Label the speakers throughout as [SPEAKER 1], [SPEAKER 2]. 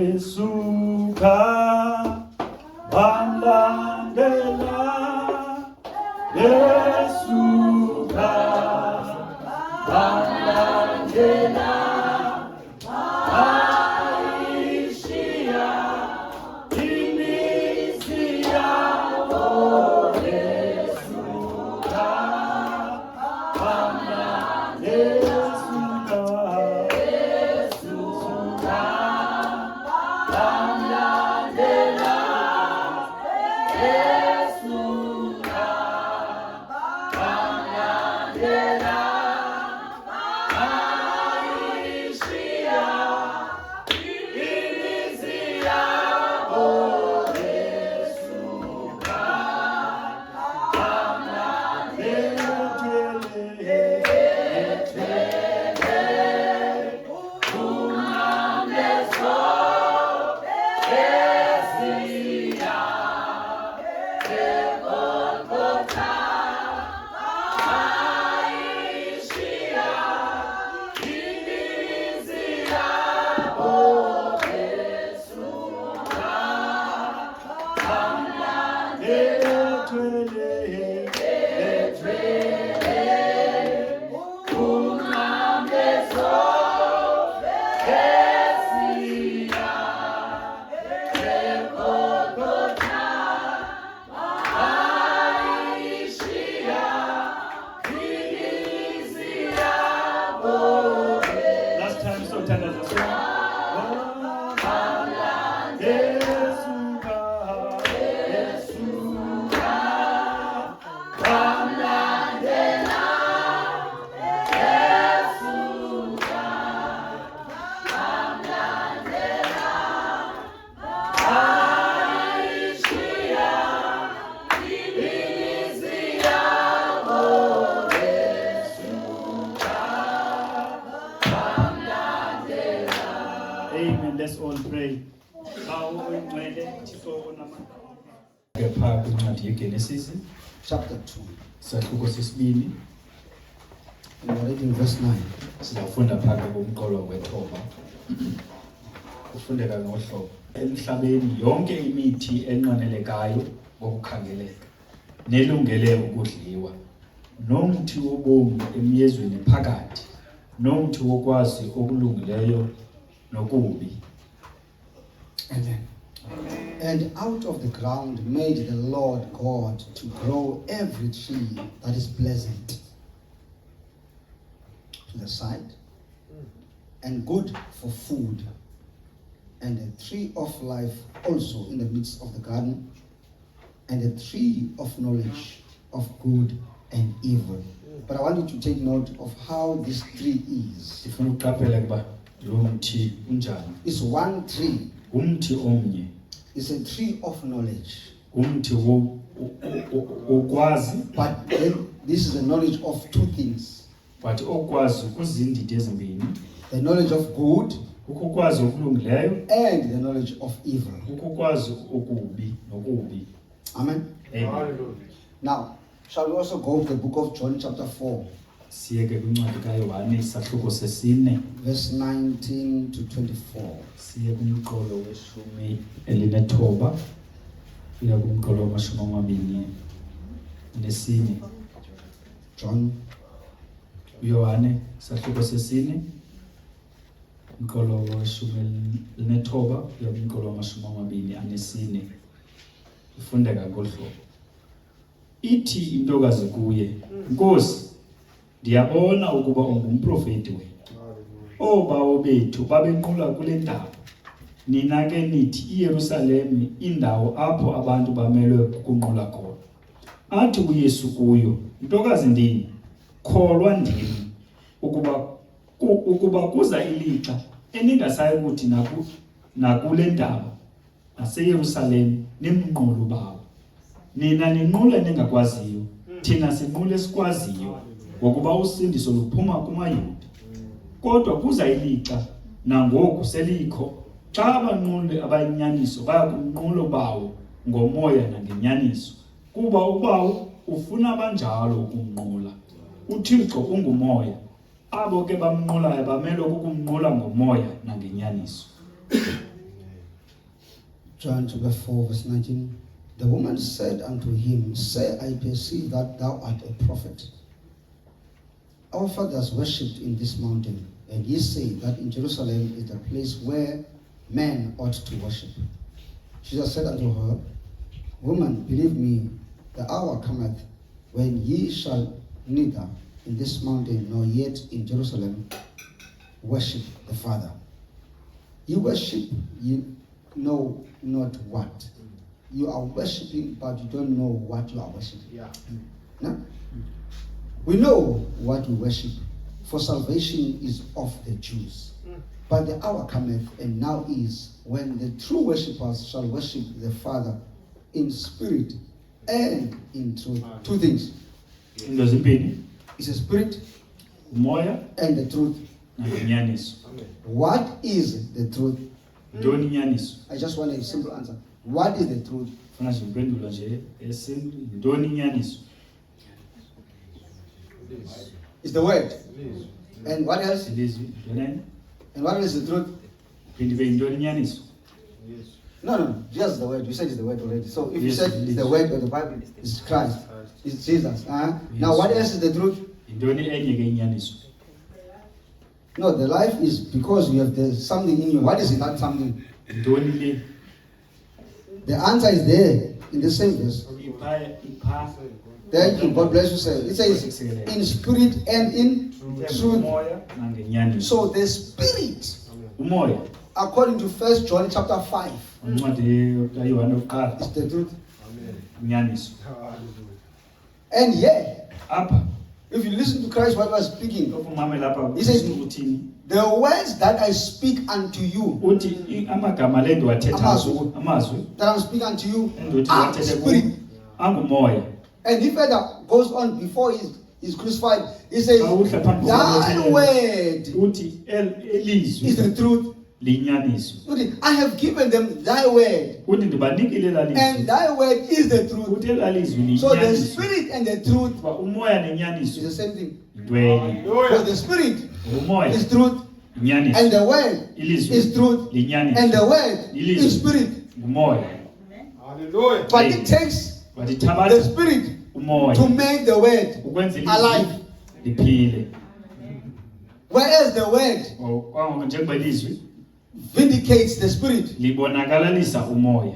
[SPEAKER 1] Yesuka bamlandela Yesuka bamlandela aishia imizi yao Yesuka bamlandela Amen. Let's all pray. Genesis
[SPEAKER 2] chapter 2.
[SPEAKER 1] Sahluko sesibini.
[SPEAKER 2] We are reading verse 9.
[SPEAKER 1] Siyafunda phakathi komqolo wethoba. ufundeka ngohlobo. Emhlabeni yonke imithi enqwenelekayo ngokukhangeleka nelungele ukudliwa, nomthi wobomi emyezweni phakathi, nomthi wokwazi okulungileyo nokubi.
[SPEAKER 2] Amen. And out of the ground made the Lord God to grow every tree that is pleasant to the sight and good for food, and a tree of life also in the midst of the garden, and a tree of knowledge of good and evil. But I want you to take note of how this tree is.
[SPEAKER 1] Sifuna ukuqaphela kuba lo mthi unjani.
[SPEAKER 2] It's one tree.
[SPEAKER 1] Umthi omnye.
[SPEAKER 2] It's a tree of knowledge.
[SPEAKER 1] Umthi wokwazi.
[SPEAKER 2] But then this is the knowledge of two things.
[SPEAKER 1] But okwazi kuzindidi ezimbini.
[SPEAKER 2] The knowledge of good
[SPEAKER 1] ukukwazi okulungileyo
[SPEAKER 2] and the knowledge of evil.
[SPEAKER 1] Ukukwazi okubi nokubi.
[SPEAKER 2] Amen.
[SPEAKER 1] Amen.
[SPEAKER 2] Now, shall we also go to the book of John chapter 4?
[SPEAKER 1] Siyeke kwincwadi kaYohane isahluko sesine.
[SPEAKER 2] Verse 19 to 24.
[SPEAKER 1] Siye kumqolo weshumi elinethoba. Siya kumqolo wamashumi amabini nesine.
[SPEAKER 2] John.
[SPEAKER 1] Yohane isahluko sesine. Umqolo weshumi elinethoba kuya kumqolo wamashumi amabini anesine. Ifundeka ngohlobo. Ithi intokazi kuye, Nkosi, ndiyabona ukuba ungumprofeti wethu. Obawo bethu babenqula kule ndawo. Nina ke nithi iYerusalem indawo apho abantu bamelwe ukunqula khona. Athi uYesu kuyo, ntokazi ndini, kholwa ndini ukuba kuza ilixa eningasayi kuthi nakule ndawo naseYerusalem nimnqulu bawo. Nina ninqula ningakwaziyo, thina sinqule esikwaziyo, ngokuba usindiso luphuma kumaYuda. Kodwa kuza ilixa nangoku selikho xa abanqule abayinyaniso baya kumnqulo bawo ngomoya nangenyaniso, kuba ubawo ufuna abanjalo ukumnqula. UThixo ungumoya, abo ke bamnqulayo bamelwe ukumnqula ngomoya nangenyaniso.
[SPEAKER 2] John chapter 4 verse 19. The woman said unto him, Sir, I perceive that thou art a prophet. Our fathers worshipped in this mountain, and ye say that in Jerusalem is the place where men ought to worship. Jesus said unto her, Woman, believe me, the hour cometh when ye shall neither in this mountain nor yet in Jerusalem worship the Father. You worship, you know not what. You are worshiping, but you don't know what you are worshiping.
[SPEAKER 3] Yeah.
[SPEAKER 2] No? We know what we worship, for salvation is of the Jews. But the hour cometh, and now is, when the true worshippers shall worship the Father in spirit and in truth. Two things.
[SPEAKER 1] Into zimbini,
[SPEAKER 2] It's a spirit
[SPEAKER 1] umoya
[SPEAKER 2] and the truth.
[SPEAKER 1] nangenyaniso.
[SPEAKER 2] What is the truth?
[SPEAKER 1] Ntoni inyaniso?
[SPEAKER 2] I just want a simple answer. What is the truth?
[SPEAKER 1] Funa nje impendulo nje esimple. Ntoni inyaniso?
[SPEAKER 2] It's the word. And what else?
[SPEAKER 1] Ilizwi, ntoni?
[SPEAKER 2] And what is the truth?
[SPEAKER 1] Phinde ibe yintoni inyaniso?
[SPEAKER 2] No. Just the word. You said it's the word already. So if you
[SPEAKER 1] Yes,
[SPEAKER 2] said
[SPEAKER 1] it
[SPEAKER 2] it's
[SPEAKER 1] is.
[SPEAKER 2] the word of the Bible, it's Christ. It's Jesus. Now
[SPEAKER 1] Yes.
[SPEAKER 2] what else is the truth?
[SPEAKER 1] Yintoni enye ke inyaniso?
[SPEAKER 2] No, the life is because you have something in you. What is it, that something?
[SPEAKER 1] Ntoni le?
[SPEAKER 2] The answer is there in the same verse.
[SPEAKER 1] Ipha.
[SPEAKER 2] Thank you. God bless you, sir. It says in spirit and in truth.
[SPEAKER 1] Umoya nangenyaniso.
[SPEAKER 2] So the spirit,
[SPEAKER 1] Umoya.
[SPEAKER 2] according to 1 John chapter 5,
[SPEAKER 1] Incwadi kaYohane yokuqala.
[SPEAKER 2] is the truth.
[SPEAKER 1] Inyaniso.
[SPEAKER 2] And yet,
[SPEAKER 1] Apha.
[SPEAKER 2] if you listen to Christ while he was speaking,
[SPEAKER 1] Umame lapha
[SPEAKER 2] He says-
[SPEAKER 1] uthini?
[SPEAKER 2] the words that I speak unto you,
[SPEAKER 1] Uthi amagama le ndiwathetha
[SPEAKER 2] Amazwi.
[SPEAKER 1] amazwi
[SPEAKER 2] that I'm speaking unto you,
[SPEAKER 1] endothi
[SPEAKER 2] are
[SPEAKER 1] wathethe
[SPEAKER 2] spirit.
[SPEAKER 1] kuwo angumoya.
[SPEAKER 2] And he further goes on before he's crucified. He says,
[SPEAKER 1] Awuhle phambi
[SPEAKER 2] thy
[SPEAKER 1] kokuthi
[SPEAKER 2] word
[SPEAKER 1] uthi elizwi
[SPEAKER 2] is the truth.
[SPEAKER 1] linyaniso.
[SPEAKER 2] Uthi, I have given them thy word,
[SPEAKER 1] Uthi ndibanikile
[SPEAKER 2] and
[SPEAKER 1] lalizwi.
[SPEAKER 2] thy word is the truth.
[SPEAKER 1] Uthi elalizwi
[SPEAKER 2] So the
[SPEAKER 1] linyaniso.
[SPEAKER 2] spirit and the truth
[SPEAKER 1] Kuba umoya
[SPEAKER 2] is the
[SPEAKER 1] nenyaniso
[SPEAKER 2] same thing.
[SPEAKER 1] intweni.
[SPEAKER 2] For the spirit
[SPEAKER 1] Umoya
[SPEAKER 2] is truth,
[SPEAKER 1] inyaniso,
[SPEAKER 2] And the word
[SPEAKER 1] ilizwi
[SPEAKER 2] is truth.
[SPEAKER 1] linyaniso,
[SPEAKER 2] And the word
[SPEAKER 1] ilizwi
[SPEAKER 2] is spirit.
[SPEAKER 1] umoya.
[SPEAKER 3] Hallelujah.
[SPEAKER 2] But it takes
[SPEAKER 1] But
[SPEAKER 2] the
[SPEAKER 1] ithabatha
[SPEAKER 2] spirit
[SPEAKER 1] umoya
[SPEAKER 2] to make the word
[SPEAKER 1] ukwenza
[SPEAKER 2] alive.
[SPEAKER 1] ilizwi liphile.
[SPEAKER 2] Whereas the word
[SPEAKER 1] Kwangoku njengoba ilizwi
[SPEAKER 2] vindicates the spirit.
[SPEAKER 1] libonakalisa umoya.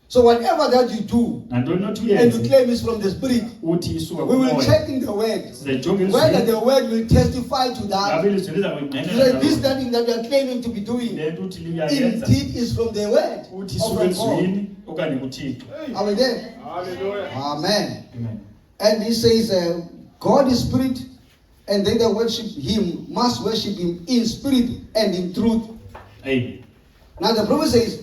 [SPEAKER 2] So whatever that you do
[SPEAKER 1] Nantoni nothi
[SPEAKER 2] and you
[SPEAKER 1] uyenze
[SPEAKER 2] claim is from the spirit,
[SPEAKER 1] uthi isuka
[SPEAKER 2] we will
[SPEAKER 1] kumoya.
[SPEAKER 2] check in the word
[SPEAKER 1] Sizayijonga
[SPEAKER 2] whether
[SPEAKER 1] ilizwi.
[SPEAKER 2] the word will testify to that.
[SPEAKER 1] Ngabe ilizwi liza
[SPEAKER 2] You
[SPEAKER 1] kuyingqinela
[SPEAKER 2] say this
[SPEAKER 1] ngalokho.
[SPEAKER 2] that thing that you are claiming to be doing
[SPEAKER 1] Le nto uthi liyayenza
[SPEAKER 2] indeed is from the word
[SPEAKER 1] uthi
[SPEAKER 2] of
[SPEAKER 1] isuka
[SPEAKER 2] the God.
[SPEAKER 1] elizwini okanye kuThixo.
[SPEAKER 2] Are we there?
[SPEAKER 3] Hallelujah.
[SPEAKER 2] Amen.
[SPEAKER 1] Amen.
[SPEAKER 2] And he says, God is spirit, and they that worship him must worship him in spirit and in truth.
[SPEAKER 1] Amen.
[SPEAKER 2] Now the prophet says,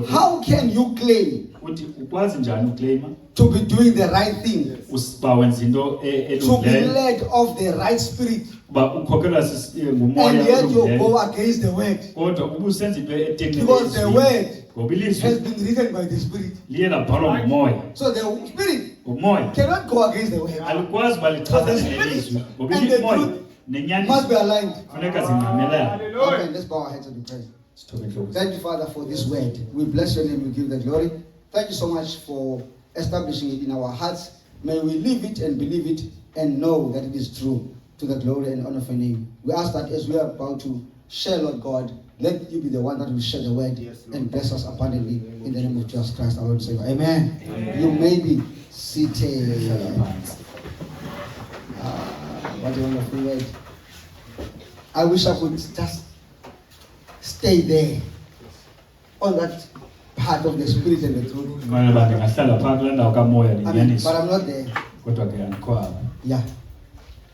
[SPEAKER 2] how can you claim
[SPEAKER 1] Uthi ukwazi njani uclaima
[SPEAKER 2] to be doing the right thing,
[SPEAKER 1] uba wenza into
[SPEAKER 2] to be
[SPEAKER 1] elungileyo,
[SPEAKER 2] led of the right spirit,
[SPEAKER 1] uba ukhokelwa ngumoya
[SPEAKER 2] and yet you
[SPEAKER 1] olungileyo,
[SPEAKER 2] go against the word?
[SPEAKER 1] kodwa uba usenza into eteqile
[SPEAKER 2] Because the
[SPEAKER 1] elizwini,
[SPEAKER 2] word
[SPEAKER 1] ngoba
[SPEAKER 2] has
[SPEAKER 1] ilizwi
[SPEAKER 2] been written by the spirit.
[SPEAKER 1] liye labhalwa ngumoya.
[SPEAKER 2] So the spirit
[SPEAKER 1] Umoya
[SPEAKER 2] cannot go against the word.
[SPEAKER 1] alikwazi uba lichazane nelizwi, ngoba
[SPEAKER 2] And the
[SPEAKER 1] umoya
[SPEAKER 2] truth
[SPEAKER 1] nenyaniso
[SPEAKER 2] must be aligned.
[SPEAKER 1] funeka zingqamelane.
[SPEAKER 3] Hallelujah.
[SPEAKER 2] Amen. Let's bow our heads and pray.
[SPEAKER 1] Sithobe intloko zethu.
[SPEAKER 2] Thank you, Father, for this word. We bless your name. We give the glory. Thank you so much for establishing it in our hearts. May we live it and believe it and know that it is true, to the glory and honor of your name. We ask that as we are about to share, Lord God, let you be the one that will share the word and bless us abundantly in the name of Jesus Christ, our Lord and Savior. Amen. You may be seated. What a wonderful word. I wish I could just stay there on that part of the spirit and the truth.
[SPEAKER 1] Kumele uba ndingahlala phaa kulaa ndawo kamoya
[SPEAKER 2] I mean, but
[SPEAKER 1] nenyaniso,
[SPEAKER 2] I'm not there.
[SPEAKER 1] kodwa ke andikho apho.
[SPEAKER 2] Yeah.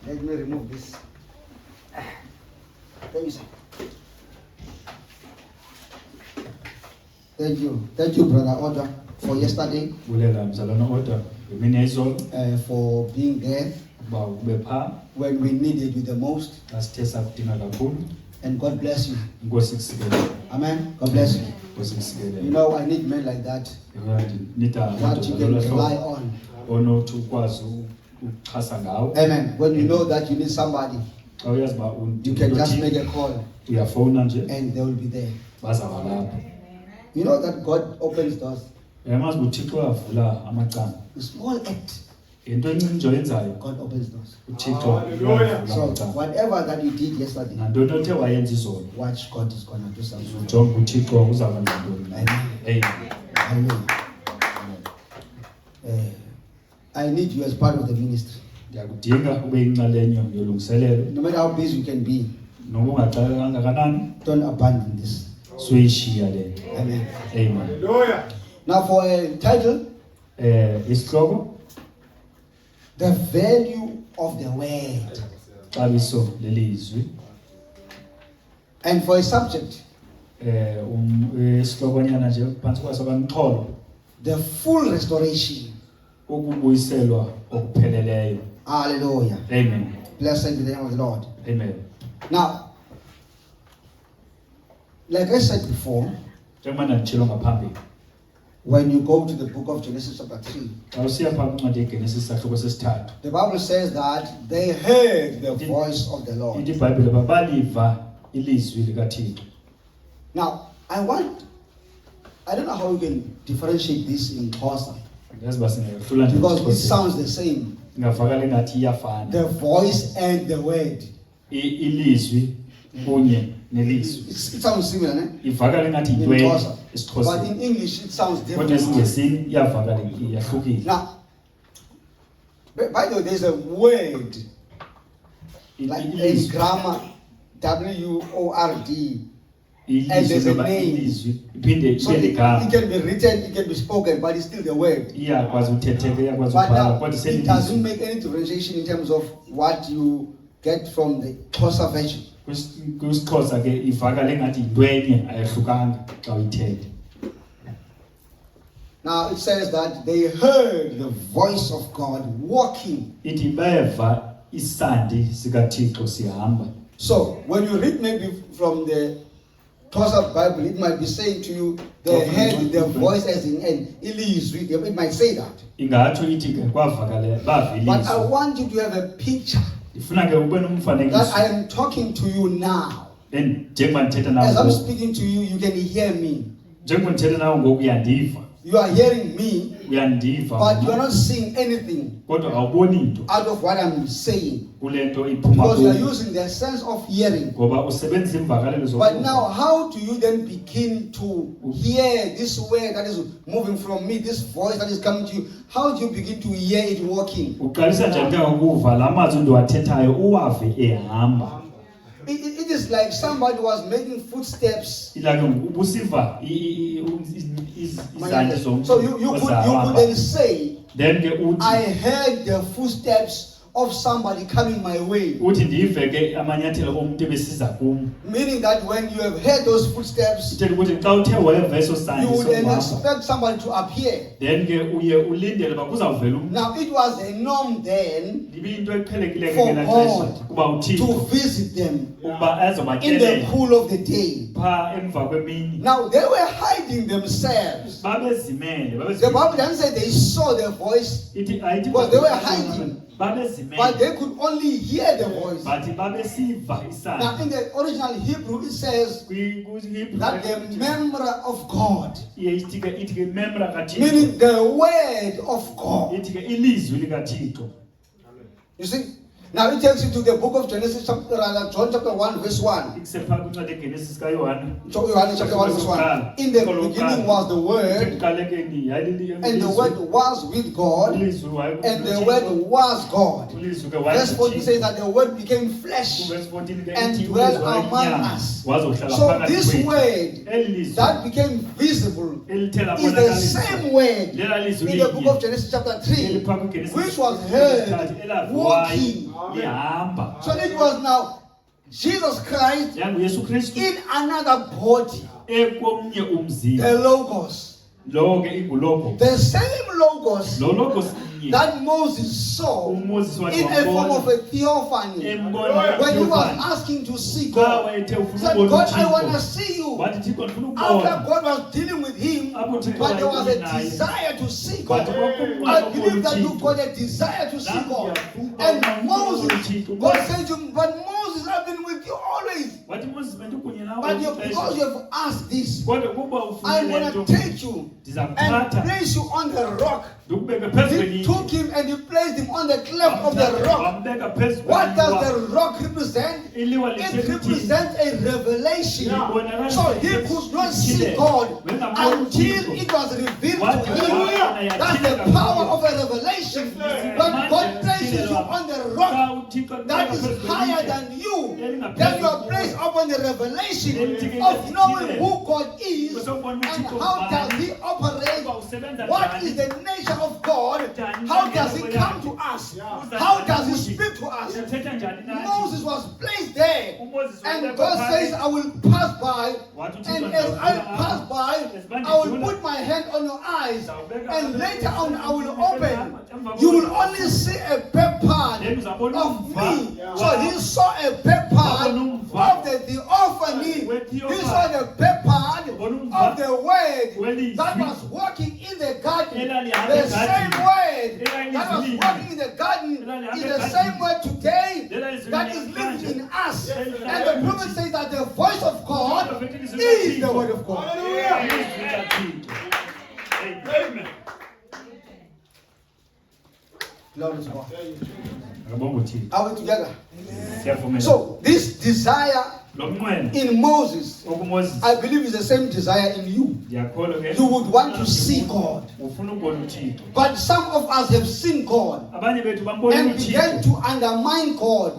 [SPEAKER 2] Let me remove this. Thank you, sir. Thank you. Thank you, Brother Oda, for yesterday,
[SPEAKER 1] Bulela mzalwana Oda ngemini yayizolo
[SPEAKER 2] for being there
[SPEAKER 1] uba ube phaa
[SPEAKER 2] when we needed you the most.
[SPEAKER 1] xa sithe sakudinga kakhulu.
[SPEAKER 2] And God bless you.
[SPEAKER 1] Inkosi ikusikelele.
[SPEAKER 2] Amen. God bless you.
[SPEAKER 1] Inkosi ikusikelele.
[SPEAKER 2] You know, I need men like that
[SPEAKER 1] Nida
[SPEAKER 2] that you can rely on.
[SPEAKER 1] onothi ukwazi ukuxhasa ngawo.
[SPEAKER 2] Amen. When you know that you need somebody,
[SPEAKER 1] Xa uyazi uba
[SPEAKER 2] you can just make a call
[SPEAKER 1] uyafowuna nje
[SPEAKER 2] and they will be there.
[SPEAKER 1] bazaba lapho.
[SPEAKER 2] You know that God opens doors.
[SPEAKER 1] Uyamazi uba uThixo uyavula amacala.
[SPEAKER 2] A small act,
[SPEAKER 1] Into encinci nje oyenzayo
[SPEAKER 2] God opens doors.
[SPEAKER 1] uThixo
[SPEAKER 3] Hallelujah.
[SPEAKER 1] uyavula
[SPEAKER 2] So
[SPEAKER 1] amacala.
[SPEAKER 2] whatever that you did yesterday,
[SPEAKER 1] Nantoni othe wayenza izolo,
[SPEAKER 2] watch God is gonna do something.
[SPEAKER 1] ujonge uThixo uzakwenza ntoni.
[SPEAKER 2] Amen.
[SPEAKER 1] Amen.
[SPEAKER 2] Hallelujah. I need you as part of the ministry.
[SPEAKER 1] Ndiyakudinga ube yinxalenye yolungiselelo.
[SPEAKER 2] No matter how busy you can be,
[SPEAKER 1] Noba ungaxaka kangakanani,
[SPEAKER 2] don't abandon this.
[SPEAKER 1] suyishiya le nto.
[SPEAKER 2] Amen.
[SPEAKER 1] Amen.
[SPEAKER 3] Hallelujah.
[SPEAKER 2] Now for a title,
[SPEAKER 1] Isihloko,
[SPEAKER 2] the value of the word.
[SPEAKER 1] xabiso lelizwi.
[SPEAKER 2] And for a subject,
[SPEAKER 1] Isihlokonyana nje phantsi kwaso kamxholo,
[SPEAKER 2] the full restoration.
[SPEAKER 1] ukubuyiselwa okupheleleyo.
[SPEAKER 2] Hallelujah.
[SPEAKER 1] Amen.
[SPEAKER 2] Blessed be the name of the Lord.
[SPEAKER 1] Amen.
[SPEAKER 2] Now, like I said before,
[SPEAKER 1] Njengoba ndanditshilo ngaphambili,
[SPEAKER 2] when you go to the book of Genesis chapter 3,
[SPEAKER 1] xa usiya phaa kwincwadi yeGenesis sahluko sesithathu,
[SPEAKER 2] the Bible says that they heard the voice of the Lord.
[SPEAKER 1] ithi iBhayibhile uba baliva ilizwi likaThixo.
[SPEAKER 2] Now, I don't know how you can differentiate this in Xhosa,
[SPEAKER 1] Yazi uba singayohlula nje
[SPEAKER 2] because it
[SPEAKER 1] isiXhosa.
[SPEAKER 2] sounds the same.
[SPEAKER 1] Ingavakala ingathi iyafana.
[SPEAKER 2] The voice and the word.
[SPEAKER 1] Ilizwi kunye nelizwi.
[SPEAKER 2] It sounds similar, ne?
[SPEAKER 1] Ivakala ingathi
[SPEAKER 2] In
[SPEAKER 1] yintweni
[SPEAKER 2] Xhosa. But
[SPEAKER 1] esiXhoseni.
[SPEAKER 2] in English, it sounds
[SPEAKER 1] Kodwa
[SPEAKER 2] different.
[SPEAKER 1] esiNgesini iyavakala yahlukile.
[SPEAKER 2] Now, by the way, there's a word, like in
[SPEAKER 1] Ilizwi.
[SPEAKER 2] grammar, W-O-R-D. And
[SPEAKER 1] Ilizwi
[SPEAKER 2] there's a
[SPEAKER 1] loba
[SPEAKER 2] name.
[SPEAKER 1] ilizwi iphinde
[SPEAKER 2] So
[SPEAKER 1] ibe
[SPEAKER 2] it
[SPEAKER 1] ligama.
[SPEAKER 2] can be written, it can be spoken, but it's still the word.
[SPEAKER 1] Iyakwazi uthetheka, iyakwazi
[SPEAKER 2] But
[SPEAKER 1] ubhala,
[SPEAKER 2] now,
[SPEAKER 1] kodwa
[SPEAKER 2] it doesn't
[SPEAKER 1] iselilizwi.
[SPEAKER 2] make any differentiation in terms of what you get from the Xhosa version.
[SPEAKER 1] KwisiXhosa ke ivakala engathi yintwenye ayihlukanga xa uyithethe.
[SPEAKER 2] Now it says that they heard the voice of God walking.
[SPEAKER 1] Ithi beva isandi sikaThixo sihamba.
[SPEAKER 2] So when you read maybe from the Xhosa Bible, it might be saying to you, they heard the voice as in ilizwi. It might say that.
[SPEAKER 1] Ingatsho ithi ke kwavakala bava
[SPEAKER 2] But I
[SPEAKER 1] ilizwi.
[SPEAKER 2] want you to have a picture
[SPEAKER 1] Ifuna ke ube
[SPEAKER 2] that I
[SPEAKER 1] nomfanekiso
[SPEAKER 2] am talking to you now.
[SPEAKER 1] njengoba ndithetha
[SPEAKER 2] As I'm
[SPEAKER 1] nawe
[SPEAKER 2] speaking to you, you can hear me.
[SPEAKER 1] njengoba ndithetha nawe ngoku uyandiva
[SPEAKER 2] You are hearing me,
[SPEAKER 1] uyandiva
[SPEAKER 2] but you are not seeing anything
[SPEAKER 1] kodwa awuboni into
[SPEAKER 2] out of what I'm saying.
[SPEAKER 1] kule nto iphuma
[SPEAKER 2] Because you are
[SPEAKER 1] kuwe
[SPEAKER 2] using the sense of hearing.
[SPEAKER 1] ngoba usebenzisa imvakalelo
[SPEAKER 2] But
[SPEAKER 1] zokuva.
[SPEAKER 2] now, how do you then begin to hear this word that is moving from me, this voice that is coming to you? How do you begin to hear it walking?
[SPEAKER 1] uqalisa njani ke ukuva la mazwi ndiwathethayo uwave ehamba
[SPEAKER 2] It is like somebody was making footsteps.
[SPEAKER 1] ilake ubusiva izandla
[SPEAKER 2] So you could then say,
[SPEAKER 1] then ke
[SPEAKER 2] I
[SPEAKER 1] uthi
[SPEAKER 2] heard the footsteps of somebody coming my way.
[SPEAKER 1] uthi ndive ke amanyathelo omuntu ebesiza kum
[SPEAKER 2] Meaning that when you have heard those footsteps,
[SPEAKER 1] sithetha ukuthi xa uthe weva eso
[SPEAKER 2] you
[SPEAKER 1] sandi
[SPEAKER 2] would then
[SPEAKER 1] sokuhamba
[SPEAKER 2] expect somebody to appear.
[SPEAKER 1] then ke uye ulindele uba kuzawuvela umntu
[SPEAKER 2] Now it was a norm then
[SPEAKER 1] ibiyinto eqhelekileyo
[SPEAKER 2] For
[SPEAKER 1] ngelaa
[SPEAKER 2] God
[SPEAKER 1] xesha ukuba
[SPEAKER 2] to
[SPEAKER 1] uthixo
[SPEAKER 2] visit them
[SPEAKER 1] ukuba
[SPEAKER 2] in the
[SPEAKER 1] azobatyelela
[SPEAKER 2] cool of the day.
[SPEAKER 1] phaa emva kwemini
[SPEAKER 2] Now they were hiding themselves.
[SPEAKER 1] babezimele
[SPEAKER 2] The Bible doesn't say they saw the voice,
[SPEAKER 1] ithi ayithi
[SPEAKER 2] Because they were hiding. but
[SPEAKER 1] babezimele
[SPEAKER 2] they could only hear the voice.
[SPEAKER 1] bathi babesiva
[SPEAKER 2] Now
[SPEAKER 1] isandla
[SPEAKER 2] in the original Hebrew it says that the member of God,
[SPEAKER 1] ithi ke memra kathixo
[SPEAKER 2] meaning the word of God.
[SPEAKER 1] ithi ke ilizwi likathixo
[SPEAKER 2] You see? Now it takes you to the book of Genesis, John chapter 1, verse 1.
[SPEAKER 1] ikusephaa kwincwadi egenesis kayohana
[SPEAKER 2] John chapter 1, verse 1. In the beginning was the Word,
[SPEAKER 1] ekuqalekeni
[SPEAKER 2] and the Word was with God,
[SPEAKER 1] ulizwi
[SPEAKER 2] and the Word was God.
[SPEAKER 1] ulizwi ke
[SPEAKER 2] Verse 14 says that the Word became flesh
[SPEAKER 1] Verse 14 ke
[SPEAKER 2] and
[SPEAKER 1] ithi
[SPEAKER 2] dwelt
[SPEAKER 1] ulizwi
[SPEAKER 2] among
[SPEAKER 1] walinyama,
[SPEAKER 2] us.
[SPEAKER 1] wazohlala
[SPEAKER 2] So
[SPEAKER 1] phakathi
[SPEAKER 2] this
[SPEAKER 1] kwethu.
[SPEAKER 2] word
[SPEAKER 1] Eli lizwi
[SPEAKER 2] that became visible
[SPEAKER 1] elithe
[SPEAKER 2] is the same word
[SPEAKER 1] lela lizwi
[SPEAKER 2] in the book
[SPEAKER 1] linye
[SPEAKER 2] of Genesis chapter 3,
[SPEAKER 1] eliphaa kwiGenesis
[SPEAKER 2] which was
[SPEAKER 1] chapter
[SPEAKER 2] heard
[SPEAKER 1] 3, elaviwayo,
[SPEAKER 2] walking.
[SPEAKER 1] lihamba
[SPEAKER 2] So it was now Jesus Christ
[SPEAKER 1] yanguyesu kristu
[SPEAKER 2] in another body,
[SPEAKER 1] ekomnye umzimba
[SPEAKER 2] the Logos.
[SPEAKER 1] lowo ke ingulogo
[SPEAKER 2] The same Logos
[SPEAKER 1] lo logo sinye
[SPEAKER 2] that Moses saw in
[SPEAKER 1] uMoses wathi
[SPEAKER 2] a form of
[SPEAKER 1] wambona
[SPEAKER 2] a theophany.
[SPEAKER 1] embona
[SPEAKER 2] When he was
[SPEAKER 1] etheophany.
[SPEAKER 2] asking to see
[SPEAKER 1] Xa
[SPEAKER 2] God,
[SPEAKER 1] wayethe
[SPEAKER 2] he
[SPEAKER 1] ufuna
[SPEAKER 2] said,
[SPEAKER 1] ukubona
[SPEAKER 2] God, I want to
[SPEAKER 1] uThixo
[SPEAKER 2] see you.
[SPEAKER 1] wathi thixo ndifuna
[SPEAKER 2] After
[SPEAKER 1] ukubona
[SPEAKER 2] God was dealing with him,
[SPEAKER 1] apho uThixo
[SPEAKER 2] but there was a
[SPEAKER 1] wayekhuluma naye.
[SPEAKER 2] desire to see
[SPEAKER 1] But
[SPEAKER 2] God.
[SPEAKER 1] kwakumnqwelo
[SPEAKER 2] I believe that
[SPEAKER 1] wokuthi
[SPEAKER 2] you've got a desire to see
[SPEAKER 1] Nami
[SPEAKER 2] God.
[SPEAKER 1] ngiyafuna
[SPEAKER 2] And
[SPEAKER 1] ukubona
[SPEAKER 2] Moses,
[SPEAKER 1] uThixo.
[SPEAKER 2] God said to him, but Moses, I've been with you always.
[SPEAKER 1] wathi Moses bendikunye nawe
[SPEAKER 2] But
[SPEAKER 1] ixesha.
[SPEAKER 2] because you have asked this,
[SPEAKER 1] kodwa kuba
[SPEAKER 2] I'm
[SPEAKER 1] ufune le
[SPEAKER 2] going
[SPEAKER 1] nto
[SPEAKER 2] to take you and
[SPEAKER 1] ndizakuthatha
[SPEAKER 2] place you on the rock.
[SPEAKER 1] ndikubeke phezu
[SPEAKER 2] He
[SPEAKER 1] kwenyinye
[SPEAKER 2] took him and he placed him on the cleft of the rock.
[SPEAKER 1] wambeka phezu
[SPEAKER 2] What does
[SPEAKER 1] kweliwa.
[SPEAKER 2] the rock represent?
[SPEAKER 1] Iliwa
[SPEAKER 2] It
[SPEAKER 1] lithetha ukuthi
[SPEAKER 2] represents a revelation.
[SPEAKER 1] libonakala
[SPEAKER 2] So he could not see God until it was revealed to him. That's the power of a revelation. When God places you on the rock that is higher than you, then you are placed upon the revelation of knowing who God is and how does he operate. What is the nature of God? How does he come to us? How does he speak to us? Moses was placed there, and God says, I will pass by, and as I pass by, I will put my hand on your eyes, and later on I will open. You will only see a back part of me. So he saw a back part of the theophany. He saw the back part of the word that was working in the garden. The same word that was working in the garden is the same word today that is living in us. And the prophet says that the voice of God is the word of God.
[SPEAKER 1] Amen.
[SPEAKER 2] Glory to God.
[SPEAKER 1] Ngabonga uThixo.
[SPEAKER 2] Are we together?
[SPEAKER 1] Siyavumela.
[SPEAKER 2] So this desire
[SPEAKER 1] lo mnqweno
[SPEAKER 2] in Moses,
[SPEAKER 1] okuMoses
[SPEAKER 2] I believe is the same desire in you.
[SPEAKER 1] ndiyakholwa ke
[SPEAKER 2] You would want to see God.
[SPEAKER 1] ufuna ukubona uThixo.
[SPEAKER 2] But some of us have seen God
[SPEAKER 1] Abanye bethu bambona
[SPEAKER 2] and began
[SPEAKER 1] uThixo
[SPEAKER 2] to undermine God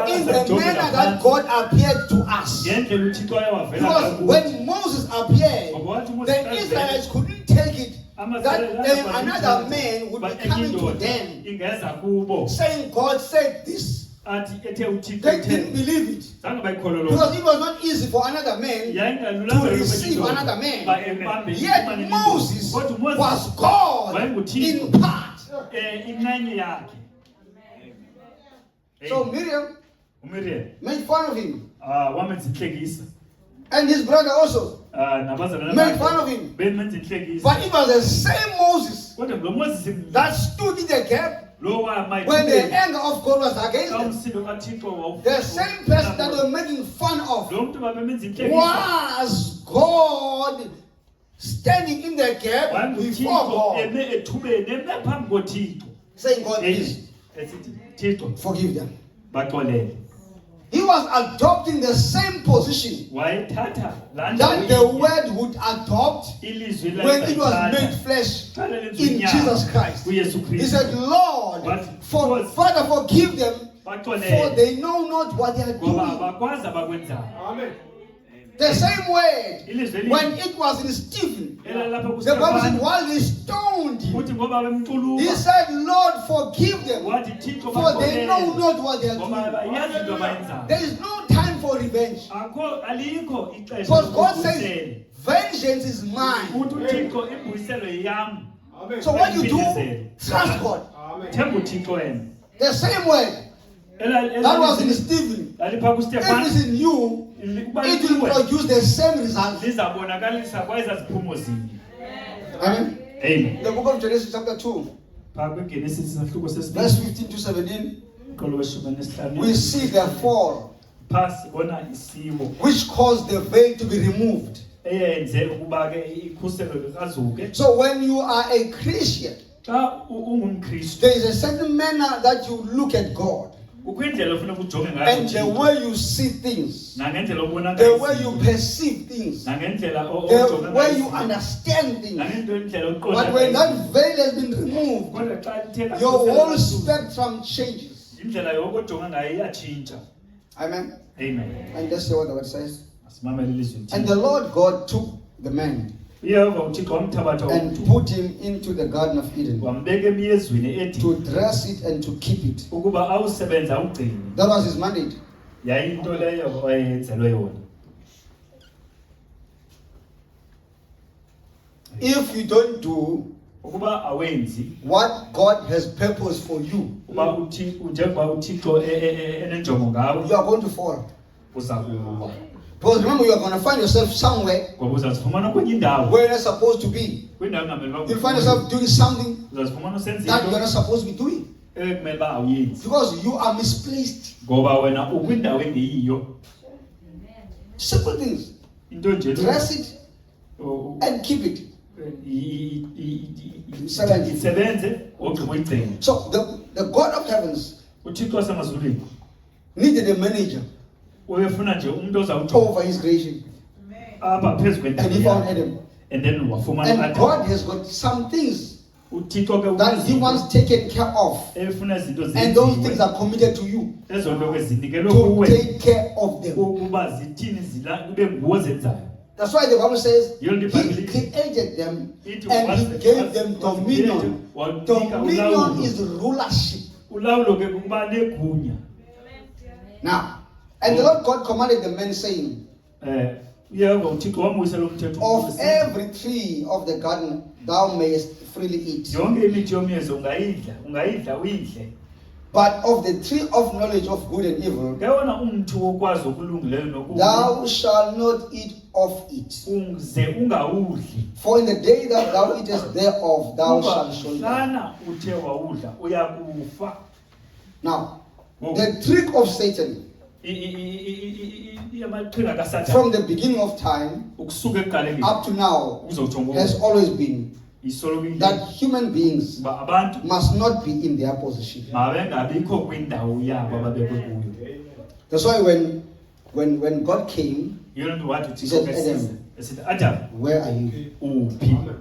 [SPEAKER 2] in the manner that God appeared to us.
[SPEAKER 1] ngendlela uThixo ayewavela
[SPEAKER 2] Because
[SPEAKER 1] ngayo kuthi.
[SPEAKER 2] when Moses appeared,
[SPEAKER 1] Ngoba wathi uMoses
[SPEAKER 2] the
[SPEAKER 1] avela,
[SPEAKER 2] Israelites couldn't take it that
[SPEAKER 1] amaSirayeli
[SPEAKER 2] another man would be coming to
[SPEAKER 1] indoda
[SPEAKER 2] them
[SPEAKER 1] ingeza kubo
[SPEAKER 2] saying, God said this.
[SPEAKER 1] athi ethe uThixo
[SPEAKER 2] They didn't
[SPEAKER 1] ethe
[SPEAKER 2] believe it.
[SPEAKER 1] zange bayikholwa
[SPEAKER 2] Because it was not easy for another man to receive another man. Yet Moses was God in part.
[SPEAKER 1] inxenye yakhe.
[SPEAKER 2] So Miriam
[SPEAKER 1] uMiriam
[SPEAKER 2] made fun of him.
[SPEAKER 1] wamenza inhlekisa
[SPEAKER 2] And his brother also
[SPEAKER 1] nabazalwane
[SPEAKER 2] made fun of him.
[SPEAKER 1] bemenza inhlekisa
[SPEAKER 2] But it was the same Moses
[SPEAKER 1] kodwa lo Moses
[SPEAKER 2] that stood in the gap
[SPEAKER 1] lo wama
[SPEAKER 2] when the anger of God was against them,
[SPEAKER 1] umsindo kaThixo
[SPEAKER 2] the same person that they were making fun of
[SPEAKER 1] lo muntu babemenza inhlekisa
[SPEAKER 2] was God standing in the gap before
[SPEAKER 1] wanguThixo
[SPEAKER 2] God,
[SPEAKER 1] eme ethubeni eme phambi koThixo
[SPEAKER 2] saying, God, please
[SPEAKER 1] esithi Thixo
[SPEAKER 2] forgive them.
[SPEAKER 1] baxolele.
[SPEAKER 2] He was adopting the same position
[SPEAKER 1] Wayethatha laa
[SPEAKER 2] that the word would adopt
[SPEAKER 1] ilizwi
[SPEAKER 2] when it was
[SPEAKER 1] layithatha
[SPEAKER 2] made flesh
[SPEAKER 1] xa lenziwa
[SPEAKER 2] in
[SPEAKER 1] inyama
[SPEAKER 2] Jesus Christ.
[SPEAKER 1] kuYesu
[SPEAKER 2] He
[SPEAKER 1] Kristu.
[SPEAKER 2] said, Lord, Father, forgive them, for
[SPEAKER 1] Baxolele
[SPEAKER 2] they know not what they are
[SPEAKER 1] ngoba
[SPEAKER 2] doing.
[SPEAKER 1] abakwazi abakwenzayo.
[SPEAKER 3] Amen.
[SPEAKER 2] The same word,
[SPEAKER 1] Ilizwi
[SPEAKER 2] when it was in Stephen,
[SPEAKER 1] elalapha
[SPEAKER 2] the Bible said,
[SPEAKER 1] kuStefane
[SPEAKER 2] while they stoned him,
[SPEAKER 1] uthi ngoba
[SPEAKER 2] he
[SPEAKER 1] bemxuluba
[SPEAKER 2] said, Lord, forgive them,
[SPEAKER 1] wathi Thixo
[SPEAKER 2] for they know
[SPEAKER 1] baxolele
[SPEAKER 2] not what they are
[SPEAKER 1] ngoba
[SPEAKER 2] doing.
[SPEAKER 1] abayazi into abayenzayo.
[SPEAKER 2] There is no time for revenge.
[SPEAKER 1] Alikho ixesha
[SPEAKER 2] Because God
[SPEAKER 1] lokubuyisela.
[SPEAKER 2] says, vengeance is mine.
[SPEAKER 1] Uthi uThixo imbuyiselo yam.
[SPEAKER 3] Amen.
[SPEAKER 2] So what you do, trust God.
[SPEAKER 3] Amen.
[SPEAKER 1] Themba uThixo wena.
[SPEAKER 2] The same word that was in Stephen,
[SPEAKER 1] lalipha
[SPEAKER 2] if
[SPEAKER 1] kuStefane
[SPEAKER 2] it's in you, it will
[SPEAKER 1] kubalisiwe
[SPEAKER 2] produce the same result.
[SPEAKER 1] lizabonakalisa kweza ziphumo zinye.
[SPEAKER 2] Amen.
[SPEAKER 1] Amen.
[SPEAKER 2] The book of Genesis chapter 2,
[SPEAKER 1] Phaa kwiGenesis isahluko
[SPEAKER 2] verse
[SPEAKER 1] sesibini
[SPEAKER 2] 15 to 17,
[SPEAKER 1] uqolo weshumi nesihlanu.
[SPEAKER 2] we see the fall
[SPEAKER 1] Phaa sibona isiwo
[SPEAKER 2] which caused the veil to be removed.
[SPEAKER 1] eyenze ukuba ke ikhuselo likazuke.
[SPEAKER 2] So when you are a Christian,
[SPEAKER 1] Xa ungumKristu
[SPEAKER 2] there is a certain manner that you look at God,
[SPEAKER 1] kukho indlela ofuneka ujonge ngayo
[SPEAKER 2] and the
[SPEAKER 1] uThixo.
[SPEAKER 2] way you see things,
[SPEAKER 1] Nangendlela obona
[SPEAKER 2] the
[SPEAKER 1] ngayo
[SPEAKER 2] way you
[SPEAKER 1] izinto.
[SPEAKER 2] perceive things,
[SPEAKER 1] Nangendlela
[SPEAKER 2] the
[SPEAKER 1] ojonga
[SPEAKER 2] way
[SPEAKER 1] ngayo
[SPEAKER 2] you
[SPEAKER 1] izinto.
[SPEAKER 2] understand things.
[SPEAKER 1] Nangendlela
[SPEAKER 2] But
[SPEAKER 1] oqonda
[SPEAKER 2] when
[SPEAKER 1] ngayo
[SPEAKER 2] that
[SPEAKER 1] izinto.
[SPEAKER 2] veil has been removed,
[SPEAKER 1] Kodwa xa lithe
[SPEAKER 2] your
[SPEAKER 1] lakhusela
[SPEAKER 2] whole
[SPEAKER 1] kaZuke,
[SPEAKER 2] spectrum changes.
[SPEAKER 1] indlela yokujonga ngayo iyatshintsha.
[SPEAKER 2] Amen.
[SPEAKER 1] Amen.
[SPEAKER 2] And let's hear what the word says.
[SPEAKER 1] Asimamele ilizwi
[SPEAKER 2] And
[SPEAKER 1] lithini.
[SPEAKER 2] the Lord God took the man
[SPEAKER 1] uYehova uThixo wamthabatha
[SPEAKER 2] and
[SPEAKER 1] umntu
[SPEAKER 2] put him into the Garden of Eden
[SPEAKER 1] wambeka emiyezweni ethi
[SPEAKER 2] to dress it and to keep it.
[SPEAKER 1] ukuba awusebenza awugcine.
[SPEAKER 2] That was his mandate.
[SPEAKER 1] Yayinto leyo owayenzelwe yona.
[SPEAKER 2] If you don't do
[SPEAKER 1] Ukuba awenzi
[SPEAKER 2] what God has purpose for you,
[SPEAKER 1] uba njengoba uThixo enenjongo ngawe
[SPEAKER 2] you are going to fall.
[SPEAKER 1] uza kuwa.
[SPEAKER 2] Because remember, you are going to find yourself somewhere
[SPEAKER 1] Ngoba uzazifumana kwenye indawo
[SPEAKER 2] where you're not supposed to be.
[SPEAKER 1] kwindawo engamelanga
[SPEAKER 2] You'll find yourself doing something
[SPEAKER 1] uzazifumana usenza
[SPEAKER 2] that you're
[SPEAKER 1] into
[SPEAKER 2] not supposed to be doing.
[SPEAKER 1] ekumele uba awuyenzi
[SPEAKER 2] Because you are misplaced.
[SPEAKER 1] ngoba wena ukwindawo engeyiyo.
[SPEAKER 2] Simple things.
[SPEAKER 1] Into nje
[SPEAKER 2] Dress it and keep it.
[SPEAKER 1] isebenze ogqiba uyigcine.
[SPEAKER 2] So the God of heavens
[SPEAKER 1] uThixo wasemazulwini
[SPEAKER 2] needed a manager
[SPEAKER 1] uyefuna nje umuntu ozawujonga
[SPEAKER 2] over his creation.
[SPEAKER 1] apha phezu
[SPEAKER 2] And he
[SPEAKER 1] kwendawo
[SPEAKER 2] found
[SPEAKER 1] yakhe.
[SPEAKER 2] Adam.
[SPEAKER 1] And then wafumana
[SPEAKER 2] And
[SPEAKER 1] uAdam.
[SPEAKER 2] God has got some things
[SPEAKER 1] uThixo ke
[SPEAKER 2] that he wants taken care of.
[SPEAKER 1] efuna izinto
[SPEAKER 2] And those
[SPEAKER 1] zenziwe.
[SPEAKER 2] things are committed to you
[SPEAKER 1] Ezo nto ke zinikelwe
[SPEAKER 2] to
[SPEAKER 1] kuwe
[SPEAKER 2] take care of them.
[SPEAKER 1] ukuba zithini kube nguwe zenzayo.
[SPEAKER 2] That's why the Bible says
[SPEAKER 1] You'll
[SPEAKER 2] he
[SPEAKER 1] be believing.
[SPEAKER 2] created them
[SPEAKER 1] Ithi
[SPEAKER 2] and he
[SPEAKER 1] was-
[SPEAKER 2] gave
[SPEAKER 1] was-
[SPEAKER 2] them
[SPEAKER 1] was
[SPEAKER 2] dominion.
[SPEAKER 1] created, wanika
[SPEAKER 2] Dominion
[SPEAKER 1] ulawulo.
[SPEAKER 2] is rulership.
[SPEAKER 1] Ulawulo ke kuba negunya.
[SPEAKER 2] Now, and the Lord God commanded the man, saying,
[SPEAKER 1] Uyehova uThixo wambuyisela umthetho
[SPEAKER 2] of
[SPEAKER 1] ukuthi,
[SPEAKER 2] every tree of the garden thou mayest freely eat,
[SPEAKER 1] yonke imithi yomyezo ungayidla uyidle.
[SPEAKER 2] but of the tree of knowledge of good and evil
[SPEAKER 1] Ngewona umthi wokwazi okulungileyo nokubi
[SPEAKER 2] thou shalt not eat of it.
[SPEAKER 1] unze ungawudli.
[SPEAKER 2] For in the day that thou eatest thereof, thou
[SPEAKER 1] Kuba
[SPEAKER 2] shalt surely die.
[SPEAKER 1] xana uthe wawudla uyakufa.
[SPEAKER 2] Now,
[SPEAKER 1] Ngoku,
[SPEAKER 2] the trick of Satan
[SPEAKER 1] amaqhinga kaSathane
[SPEAKER 2] from the beginning of time
[SPEAKER 1] ukusuka ekuqaleni
[SPEAKER 2] up to now
[SPEAKER 1] uzojonga
[SPEAKER 2] has always been
[SPEAKER 1] isoloko
[SPEAKER 2] that human beings
[SPEAKER 1] uba abantu
[SPEAKER 2] must not be in their position.
[SPEAKER 1] mabengabikho kwindawo yabo ababekwe kuyo.
[SPEAKER 2] That's why when God came,
[SPEAKER 1] Yona nto wathi
[SPEAKER 2] He said,
[SPEAKER 1] uThixo
[SPEAKER 2] Adam.
[SPEAKER 1] esithi Adam
[SPEAKER 2] where are you?
[SPEAKER 1] uphi?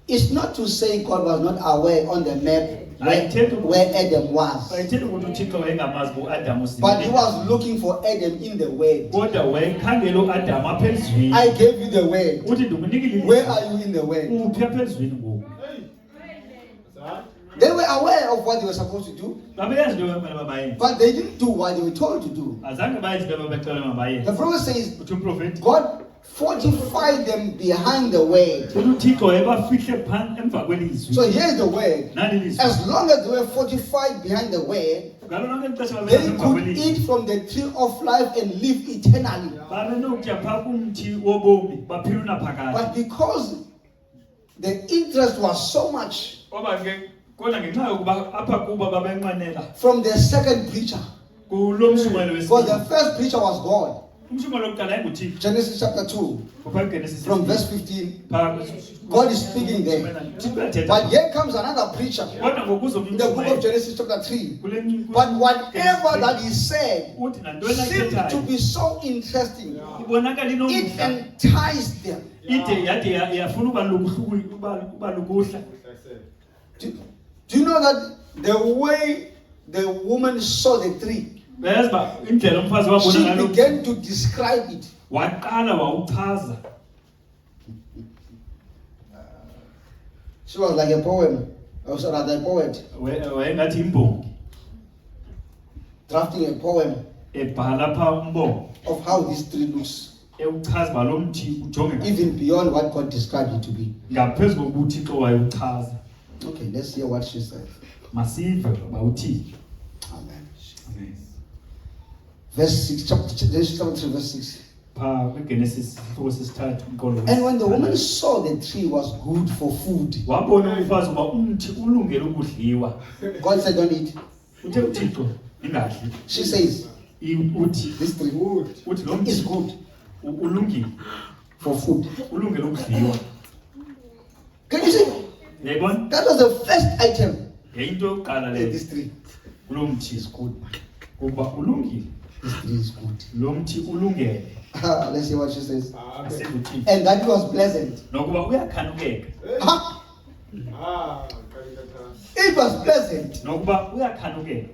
[SPEAKER 2] It's not to say God was not aware on the map where Adam was,
[SPEAKER 1] Ayithethi ukuthi uThixo wayengamazi uAdam
[SPEAKER 2] but he
[SPEAKER 1] uSimini.
[SPEAKER 2] was looking for Adam in the Word.
[SPEAKER 1] Kodwa wayekhangela uAdam apha ezweni.
[SPEAKER 2] I gave you the Word.
[SPEAKER 1] Uthi ndikunikile
[SPEAKER 2] Where are you in the Word?
[SPEAKER 1] uphi apha ezweni ngoku?
[SPEAKER 2] They were aware of what they were supposed to do,
[SPEAKER 1] Babeyazi into ebekumele babayenze.
[SPEAKER 2] but they didn't do what they were told to do.
[SPEAKER 1] Azange bayenze into ebebecelwe mabayenze.
[SPEAKER 2] The prophet says
[SPEAKER 1] Uthi umprofeti
[SPEAKER 2] God fortified them behind the Word.
[SPEAKER 1] uthi uThixo wayebafihle emva kwelizwi.
[SPEAKER 2] So here's the Word.
[SPEAKER 1] Nali ilizwi.
[SPEAKER 2] As long as they were fortified behind the Word,
[SPEAKER 1] Ngalo lonke ixesha
[SPEAKER 2] they
[SPEAKER 1] babeyenza emva
[SPEAKER 2] could
[SPEAKER 1] kwelizwi.
[SPEAKER 2] eat from the tree of life and live eternally.
[SPEAKER 1] Babenokutya phaa kumthi wobomi baphile unaphakade.
[SPEAKER 2] But because the interest was so much,
[SPEAKER 1] Ngoba ke Kodwa ngenxa yokuba apha kuba babenqanela
[SPEAKER 2] from the second preacher.
[SPEAKER 1] kulo mshumelo
[SPEAKER 2] Because the
[SPEAKER 1] wesibili.
[SPEAKER 2] first preacher was God.
[SPEAKER 1] Umshumelo wokuqala yayinguThixo.
[SPEAKER 2] Genesis chapter 2,
[SPEAKER 1] Kuphela Genesis
[SPEAKER 2] from verse 15.
[SPEAKER 1] phaa
[SPEAKER 2] God is speaking there.
[SPEAKER 1] Thixo uyathetha.
[SPEAKER 2] But here comes another preacher
[SPEAKER 1] Kodwa ngokuzo
[SPEAKER 2] in the book of Genesis chapter 3.
[SPEAKER 1] kule
[SPEAKER 2] But whatever that he said
[SPEAKER 1] uthi nantoni
[SPEAKER 2] seemed to
[SPEAKER 1] ayithethayo
[SPEAKER 2] be so interesting.
[SPEAKER 1] ibonakala
[SPEAKER 2] It
[SPEAKER 1] inomdla
[SPEAKER 2] enticed them.
[SPEAKER 1] ide yade yafuna uba lukuhla.
[SPEAKER 2] Do you know that the way the woman saw the tree,
[SPEAKER 1] Uyayazi uba indlela umfazi wabona
[SPEAKER 2] she
[SPEAKER 1] ngalo
[SPEAKER 2] began to describe it.
[SPEAKER 1] waqala wawuchaza.
[SPEAKER 2] She was like a poem, or rather a poet,
[SPEAKER 1] Wayengathi imbongi
[SPEAKER 2] drafting a poem
[SPEAKER 1] ebhala phaa umbongo
[SPEAKER 2] of how this tree looks,
[SPEAKER 1] ewuchaza uba lo mthi ujonge
[SPEAKER 2] even beyond what God described it to be.
[SPEAKER 1] ngaphezu kokuba uThixo wayewuchaza.
[SPEAKER 2] Okay, let's hear what she said.
[SPEAKER 1] Masive uba uthini.
[SPEAKER 2] Amen. Verse 6, Genesis chapter 3, verse 6.
[SPEAKER 1] Phaa kwiGenesis isihloko sesithathu inkolo
[SPEAKER 2] And when the woman saw the tree was good for food,
[SPEAKER 1] wabona umfazi uba umthi ulungele ukudliwa.
[SPEAKER 2] God said, don't eat.
[SPEAKER 1] Uthe uThixo ingadli.
[SPEAKER 2] She says,
[SPEAKER 1] Uthi
[SPEAKER 2] this tree
[SPEAKER 1] uthi lo
[SPEAKER 2] is
[SPEAKER 1] mthi
[SPEAKER 2] good
[SPEAKER 1] ulungile
[SPEAKER 2] for food.
[SPEAKER 1] ulungele ukudliwa.
[SPEAKER 2] Can you see?
[SPEAKER 1] Yayibona?
[SPEAKER 2] That was the first item
[SPEAKER 1] Yayinto yokuqala
[SPEAKER 2] in
[SPEAKER 1] leyo
[SPEAKER 2] this tree.
[SPEAKER 1] kulo mthi
[SPEAKER 2] It's good.
[SPEAKER 1] kuba ulungile.
[SPEAKER 2] This tree is good.
[SPEAKER 1] Lo mthi ulungele.
[SPEAKER 2] Let's see what she says.
[SPEAKER 1] Asive uThixo.
[SPEAKER 2] And that it was pleasant.
[SPEAKER 1] Nokuba uyakhanukeka.
[SPEAKER 2] Huh? It was pleasant.
[SPEAKER 1] Nokuba uyakhanukeka.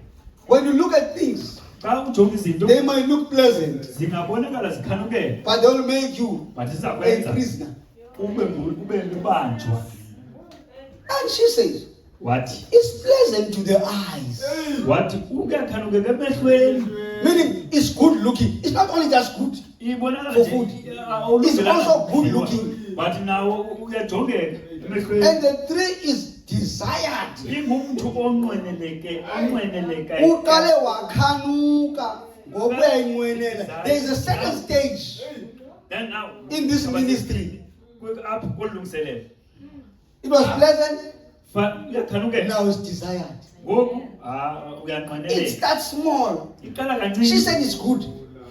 [SPEAKER 2] When you look at things,
[SPEAKER 1] Xa ujonga izinto
[SPEAKER 2] they might look pleasant,
[SPEAKER 1] zingabonakala zikhanukela,
[SPEAKER 2] but they will make you
[SPEAKER 1] but
[SPEAKER 2] a
[SPEAKER 1] zizakwenza
[SPEAKER 2] prisoner.
[SPEAKER 1] ube lubanjwa.
[SPEAKER 2] And she says,
[SPEAKER 1] Wathi
[SPEAKER 2] it's pleasant to the eyes.
[SPEAKER 1] uyakhanukeka emehlweni.
[SPEAKER 2] Meaning, it's good looking. It's not only just good.
[SPEAKER 1] Ibonakala
[SPEAKER 2] For
[SPEAKER 1] nje,
[SPEAKER 2] food.
[SPEAKER 1] awulungelanga
[SPEAKER 2] It's also good
[SPEAKER 1] ukudliwa,
[SPEAKER 2] looking.
[SPEAKER 1] but nawo uyajongeka emehlweni.
[SPEAKER 2] And the tree is desired.
[SPEAKER 1] Ingumntu onqweneleke.
[SPEAKER 2] Uqale wakhanuka ngokwenqwenela. There is a second stage
[SPEAKER 1] Then now
[SPEAKER 2] in this ministry.
[SPEAKER 1] apho kolungiselelo.
[SPEAKER 2] It was pleasant,
[SPEAKER 1] Uyakhanukeka.
[SPEAKER 2] now it's desired.
[SPEAKER 1] Ngoku
[SPEAKER 2] It
[SPEAKER 1] uyanqweneleka.
[SPEAKER 2] starts small.
[SPEAKER 1] Iqala
[SPEAKER 2] She
[SPEAKER 1] kancinci.
[SPEAKER 2] said it's good,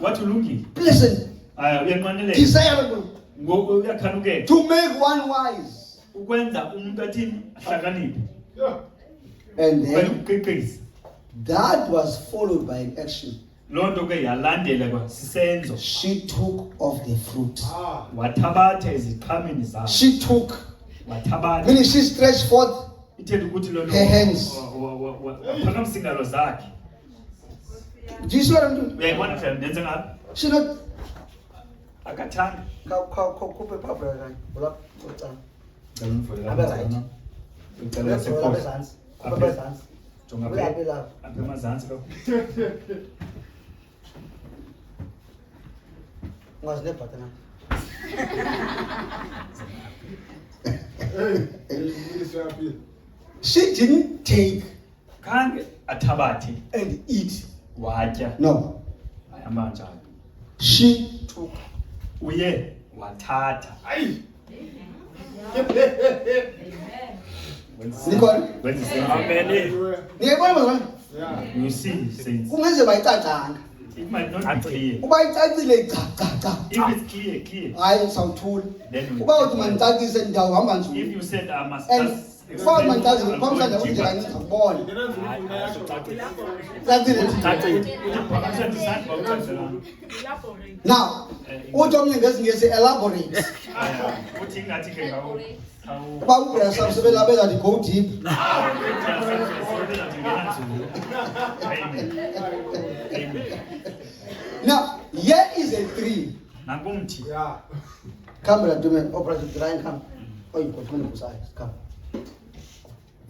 [SPEAKER 1] Wathi ulungile.
[SPEAKER 2] pleasant,
[SPEAKER 1] Uyanqweneleka.
[SPEAKER 2] desirable,
[SPEAKER 1] Ngoku uyakhanukeka.
[SPEAKER 2] to make one wise.
[SPEAKER 1] Ukwenza umuntu athini ahlakaniphe.
[SPEAKER 2] And then
[SPEAKER 1] Uqiqisa.
[SPEAKER 2] that was followed by an action.
[SPEAKER 1] Loo nto ke yalandela kwa sisenzo.
[SPEAKER 2] She took of the fruit.
[SPEAKER 1] Wathabatha iziqhamini zayo.
[SPEAKER 2] She took,
[SPEAKER 1] Wathabatha.
[SPEAKER 2] meaning she stretched forth.
[SPEAKER 1] Ithetha ukuthi lo
[SPEAKER 2] Her hands.
[SPEAKER 1] waphakamisa iingalo zakhe.
[SPEAKER 2] Do you see what I'm doing?
[SPEAKER 1] Uyayibona ndlela ndenze ngayo?
[SPEAKER 2] She not.
[SPEAKER 1] Akathanga.
[SPEAKER 2] Khuphe iphapha kanye. Hola, ucala.
[SPEAKER 1] Abe right. Ucela sekhohlo.
[SPEAKER 2] Ezantsi. Khuphe ezantsi.
[SPEAKER 1] Jonga
[SPEAKER 2] Uyaphi lapha?
[SPEAKER 1] apha emazantsi lo.
[SPEAKER 2] Ungazinebhatha na. She didn't take
[SPEAKER 1] Khange athabathe
[SPEAKER 2] and eat.
[SPEAKER 1] watya.
[SPEAKER 2] No.
[SPEAKER 1] Ayihamba njalo.
[SPEAKER 2] She took.
[SPEAKER 1] Uye wathatha.
[SPEAKER 2] Nicole?
[SPEAKER 1] Amen.
[SPEAKER 2] Niyayibona bazalwane?
[SPEAKER 1] You see, saints.
[SPEAKER 2] Kungenzeka ayicacanga.
[SPEAKER 1] It might not be clear.
[SPEAKER 2] Uba icacile cha.
[SPEAKER 1] If it's clear.
[SPEAKER 2] Hayi sawuthula.
[SPEAKER 1] Then
[SPEAKER 2] Uba uthi mandicacise ndawuhamba
[SPEAKER 1] if
[SPEAKER 2] nzulu.
[SPEAKER 1] you said I must
[SPEAKER 2] And
[SPEAKER 1] just
[SPEAKER 2] uba mandicacise kwamhlanje ukuthi kanti ngikubona. Cacile. Now, uthi omnye ngesiNgesi elaborate.
[SPEAKER 1] uthi ngathi ke ngawo
[SPEAKER 2] Uba ubrasa usebela beza di go deep. Now, here is a tree.
[SPEAKER 1] Nakumthi.
[SPEAKER 2] Come, brother, do me. Operator Ryan, come. Oh, you put me in the side. Come.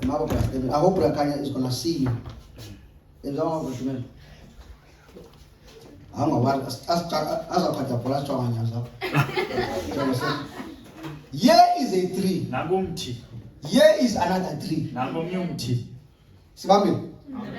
[SPEAKER 2] I hope Brother Kanya is gonna see you. If I want to me. I'm a wild as a catapult strong on Here is a tree.
[SPEAKER 1] Nakumthi.
[SPEAKER 2] Here is another tree.
[SPEAKER 1] Nakomnye umthi.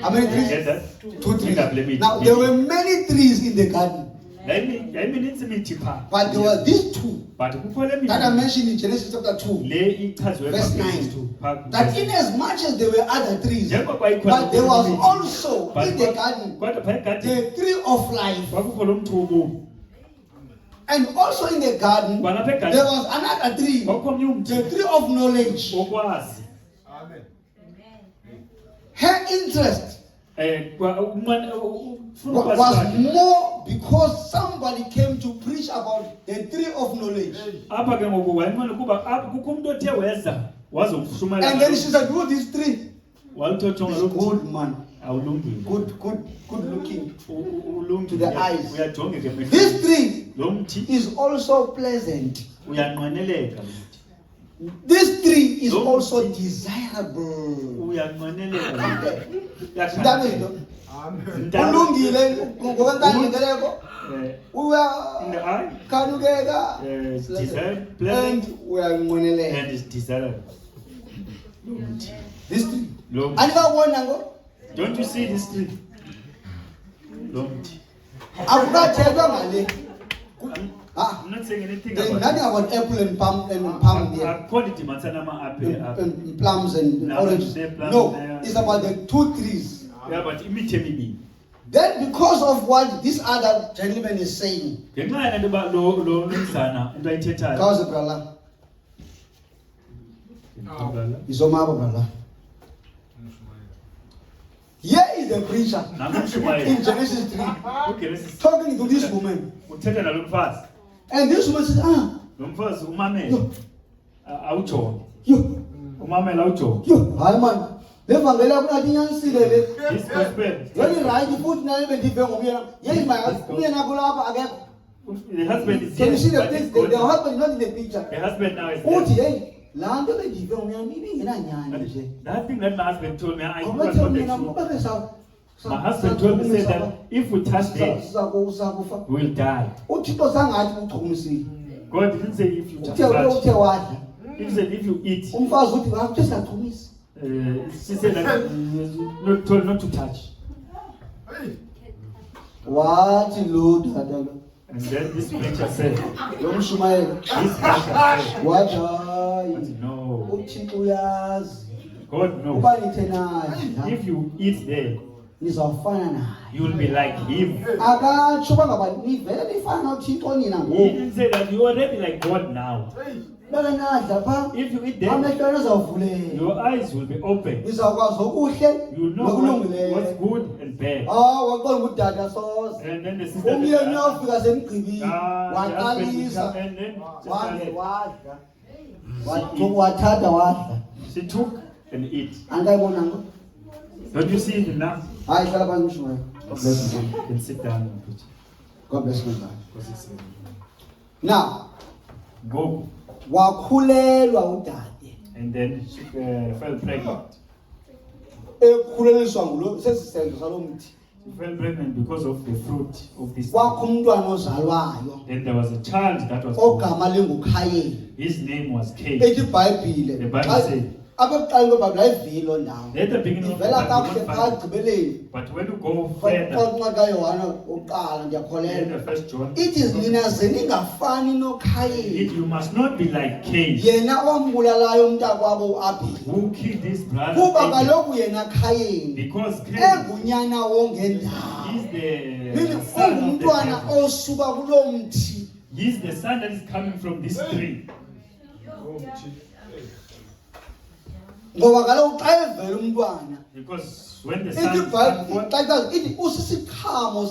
[SPEAKER 2] How many trees?
[SPEAKER 1] Get that?
[SPEAKER 2] 2 trees. Now there were many trees in the garden.
[SPEAKER 1] yayiminintsi imithi phaa.
[SPEAKER 2] But there were these two
[SPEAKER 1] But kukho le
[SPEAKER 2] that are
[SPEAKER 1] mithi
[SPEAKER 2] mentioned in Genesis chapter 2.
[SPEAKER 1] le ichazwe
[SPEAKER 2] Verse
[SPEAKER 1] phaa
[SPEAKER 2] 9.
[SPEAKER 1] kuGenesis 2,
[SPEAKER 2] That in as much as there were other trees,
[SPEAKER 1] njengoba ikhona
[SPEAKER 2] but there was
[SPEAKER 1] imithi,
[SPEAKER 2] also
[SPEAKER 1] but
[SPEAKER 2] in the garden
[SPEAKER 1] kodwa phaa egadini
[SPEAKER 2] the tree of life.
[SPEAKER 1] kwakukho lo mthi wobomi.
[SPEAKER 2] And also in the garden,
[SPEAKER 1] Kwalapha
[SPEAKER 2] there
[SPEAKER 1] egadini
[SPEAKER 2] was another tree,
[SPEAKER 1] kwakukho omnye umthi
[SPEAKER 2] the tree of knowledge.
[SPEAKER 1] wokwazi.
[SPEAKER 3] Amen.
[SPEAKER 2] Her interest
[SPEAKER 1] Ufuna ukwazi
[SPEAKER 2] was
[SPEAKER 1] kwakhe.
[SPEAKER 2] more because somebody came to preach about the tree of knowledge.
[SPEAKER 1] Apha ke ngoku wayibona ukuba apha kukho umntu othe weza wazokufumana
[SPEAKER 2] And then she said, "Who this tree?
[SPEAKER 1] waluthothonga
[SPEAKER 2] He's
[SPEAKER 1] lo mthi
[SPEAKER 2] good man,
[SPEAKER 1] awulungile.
[SPEAKER 2] good looking.
[SPEAKER 1] Ulungile
[SPEAKER 2] To the eyes.
[SPEAKER 1] uyajongeka emehlweni.
[SPEAKER 2] This tree
[SPEAKER 1] Lo mthi
[SPEAKER 2] is also pleasant.
[SPEAKER 1] uyanqweneleka lo mthi.
[SPEAKER 2] This tree is
[SPEAKER 1] Don't
[SPEAKER 2] also
[SPEAKER 1] think-
[SPEAKER 2] desirable."
[SPEAKER 1] Uyanqweneleka lo mthi.
[SPEAKER 2] That is the
[SPEAKER 3] Amen.
[SPEAKER 2] ulungile ngokwenkangeleko
[SPEAKER 1] in the eye
[SPEAKER 2] uyakhanukeka
[SPEAKER 1] it's desirable,
[SPEAKER 2] and
[SPEAKER 1] pleasant
[SPEAKER 2] uyanqweneleka.
[SPEAKER 1] and it's desirable. Lo mthi.
[SPEAKER 2] This tree
[SPEAKER 1] Lo mthi.
[SPEAKER 2] andikabona ngo
[SPEAKER 1] Don't you see this tree? Lo mthi.
[SPEAKER 2] akukathethwa ngale. Ah,
[SPEAKER 1] I'm not saying anything
[SPEAKER 2] there's
[SPEAKER 1] about
[SPEAKER 2] nothing
[SPEAKER 1] it.
[SPEAKER 2] about apple and palm there.
[SPEAKER 1] Akukho ndidibanisa nama-apple apha.
[SPEAKER 2] And plums and
[SPEAKER 1] No,
[SPEAKER 2] oranges.
[SPEAKER 1] they're plums
[SPEAKER 2] No,
[SPEAKER 1] there.
[SPEAKER 2] it's about the two trees.
[SPEAKER 1] Yeah, but imithi emibini.
[SPEAKER 2] Then because of what this other gentleman is saying,
[SPEAKER 1] Ngenxa yena nto uba lo mnumzana into ayithethayo.
[SPEAKER 2] cause brother, izomaba brother. Here is the preacher
[SPEAKER 1] Nam umshumayeli.
[SPEAKER 2] in Genesis 3
[SPEAKER 1] UGenesis
[SPEAKER 2] talking to this woman.
[SPEAKER 1] uthetha nalo mfazi.
[SPEAKER 2] And this woman says,
[SPEAKER 1] Lo mfazi umamele.
[SPEAKER 2] Yo.
[SPEAKER 1] Awujonge.
[SPEAKER 2] yo,
[SPEAKER 1] Umamele awujonge.
[SPEAKER 2] yo, hayi man, le vangeli akunathi inyanisile le.
[SPEAKER 1] This gospel.
[SPEAKER 2] Yoni right futhi naye bendive ngomyena. Yeyi umyena kulapha akekho.
[SPEAKER 1] The husband is
[SPEAKER 2] Can you see
[SPEAKER 1] here.
[SPEAKER 2] the
[SPEAKER 1] but
[SPEAKER 2] thing?
[SPEAKER 1] he's
[SPEAKER 2] The
[SPEAKER 1] gone.
[SPEAKER 2] husband is not in the picture.
[SPEAKER 1] The husband now is
[SPEAKER 2] Uthi
[SPEAKER 1] there.
[SPEAKER 2] hey, laa nto bendive ngomyena ibingenanyani nje.
[SPEAKER 1] That thing that my husband told me, I
[SPEAKER 2] Ngoba
[SPEAKER 1] was
[SPEAKER 2] ethe
[SPEAKER 1] not the
[SPEAKER 2] umyena
[SPEAKER 1] truth.
[SPEAKER 2] ube sa.
[SPEAKER 1] My husband told me said that if we touch them,
[SPEAKER 2] Uzakufa.
[SPEAKER 1] we will die.
[SPEAKER 2] uThixo sangathi uchukumisile.
[SPEAKER 1] God didn't say if you touch.
[SPEAKER 2] Uthe wadla.
[SPEAKER 1] He said if you eat.
[SPEAKER 2] Umfazi uthi ngakuthe siyachumisa.
[SPEAKER 1] She said that not told not to touch.
[SPEAKER 3] Hey.
[SPEAKER 2] Wathi lo dada lo.
[SPEAKER 1] And then this preacher said,
[SPEAKER 2] Lo mshumayeli.
[SPEAKER 1] this preacher said,
[SPEAKER 2] Wathi hayi.
[SPEAKER 1] no,
[SPEAKER 2] uThixo uyazi.
[SPEAKER 1] God knows.
[SPEAKER 2] Uba nithe naye.
[SPEAKER 1] If you eat there,
[SPEAKER 2] Nizawufana naye.
[SPEAKER 1] you will be like him.
[SPEAKER 2] Akatsho bangaba nivele nifana noThixo nina
[SPEAKER 1] He
[SPEAKER 2] ngoku.
[SPEAKER 1] didn't say that you are already like God now.
[SPEAKER 3] Hey.
[SPEAKER 2] Beke nadla pha.
[SPEAKER 1] If you eat there,
[SPEAKER 2] Amehlo enu azawuvuleka.
[SPEAKER 1] your eyes will be open.
[SPEAKER 2] Nizawukwazi okuhle
[SPEAKER 1] You know what's
[SPEAKER 2] nokulungileyo.
[SPEAKER 1] good and bad.
[SPEAKER 2] Waqonda udada soze.
[SPEAKER 1] And then the sister
[SPEAKER 2] Umyeni uyafika semgqibini.
[SPEAKER 1] the husband will
[SPEAKER 2] Waqalisa.
[SPEAKER 1] come and then just
[SPEAKER 2] Wade
[SPEAKER 1] like
[SPEAKER 2] wadla. Wathatha wadla.
[SPEAKER 1] she took and eat.
[SPEAKER 2] Andikayibona ngo.
[SPEAKER 1] Don't you see it now?
[SPEAKER 2] Hayi hlala phansi mshumayeli. God bless you.
[SPEAKER 1] You can sit down and preach.
[SPEAKER 2] God bless you. God.
[SPEAKER 1] Because it's
[SPEAKER 2] Now,
[SPEAKER 1] go.
[SPEAKER 2] wakhulelwa udade.
[SPEAKER 1] And then she fell pregnant.
[SPEAKER 2] Ekhuleliswa ngulo sesisenzo salomthi.
[SPEAKER 1] She fell pregnant because of the fruit of this.
[SPEAKER 2] Kwakho umntwana ozalwayo
[SPEAKER 1] Then there was a child that was born.
[SPEAKER 2] ogama linguKhayeli.
[SPEAKER 1] His name was Cain.
[SPEAKER 2] Ethi iBhayibhile.
[SPEAKER 1] The Bible says,
[SPEAKER 2] Abekuqala kwebhayibhile ayivile lo ndawo.
[SPEAKER 1] at the beginning of the
[SPEAKER 2] Ivela
[SPEAKER 1] Bible,
[SPEAKER 2] kakuhle
[SPEAKER 1] you
[SPEAKER 2] xa
[SPEAKER 1] won't find it.
[SPEAKER 2] egqibeleni.
[SPEAKER 1] But when you go further,
[SPEAKER 2] Kwancwadi kaYohane oqala
[SPEAKER 1] in
[SPEAKER 2] ndiyakholelwa.
[SPEAKER 1] the first John,
[SPEAKER 2] Ithi nina ze ningafani noKhayeli.
[SPEAKER 1] you must not be like Cain,
[SPEAKER 2] Yena owambulalayo umntakwabo uAbheli.
[SPEAKER 1] who killed his brother
[SPEAKER 2] Kuba
[SPEAKER 1] Abel.
[SPEAKER 2] kaloku yena Khayeli
[SPEAKER 1] Because Cain
[SPEAKER 2] engunyana wongendawo.
[SPEAKER 1] is
[SPEAKER 2] Nini
[SPEAKER 1] the son of the
[SPEAKER 2] ungumntwana
[SPEAKER 1] devil.
[SPEAKER 2] osuka kulo mthi.
[SPEAKER 1] He's the son that is coming from this tree.
[SPEAKER 2] Ngoba kaloku xa evela umntwana
[SPEAKER 1] Because when the
[SPEAKER 2] ithi
[SPEAKER 1] son comes forth,
[SPEAKER 2] iBhayibhile ithi usisiqhamo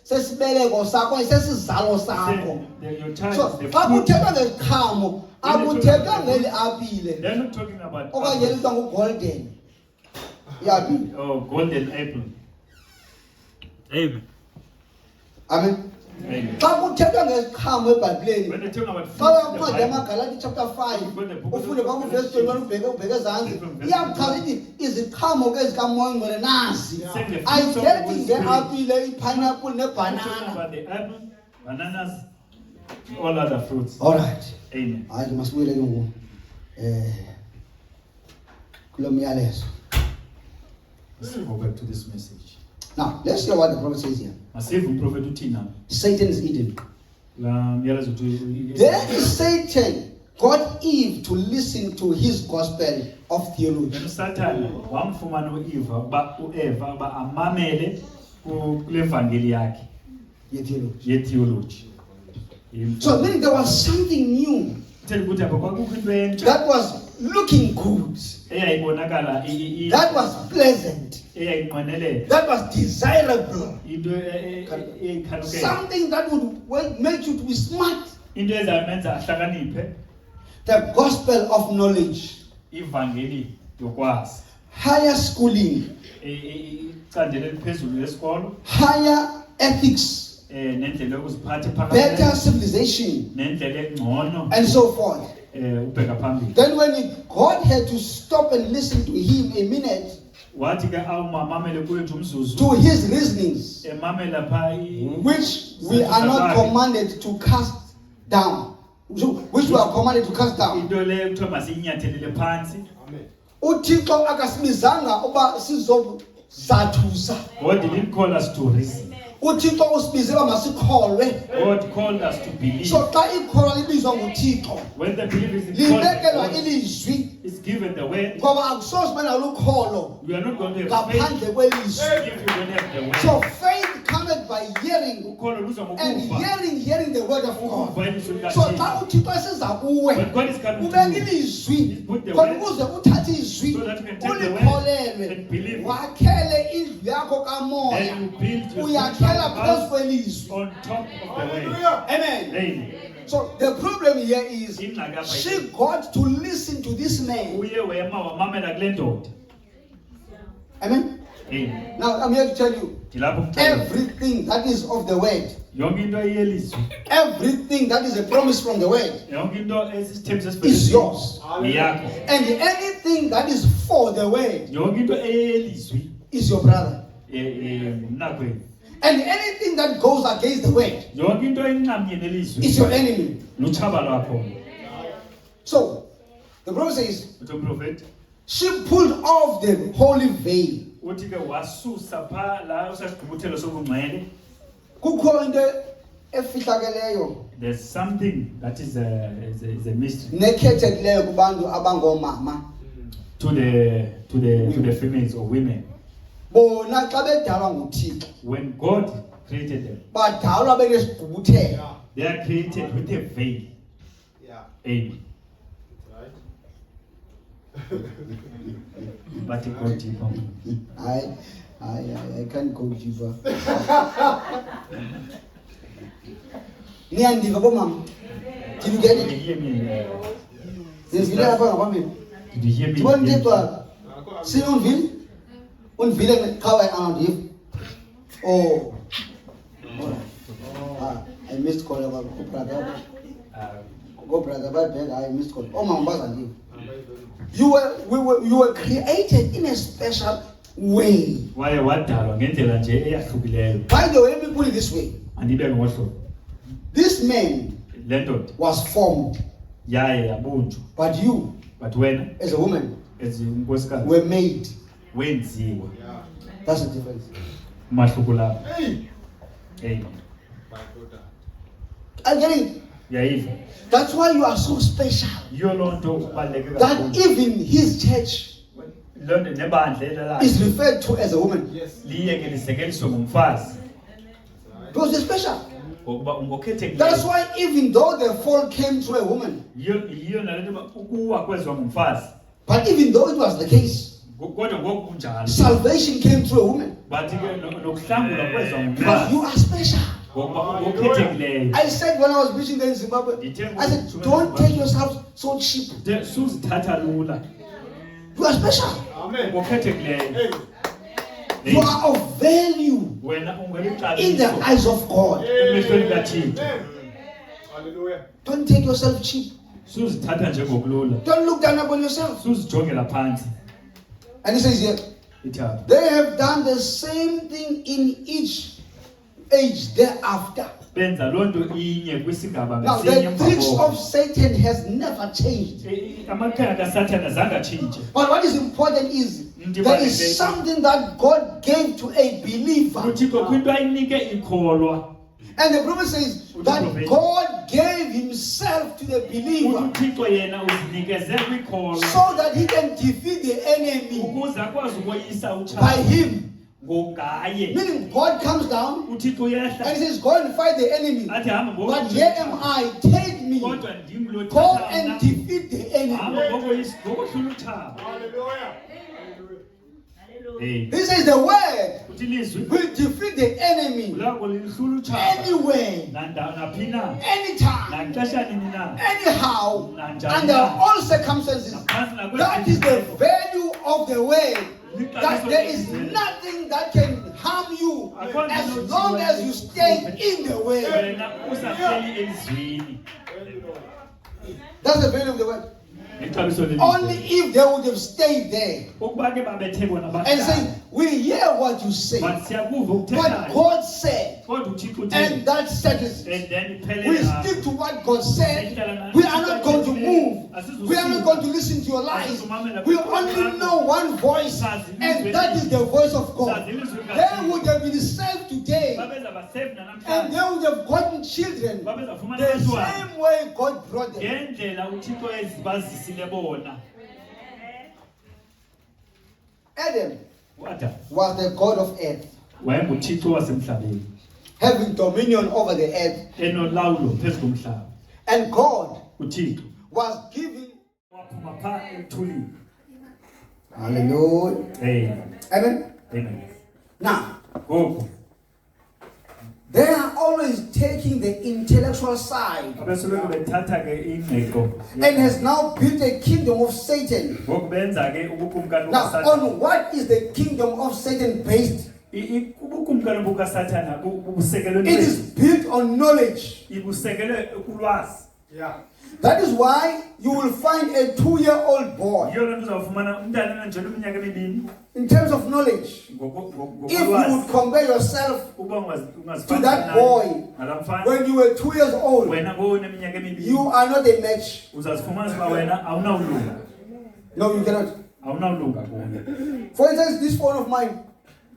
[SPEAKER 2] sesibeleko sakho sesizalo sakho.
[SPEAKER 1] your child
[SPEAKER 2] So
[SPEAKER 1] is the
[SPEAKER 2] xa
[SPEAKER 1] fruit.
[SPEAKER 2] kuthethwa ngesiqhamo akuthethwa ngeli apile
[SPEAKER 1] They're not talking about
[SPEAKER 2] okanye
[SPEAKER 1] apples.
[SPEAKER 2] elithiwa ngugolden. Iapile.
[SPEAKER 1] Oh, golden apple. Amen.
[SPEAKER 2] Amen.
[SPEAKER 1] Amen.
[SPEAKER 2] Xa kuthethwa ngesiqhamo eBhayibhileni
[SPEAKER 1] When they talk about
[SPEAKER 2] xa
[SPEAKER 1] fruit in the
[SPEAKER 2] uyancwadi
[SPEAKER 1] Bible,
[SPEAKER 2] yamaGalati chapter 5 ufunde phaa kuvesi 21 ubheke ezantsi
[SPEAKER 1] From verse
[SPEAKER 2] iyakuchaza ithi iziqhamo ke zikamoya ngcwele nazi.
[SPEAKER 1] It's saying the fruits of the
[SPEAKER 2] Ayithethi
[SPEAKER 1] Holy Spirit.
[SPEAKER 2] ngeapile ipineapple
[SPEAKER 1] we're talking
[SPEAKER 2] nebanana.
[SPEAKER 1] about the apple, bananas, all other fruits.
[SPEAKER 2] Alright.
[SPEAKER 1] Amen.
[SPEAKER 2] Hayi ke masibuyele ke ngoku kulo myalezo.
[SPEAKER 1] Let's go back to this message.
[SPEAKER 2] Now, let's hear what the prophet says here.
[SPEAKER 1] Masive umprofeti uthina.
[SPEAKER 2] Satan's Eden.
[SPEAKER 1] La myalezo uthi
[SPEAKER 2] Then Satan got Eve to listen to his gospel of theology.
[SPEAKER 1] uSathane wamfumana uEva uEva amamele kule evangeli yakhe yetheology.
[SPEAKER 2] So meaning there was something new
[SPEAKER 1] Uthela ukuthi apha kwakukho into entsha
[SPEAKER 2] that was looking good,
[SPEAKER 1] eyayibonakala
[SPEAKER 2] that was pleasant,
[SPEAKER 1] eyayinqwenelela
[SPEAKER 2] that was desirable,
[SPEAKER 1] into ekhanukela
[SPEAKER 2] something that would make you to be smart.
[SPEAKER 1] into ezamenza ahlakaniphe
[SPEAKER 2] The gospel of knowledge,
[SPEAKER 1] ivangeli yokwazi
[SPEAKER 2] higher schooling,
[SPEAKER 1] icandelo eliphezulu lesikolo
[SPEAKER 2] higher ethics,
[SPEAKER 1] nendlela yokuziphatha
[SPEAKER 2] better
[SPEAKER 1] ephakamileyo
[SPEAKER 2] civilization,
[SPEAKER 1] nendlela engcono
[SPEAKER 2] and so forth.
[SPEAKER 1] ubheka phambili.
[SPEAKER 2] Then when God had to stop and listen to him a minute,
[SPEAKER 1] Wathi ke awumamamele kwethu umzuzu
[SPEAKER 2] to his reasonings,
[SPEAKER 1] emamela pha
[SPEAKER 2] which we are not commanded to cast down, which we are commanded to cast down.
[SPEAKER 1] into le kuthiwa masiyinyathelele phansi.
[SPEAKER 3] Amen.
[SPEAKER 2] uThixo akasibizanga uba sizozathuza.
[SPEAKER 1] God didn't call us to reason.
[SPEAKER 2] uThixo usibize uba masikholwe.
[SPEAKER 1] God called us to believe.
[SPEAKER 2] So xa ikholwa libizwa nguThixo,
[SPEAKER 1] When the belief is in
[SPEAKER 2] libekelwa
[SPEAKER 1] God,
[SPEAKER 2] ilizwi
[SPEAKER 1] is given the word,
[SPEAKER 2] ngoba akusoze ube nalo ukholo
[SPEAKER 1] we are not going to have faith
[SPEAKER 2] ngaphandle kwelizwi.
[SPEAKER 1] if we don't have the word.
[SPEAKER 2] So faith cometh by hearing,
[SPEAKER 1] Ukholo luzwa
[SPEAKER 2] and
[SPEAKER 1] ngokuva.
[SPEAKER 2] hearing the word of God.
[SPEAKER 1] Ukuva ilizwi
[SPEAKER 2] So xa
[SPEAKER 1] likaThixo.
[SPEAKER 2] uThixo esiza kuwe,
[SPEAKER 1] When God is coming to
[SPEAKER 2] ubeka
[SPEAKER 1] you,
[SPEAKER 2] ilizwi
[SPEAKER 1] put the
[SPEAKER 2] khona
[SPEAKER 1] word
[SPEAKER 2] ukuze uthathe izwi
[SPEAKER 1] so that you can take the word
[SPEAKER 2] ulikholelwe,
[SPEAKER 1] and believe it.
[SPEAKER 2] wakhele indlu yakho kamoya,
[SPEAKER 1] Then you build your
[SPEAKER 2] uyakhela
[SPEAKER 1] spiritual
[SPEAKER 2] phezu
[SPEAKER 1] house
[SPEAKER 2] kwelizwi.
[SPEAKER 1] on top of the word.
[SPEAKER 3] Hallelujah.
[SPEAKER 2] Amen.
[SPEAKER 1] Amen.
[SPEAKER 2] So the problem here is
[SPEAKER 1] Ingxaki apha
[SPEAKER 2] she got to listen to this man.
[SPEAKER 1] uye wema wamamela kule ndoda.
[SPEAKER 2] Amen.
[SPEAKER 1] Amen.
[SPEAKER 2] Now I'm here to tell you,
[SPEAKER 1] Ndilapha ukuxelela.
[SPEAKER 2] everything that is of the word,
[SPEAKER 1] Yonke into eyelizwi,
[SPEAKER 2] everything that is a promise from the word
[SPEAKER 1] yonke into esithembiso
[SPEAKER 2] is
[SPEAKER 1] esivela
[SPEAKER 2] yours.
[SPEAKER 1] yakho.
[SPEAKER 2] And anything that is for the word
[SPEAKER 1] Yonke into eyelizwi
[SPEAKER 2] is your brother.
[SPEAKER 1] ngumnakwenu.
[SPEAKER 2] And anything that goes against the word
[SPEAKER 1] Yonke into enqamnye nelizwi
[SPEAKER 2] is your enemy.
[SPEAKER 1] lutshaba lwakho.
[SPEAKER 2] So the prophet says
[SPEAKER 1] Uthi umprofeti
[SPEAKER 2] she pulled off the holy veil.
[SPEAKER 1] uthi ke wasusa pha la usasigqubuthelo sobungcwele.
[SPEAKER 2] Kukho into efihlakeleyo
[SPEAKER 1] There's something that is a mystery
[SPEAKER 2] nekhethekileyo kubantu abangomama.
[SPEAKER 1] to the females or women.
[SPEAKER 2] Bona xa bedalwa nguThixo,
[SPEAKER 1] When God created them,
[SPEAKER 2] badalwa benesigqubuthelo.
[SPEAKER 3] Yeah.
[SPEAKER 1] they are created with a veil.
[SPEAKER 3] Yeah.
[SPEAKER 1] Amen.
[SPEAKER 3] Right.
[SPEAKER 1] But it goes deeper.
[SPEAKER 2] I can't go deeper. Niyandiva bomama? Did you get
[SPEAKER 1] Did you
[SPEAKER 2] it?
[SPEAKER 1] hear me?
[SPEAKER 2] Nivile lapha ngaphambili.
[SPEAKER 1] Did you hear me?
[SPEAKER 2] Sibona into egcwala. Sinunvile? Unvile qhawe andiva. Oh. I missed call about brother. Go brother, I missed call. Oh mama bazandiva. You were created in a special way.
[SPEAKER 1] Waye wadalwa ngendlela nje eyahlukileyo.
[SPEAKER 2] By the way, let me put it this way.
[SPEAKER 1] Andibe ngohlobo.
[SPEAKER 2] This man
[SPEAKER 1] Le ndoda
[SPEAKER 2] was formed,
[SPEAKER 1] yaye yabunjwa.
[SPEAKER 2] but you,
[SPEAKER 1] But wena
[SPEAKER 2] as a woman,
[SPEAKER 1] ezinkosikazi
[SPEAKER 2] were made.
[SPEAKER 1] wenziwa.
[SPEAKER 3] Yeah.
[SPEAKER 2] That's the difference.
[SPEAKER 1] Umahluko lapho.
[SPEAKER 3] Hey.
[SPEAKER 1] Amen.
[SPEAKER 3] My daughter.
[SPEAKER 2] I get it.
[SPEAKER 1] Yayiva.
[SPEAKER 2] That's why you are so special.
[SPEAKER 1] Yiyo loo nto ubaluleke
[SPEAKER 2] That
[SPEAKER 1] kakhulu.
[SPEAKER 2] even his church
[SPEAKER 1] Loo nto nebandla
[SPEAKER 2] is
[SPEAKER 1] lakhe
[SPEAKER 2] referred to as a woman.
[SPEAKER 3] Yes.
[SPEAKER 1] liye ke lisekeliswe ngumfazi.
[SPEAKER 2] Because they're special.
[SPEAKER 1] Ngokuba ungokhethekileyo.
[SPEAKER 2] That's why even though the fall came through a woman,
[SPEAKER 1] Yiyo nalento uba ukuwa kwenziwa ngumfazi.
[SPEAKER 2] but even though it was the case,
[SPEAKER 1] Kodwa ngoku kunjalo.
[SPEAKER 2] salvation came through a woman.
[SPEAKER 1] But ke nokuhlangula kwenziwa
[SPEAKER 2] Because you
[SPEAKER 1] ngumfazi.
[SPEAKER 2] are special.
[SPEAKER 1] Ngokuba ungokhethekileyo.
[SPEAKER 2] I said when I was preaching there in Zimbabwe, I said, don't take yourself so cheap.
[SPEAKER 1] Suzithatha lula.
[SPEAKER 2] You are special.
[SPEAKER 3] Amen.
[SPEAKER 1] Ngokhethekileyo.
[SPEAKER 3] Hey.
[SPEAKER 2] You are of value
[SPEAKER 1] Wena
[SPEAKER 2] in the
[SPEAKER 1] ungeliqabiso
[SPEAKER 2] eyes of God.
[SPEAKER 1] emehlweni kaThixo.
[SPEAKER 3] Amen. Hallelujah.
[SPEAKER 2] Don't take yourself cheap.
[SPEAKER 1] Suzithatha njengokulula.
[SPEAKER 2] Don't look down upon yourself.
[SPEAKER 1] Suzijongela phansi.
[SPEAKER 2] And he says here,
[SPEAKER 1] Ithapha.
[SPEAKER 2] they have done the same thing in each age thereafter.
[SPEAKER 1] benza loo nto inye kwisigaba
[SPEAKER 2] Now,
[SPEAKER 1] ngasinye
[SPEAKER 2] the
[SPEAKER 1] emva
[SPEAKER 2] tricks
[SPEAKER 1] koko.
[SPEAKER 2] of Satan has never changed.
[SPEAKER 1] Amaqhinga kaSathane azange atshintshe.
[SPEAKER 2] But what is important is there is something that God gave to a believer.
[SPEAKER 1] uThixo kwinto ayinike ikholwa.
[SPEAKER 2] And the Bible says that God gave himself to the believer
[SPEAKER 1] uThixo yena uzinikeze kwikholwa
[SPEAKER 2] so that he can defeat the enemy
[SPEAKER 1] ukuze akwazi ukoyisa
[SPEAKER 2] by
[SPEAKER 1] utshayo
[SPEAKER 2] him.
[SPEAKER 1] ngogaye.
[SPEAKER 2] Meaning God comes down
[SPEAKER 1] uThixo
[SPEAKER 2] and
[SPEAKER 1] uyehla
[SPEAKER 2] he says, go and fight the enemy.
[SPEAKER 1] athi hamba
[SPEAKER 2] But here am I, take me. Go
[SPEAKER 1] kodwa ndim lo
[SPEAKER 2] and defeat the enemy.
[SPEAKER 1] hamba ngokohlula utshaba.
[SPEAKER 3] Hallelujah.
[SPEAKER 1] Hey,
[SPEAKER 2] He says the word
[SPEAKER 1] uthi ilizwi
[SPEAKER 2] will defeat the enemy
[SPEAKER 1] ulako lihlula utshaba
[SPEAKER 2] anywhere,
[SPEAKER 1] naphi na
[SPEAKER 2] anytime,
[SPEAKER 1] naxesha nini na
[SPEAKER 2] anyhow, under all circumstances. That is the value of the word. That there is nothing that can harm you as long as you stay in the word.
[SPEAKER 1] wena usahleli elizwini.
[SPEAKER 2] That's the value of the word.
[SPEAKER 1] Ixabiso lelizwi.
[SPEAKER 2] Only if they would have stayed there
[SPEAKER 1] ukuba ke babethe bona
[SPEAKER 2] and say,
[SPEAKER 1] bahlala
[SPEAKER 2] we hear what you say,
[SPEAKER 1] but siyakuva
[SPEAKER 2] what
[SPEAKER 1] ukuthethayo
[SPEAKER 2] God said,
[SPEAKER 1] kodwa uThixo
[SPEAKER 2] and
[SPEAKER 1] uthini
[SPEAKER 2] that settles it.
[SPEAKER 1] and then
[SPEAKER 2] We
[SPEAKER 1] iphelele apho.
[SPEAKER 2] stick to what God said. We are not going to move. We are not going to listen to your lies. We only know one voice, and that is the voice of God. They would have been saved today,
[SPEAKER 1] babeza basave
[SPEAKER 2] and
[SPEAKER 1] namhlanje
[SPEAKER 2] they would have gotten children
[SPEAKER 1] babeza fumana
[SPEAKER 2] the
[SPEAKER 1] abantwana
[SPEAKER 2] same way God brought them.
[SPEAKER 1] ngendlela uThixo ezibazisile bona.
[SPEAKER 2] Adam
[SPEAKER 1] Wada
[SPEAKER 2] was the God of earth,
[SPEAKER 1] wayenguThixo wasemhlabeni
[SPEAKER 2] having dominion over the earth,
[SPEAKER 1] enolawulo phezu komhlaba.
[SPEAKER 2] and God
[SPEAKER 1] uThixo
[SPEAKER 2] was giving.
[SPEAKER 1] waphuma phaa ethulini.
[SPEAKER 2] Hallelujah.
[SPEAKER 1] Amen.
[SPEAKER 2] Amen.
[SPEAKER 1] Amen.
[SPEAKER 2] Now,
[SPEAKER 1] Ngoku
[SPEAKER 2] they are always taking the intellectual side
[SPEAKER 1] abesoloko bethatha ke ingqiqo
[SPEAKER 2] and has now built a kingdom of Satan.
[SPEAKER 1] ngoku benza ke ubukumkani
[SPEAKER 2] Now,
[SPEAKER 1] bukaSathane.
[SPEAKER 2] on what is the kingdom of Satan based?
[SPEAKER 1] Ubukumkani bukaSathane busekelwe
[SPEAKER 2] It is built on knowledge.
[SPEAKER 1] ibusekelwe kulwazi.
[SPEAKER 3] Yeah.
[SPEAKER 2] That is why you will find a 2-year-old boy,
[SPEAKER 1] Yiyo loo nto uzawufumana umntana onjena iminyaka emibini
[SPEAKER 2] in terms of knowledge. If you
[SPEAKER 1] ngokolwazi
[SPEAKER 2] would compare yourself
[SPEAKER 1] uba
[SPEAKER 2] to
[SPEAKER 1] ungazifani
[SPEAKER 2] that boy
[SPEAKER 1] nakamfana
[SPEAKER 2] when you were 2 years old,
[SPEAKER 1] wena ngowuneminyaka emibini
[SPEAKER 2] you are not a match.
[SPEAKER 1] uzazifumana uba wena awunawulunga
[SPEAKER 2] No, you cannot.
[SPEAKER 1] awunawulunga kuye.
[SPEAKER 2] For instance, this phone of mine,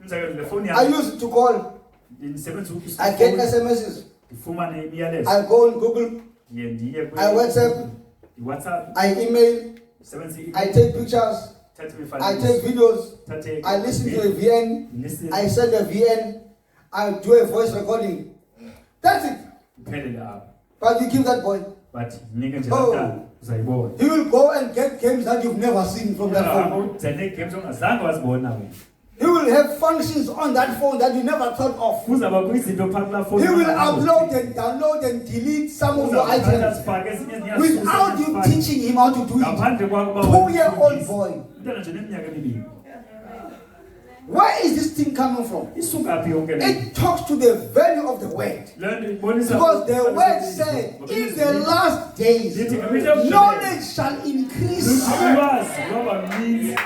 [SPEAKER 1] Umzekelo le fowuni
[SPEAKER 2] I
[SPEAKER 1] yam
[SPEAKER 2] use it to call.
[SPEAKER 1] ndisebenzisa
[SPEAKER 2] I get SMSs.
[SPEAKER 1] ndifumane imiyalezo
[SPEAKER 2] I go on Google.
[SPEAKER 1] ndiye
[SPEAKER 2] I WhatsApp.
[SPEAKER 1] WhatsApp
[SPEAKER 2] I email.
[SPEAKER 1] sebenzisa
[SPEAKER 2] I take pictures. I take videos. I listen to a VN. I send a VN. I do a voice recording. That's it.
[SPEAKER 1] uphelele apho
[SPEAKER 2] But you give that boy.
[SPEAKER 1] but nike nje
[SPEAKER 2] Oh.
[SPEAKER 1] laa uzayibona.
[SPEAKER 2] He will go and get games that you've never seen from that phone.
[SPEAKER 1] Games ongazange wazibona wena.
[SPEAKER 2] He will have functions on that phone that you never thought of.
[SPEAKER 1] Kuzaba kwizinto phaa kulaa fowuni.
[SPEAKER 2] He will upload and download and delete some of your items
[SPEAKER 1] Uzafaka ezinye
[SPEAKER 2] without you teaching him how to do it.
[SPEAKER 1] ngaphandle kwakuba
[SPEAKER 2] 2-year-old boy.
[SPEAKER 1] umntana nje neminyaka emibini.
[SPEAKER 2] Where is this thing coming from?
[SPEAKER 1] Isuka phi yonke le nto?
[SPEAKER 2] It talks to the value of the word.
[SPEAKER 1] Le nto ibonisa
[SPEAKER 2] Because the word said, in the last days, knowledge shall increase.
[SPEAKER 1] ulwazi loba luninzi.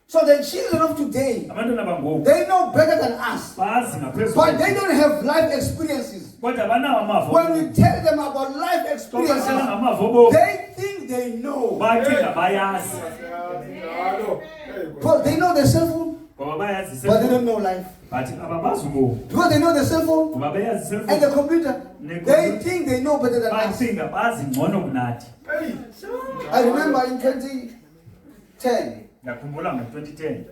[SPEAKER 2] So the children of today,
[SPEAKER 1] Abantwana bangoku
[SPEAKER 2] they know better than us.
[SPEAKER 1] bazi ngaphezulu.
[SPEAKER 2] But they don't have life experiences.
[SPEAKER 1] Kodwa banawo amava.
[SPEAKER 2] When we tell them about life experiences,
[SPEAKER 1] amava obomi
[SPEAKER 2] they think they know.
[SPEAKER 1] bacinga bayazi.
[SPEAKER 2] But they know the cell phone,
[SPEAKER 1] Ngoba bayazi
[SPEAKER 2] but they don't know life.
[SPEAKER 1] but ababazi ubomi.
[SPEAKER 2] Because they know the cell phone
[SPEAKER 1] Ngoba bayazi
[SPEAKER 2] and
[SPEAKER 1] cellphone.
[SPEAKER 2] the computer. They think they know better than us.
[SPEAKER 1] Bacinga bazi ngcono kunathi.
[SPEAKER 2] I remember in 2010,
[SPEAKER 1] Ngiyakhumbula ngo-2010.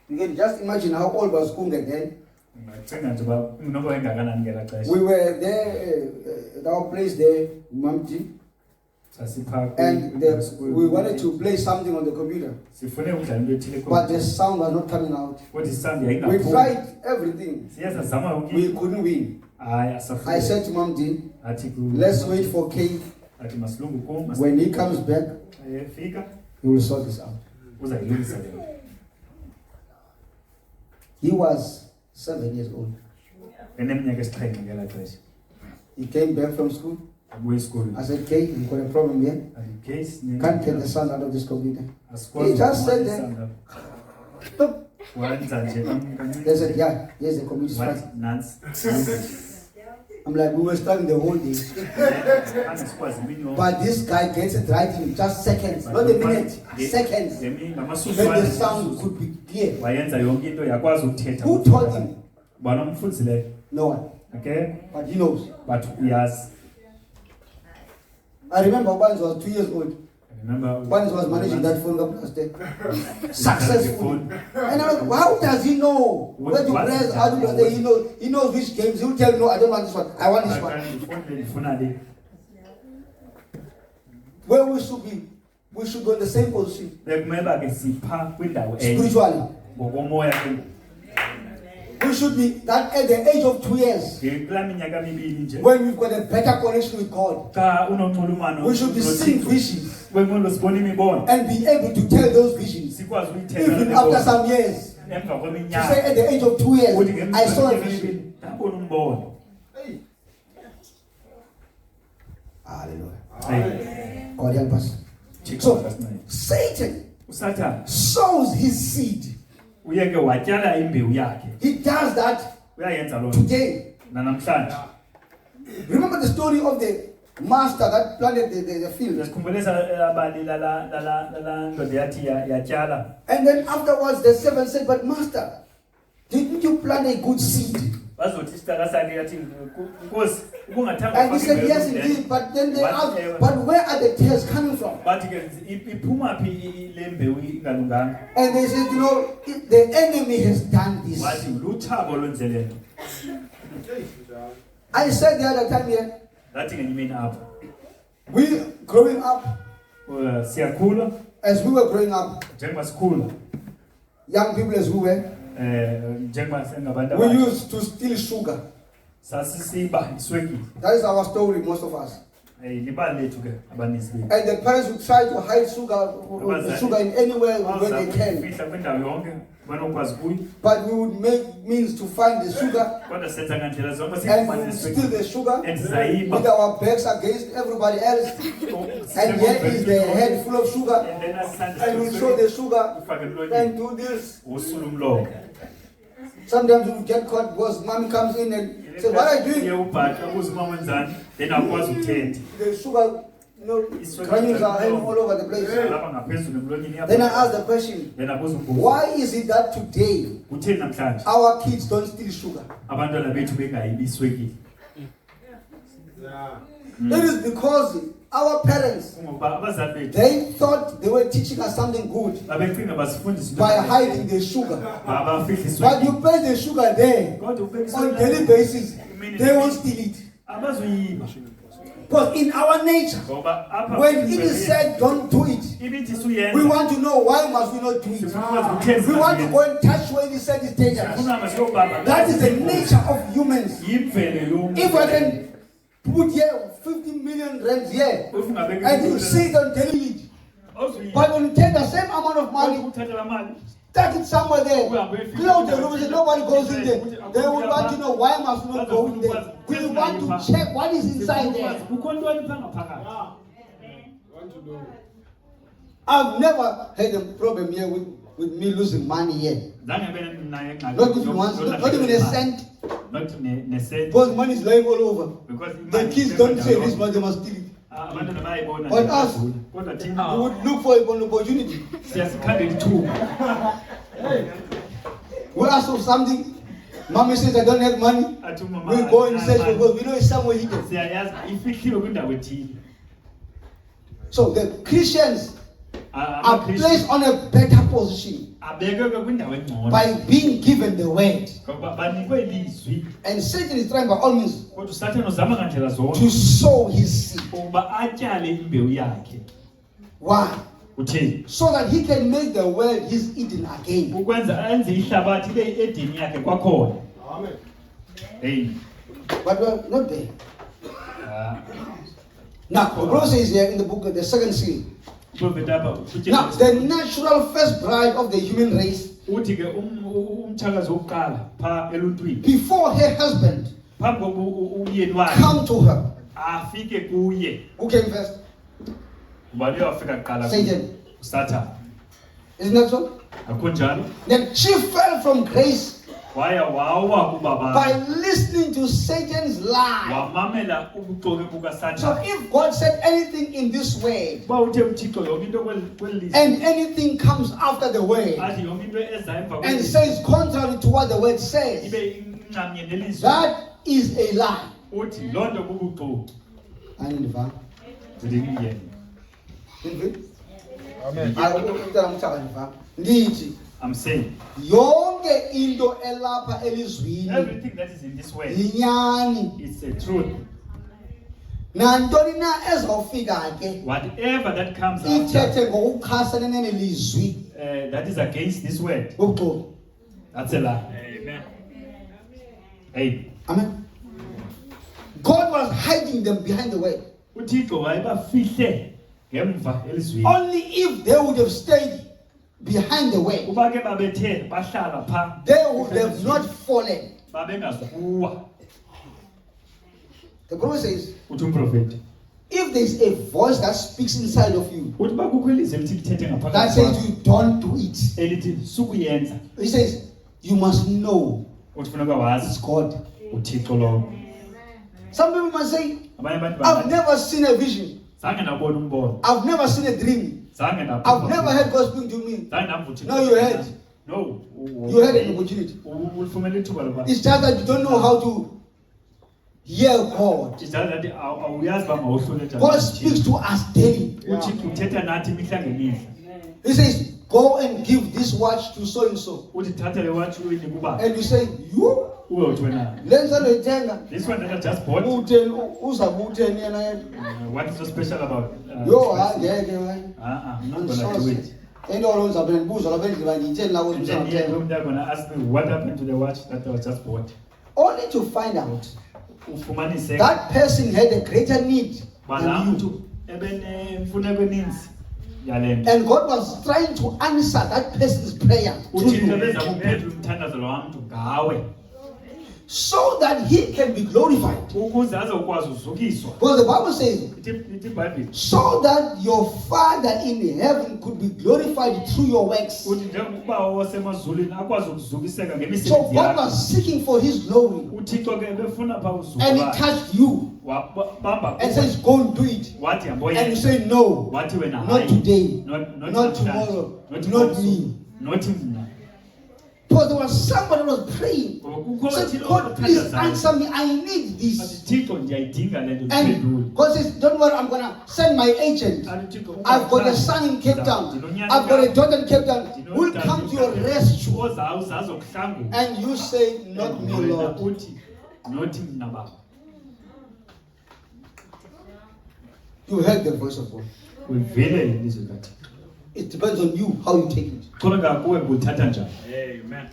[SPEAKER 2] you can just imagine how old was Kunge then.
[SPEAKER 1] Ngacinga nje uba noba engakanani ngelaa xesha.
[SPEAKER 2] We were there at our place there, Mamti,
[SPEAKER 1] Sasiphaa
[SPEAKER 2] and we wanted to play something on the computer,
[SPEAKER 1] sifune ukudlala into ethile
[SPEAKER 2] but the sound was not coming out.
[SPEAKER 1] kodwa isound
[SPEAKER 2] We
[SPEAKER 1] yayingaphumi.
[SPEAKER 2] tried everything,
[SPEAKER 1] Siye sazama yonke
[SPEAKER 2] we
[SPEAKER 1] into.
[SPEAKER 2] couldn't win.
[SPEAKER 1] Hayi
[SPEAKER 2] I
[SPEAKER 1] asafuni.
[SPEAKER 2] said to Mamti,
[SPEAKER 1] Athi
[SPEAKER 2] let's wait for K.
[SPEAKER 1] athi masilungu kum
[SPEAKER 2] When he comes back,
[SPEAKER 1] efika
[SPEAKER 2] he will sort this out.
[SPEAKER 1] uzayilungisa le nto.
[SPEAKER 2] He was 7 years old.
[SPEAKER 1] Eneminyaka esixhenxe ngelaa xesha.
[SPEAKER 2] He came back from school.
[SPEAKER 1] Abuye esikolweni.
[SPEAKER 2] I said, K, we've got a problem here.
[SPEAKER 1] Athi case
[SPEAKER 2] Can't get the sound out of this computer.
[SPEAKER 1] asikwazi
[SPEAKER 2] He just said
[SPEAKER 1] ukufumana
[SPEAKER 2] that.
[SPEAKER 1] isound apha.
[SPEAKER 2] Stop.
[SPEAKER 1] Wenza nje
[SPEAKER 2] They said, yeah, here's the community strike.
[SPEAKER 1] nansi.
[SPEAKER 2] I'm like, we were struggling the whole day.
[SPEAKER 1] Angisikwazi imini yonke.
[SPEAKER 2] But this guy gets it right in just seconds, not a minute, seconds. Then the sound could be clear.
[SPEAKER 1] Wayenza yonke into yakwazi ukuthetha.
[SPEAKER 2] Who told him?
[SPEAKER 1] Bana umfundileyo.
[SPEAKER 2] No one.
[SPEAKER 1] Okay?
[SPEAKER 2] But he knows.
[SPEAKER 1] But uyazi.
[SPEAKER 2] I remember Barnes was 2 years old.
[SPEAKER 1] Remember
[SPEAKER 2] Barnes was managing that phone company last day. Successful. And I was like, how does he know where to press? How to play? He knows which games. He will tell, no, I don't want this one. I want this one. Where we should be on the same position. Spiritually. We should be that at the age of 2 years. When we've got a better connection with God. We should be seeing visions. And be able to tell those visions. Even after some years. To say at the age of 2 years, I saw a vision. Hallelujah. God help us. So, Satan sows his seed. He does that today. Remember the story of the master that planted the field. And then afterwards the servant said, but master, didn't you plant a good seed? And he said, yes indeed, but then they asked, but where are the tares coming from? And they said, the enemy has done this. I said the other time here, we growing up, as we were growing up, young people as we were, we used to steal sugar. That is our story, most of us. And the parents would try to hide sugar in anywhere where they can. But we would make means to find the sugar, and we would steal the sugar with our backs against everybody else. And here is the head full of sugar, and we throw the sugar and do this. Sometimes we get caught because mommy comes in and says, what are you doing? The sugar, granules are all over the place. Then I ask the question, why is it that today our kids don't steal sugar? It is because our parents, they thought they were teaching us something good by hiding the sugar. But you place the sugar there on a daily basis, they won't steal it. Because in our nature, when it is said don't do it, we want to know why must we not do it. We want to go and touch where it is said it's dangerous. That is the nature of humans. If I can put here 50 million rands here, and you see it on television, but when you take the same amount of money, take it somewhere there, close the room, and nobody goes in there. They will want to know why must not go in there. We want to check what is inside there. I've never had a problem here with me losing money here. Not even once, not even a cent. Because money is lying all over. The kids don't say this much, they must steal it. But us, we would look for an opportunity. We ask for something. Mommy says I don't have money. We go and search for God. We know it's somewhere hidden. So the Christians are placed on a better position by being given the word. And Satan is trying by all means to sow his seed. Why? So that he can make the world his Eden again.
[SPEAKER 3] Amen.
[SPEAKER 2] But we're not there. Now, the Bible says here in the book of the second seal. Now, the natural first bride of the human race, before her husband come to her, who came first? Satan. Isn't that so?
[SPEAKER 1] akho njalo
[SPEAKER 2] Then she fell from grace
[SPEAKER 1] waya wawa kubaba
[SPEAKER 2] by listening to Satan's lie.
[SPEAKER 1] wamamela ubuxoki
[SPEAKER 2] So
[SPEAKER 1] bukaSathane
[SPEAKER 2] if God said anything in this word,
[SPEAKER 1] ba uthe uThixo yonke into kwelizwi
[SPEAKER 2] and anything comes after the word,
[SPEAKER 1] athi yonke into eza emva
[SPEAKER 2] and
[SPEAKER 1] kwelizwi
[SPEAKER 2] says contrary to what the word says,
[SPEAKER 1] ibe incamye nelizwi
[SPEAKER 2] that is a lie.
[SPEAKER 1] uthi loo nto bubuxoki
[SPEAKER 2] Andiva?
[SPEAKER 1] ndiyiyena
[SPEAKER 3] Amen.
[SPEAKER 2] Ndithi
[SPEAKER 1] I'm saying
[SPEAKER 2] yonke into elapha elizwini
[SPEAKER 1] everything that is in this way
[SPEAKER 2] yinyani.
[SPEAKER 1] it's a truth.
[SPEAKER 2] Nantoni na ezawufika ke
[SPEAKER 1] Whatever that comes after
[SPEAKER 2] ithethe ngokuchasene nelizwi
[SPEAKER 1] that is against this word,
[SPEAKER 2] ubuxoki.
[SPEAKER 1] that's a lie. Amen. Hey,
[SPEAKER 2] Amen. God was hiding them behind the word.
[SPEAKER 1] uThixo wayebafihle ngemva elizwini.
[SPEAKER 2] Only if they would have stayed behind the word,
[SPEAKER 1] Kuba ke babethe bahlala pha
[SPEAKER 2] they would have not fallen.
[SPEAKER 1] babengazukuwa.
[SPEAKER 2] The Bible says,
[SPEAKER 1] Uthi umprofeti
[SPEAKER 2] if there is a voice that speaks inside of you
[SPEAKER 1] uthi ba kukho ilizwi elithi lithethe
[SPEAKER 2] that
[SPEAKER 1] ngaphakathi
[SPEAKER 2] says
[SPEAKER 1] kwakho
[SPEAKER 2] you don't do it,
[SPEAKER 1] elithi sukuyenza,
[SPEAKER 2] he says you must know
[SPEAKER 1] uthi funeka
[SPEAKER 2] it's
[SPEAKER 1] wazi
[SPEAKER 2] God.
[SPEAKER 1] uThixo lowo.
[SPEAKER 2] Some people must say,
[SPEAKER 1] Abanye abantu
[SPEAKER 2] I've
[SPEAKER 1] bangathi
[SPEAKER 2] never seen a vision.
[SPEAKER 1] zange ndabona umbono,
[SPEAKER 2] I've never seen a dream.
[SPEAKER 1] zange
[SPEAKER 2] I've never heard God speak to me.
[SPEAKER 1] zange ndamva uThixo.
[SPEAKER 2] No, you heard.
[SPEAKER 1] No,
[SPEAKER 2] You had an opportunity.
[SPEAKER 1] ulifumene ithuba loba
[SPEAKER 2] It's just that you don't know how to hear God.
[SPEAKER 1] ijazi awuyazi uba mawuhlule njani.
[SPEAKER 2] God speaks to us daily.
[SPEAKER 1] uThixo uthetha nathi imihla ngemihla.
[SPEAKER 2] He says, go and give this watch to so and so.
[SPEAKER 1] Uthi thatha le watch uyinike kuba
[SPEAKER 2] And you say, you?
[SPEAKER 1] ube uthi wena
[SPEAKER 2] Lenza loyithenga.
[SPEAKER 1] this one that I just bought,
[SPEAKER 2] Utheni uzabutheni yena yena.
[SPEAKER 1] what is so special about
[SPEAKER 2] Yo
[SPEAKER 1] this
[SPEAKER 2] hayi ngeke hayi.
[SPEAKER 1] I'm not gonna do it.
[SPEAKER 2] Into olonza phela ndibuza lapha endlini ngiyitheni la ukuthi
[SPEAKER 1] And then here
[SPEAKER 2] ngizathenga.
[SPEAKER 1] they're gonna ask me what happened to the watch that I just bought.
[SPEAKER 2] Only to find out
[SPEAKER 1] Ufumanise
[SPEAKER 2] that person had a greater need
[SPEAKER 1] bala
[SPEAKER 2] than you.
[SPEAKER 1] mntu ebenemfuneko eninzi yale nto.
[SPEAKER 2] And God was trying to answer that person's prayer through
[SPEAKER 1] uThixo
[SPEAKER 2] you,
[SPEAKER 1] beza kuphetha umthandazo lo mntu ngawe
[SPEAKER 2] so that he can be glorified.
[SPEAKER 1] ukuze azokwazi uzukiswa.
[SPEAKER 2] Because the Bible says,
[SPEAKER 1] Ithi iBhayibhile
[SPEAKER 2] so that your Father in heaven could be glorified through your works.
[SPEAKER 1] uthi njengokuba osemazulwini akwazi ukuzukiseka
[SPEAKER 2] So
[SPEAKER 1] ngemisebenzi
[SPEAKER 2] God
[SPEAKER 1] yakhe.
[SPEAKER 2] was seeking for his glory,
[SPEAKER 1] uThixo ke befuna pha uzuku
[SPEAKER 2] and he
[SPEAKER 1] bakhe.
[SPEAKER 2] touched you
[SPEAKER 1] Wabamba
[SPEAKER 2] and says, go and do it.
[SPEAKER 1] wathi hambo
[SPEAKER 2] And you
[SPEAKER 1] yenza.
[SPEAKER 2] say, no,
[SPEAKER 1] Wathi wena
[SPEAKER 2] not
[SPEAKER 1] hayi.
[SPEAKER 2] today,
[SPEAKER 1] Not
[SPEAKER 2] not
[SPEAKER 1] namhlanje.
[SPEAKER 2] tomorrow,
[SPEAKER 1] Not
[SPEAKER 2] not
[SPEAKER 1] tomorrow.
[SPEAKER 2] me.
[SPEAKER 1] Not mina.
[SPEAKER 2] Because there was somebody who was praying.
[SPEAKER 1] Kukho
[SPEAKER 2] Said,
[SPEAKER 1] othile
[SPEAKER 2] God, please
[SPEAKER 1] othandazayo.
[SPEAKER 2] answer me. I need
[SPEAKER 1] Athi
[SPEAKER 2] this.
[SPEAKER 1] Thixo ndiyayidinga le nto
[SPEAKER 2] And
[SPEAKER 1] ndiphendule.
[SPEAKER 2] God says, don't worry, I'm going to send my agent.
[SPEAKER 1] Athi Thixo,
[SPEAKER 2] I've got a son in Cape Town. I've got a daughter in Cape Town. Who'll come to your rescue.
[SPEAKER 1] Ozazokuhlangula.
[SPEAKER 2] And you say, not me, Lord.
[SPEAKER 1] Uthi not mina baba.
[SPEAKER 2] You heard the voice of God.
[SPEAKER 1] Uyivile ilizwi likaThixo.
[SPEAKER 2] It depends on you how you take it.
[SPEAKER 1] Kuxhomekeka kuwe uthatha njani. Amen.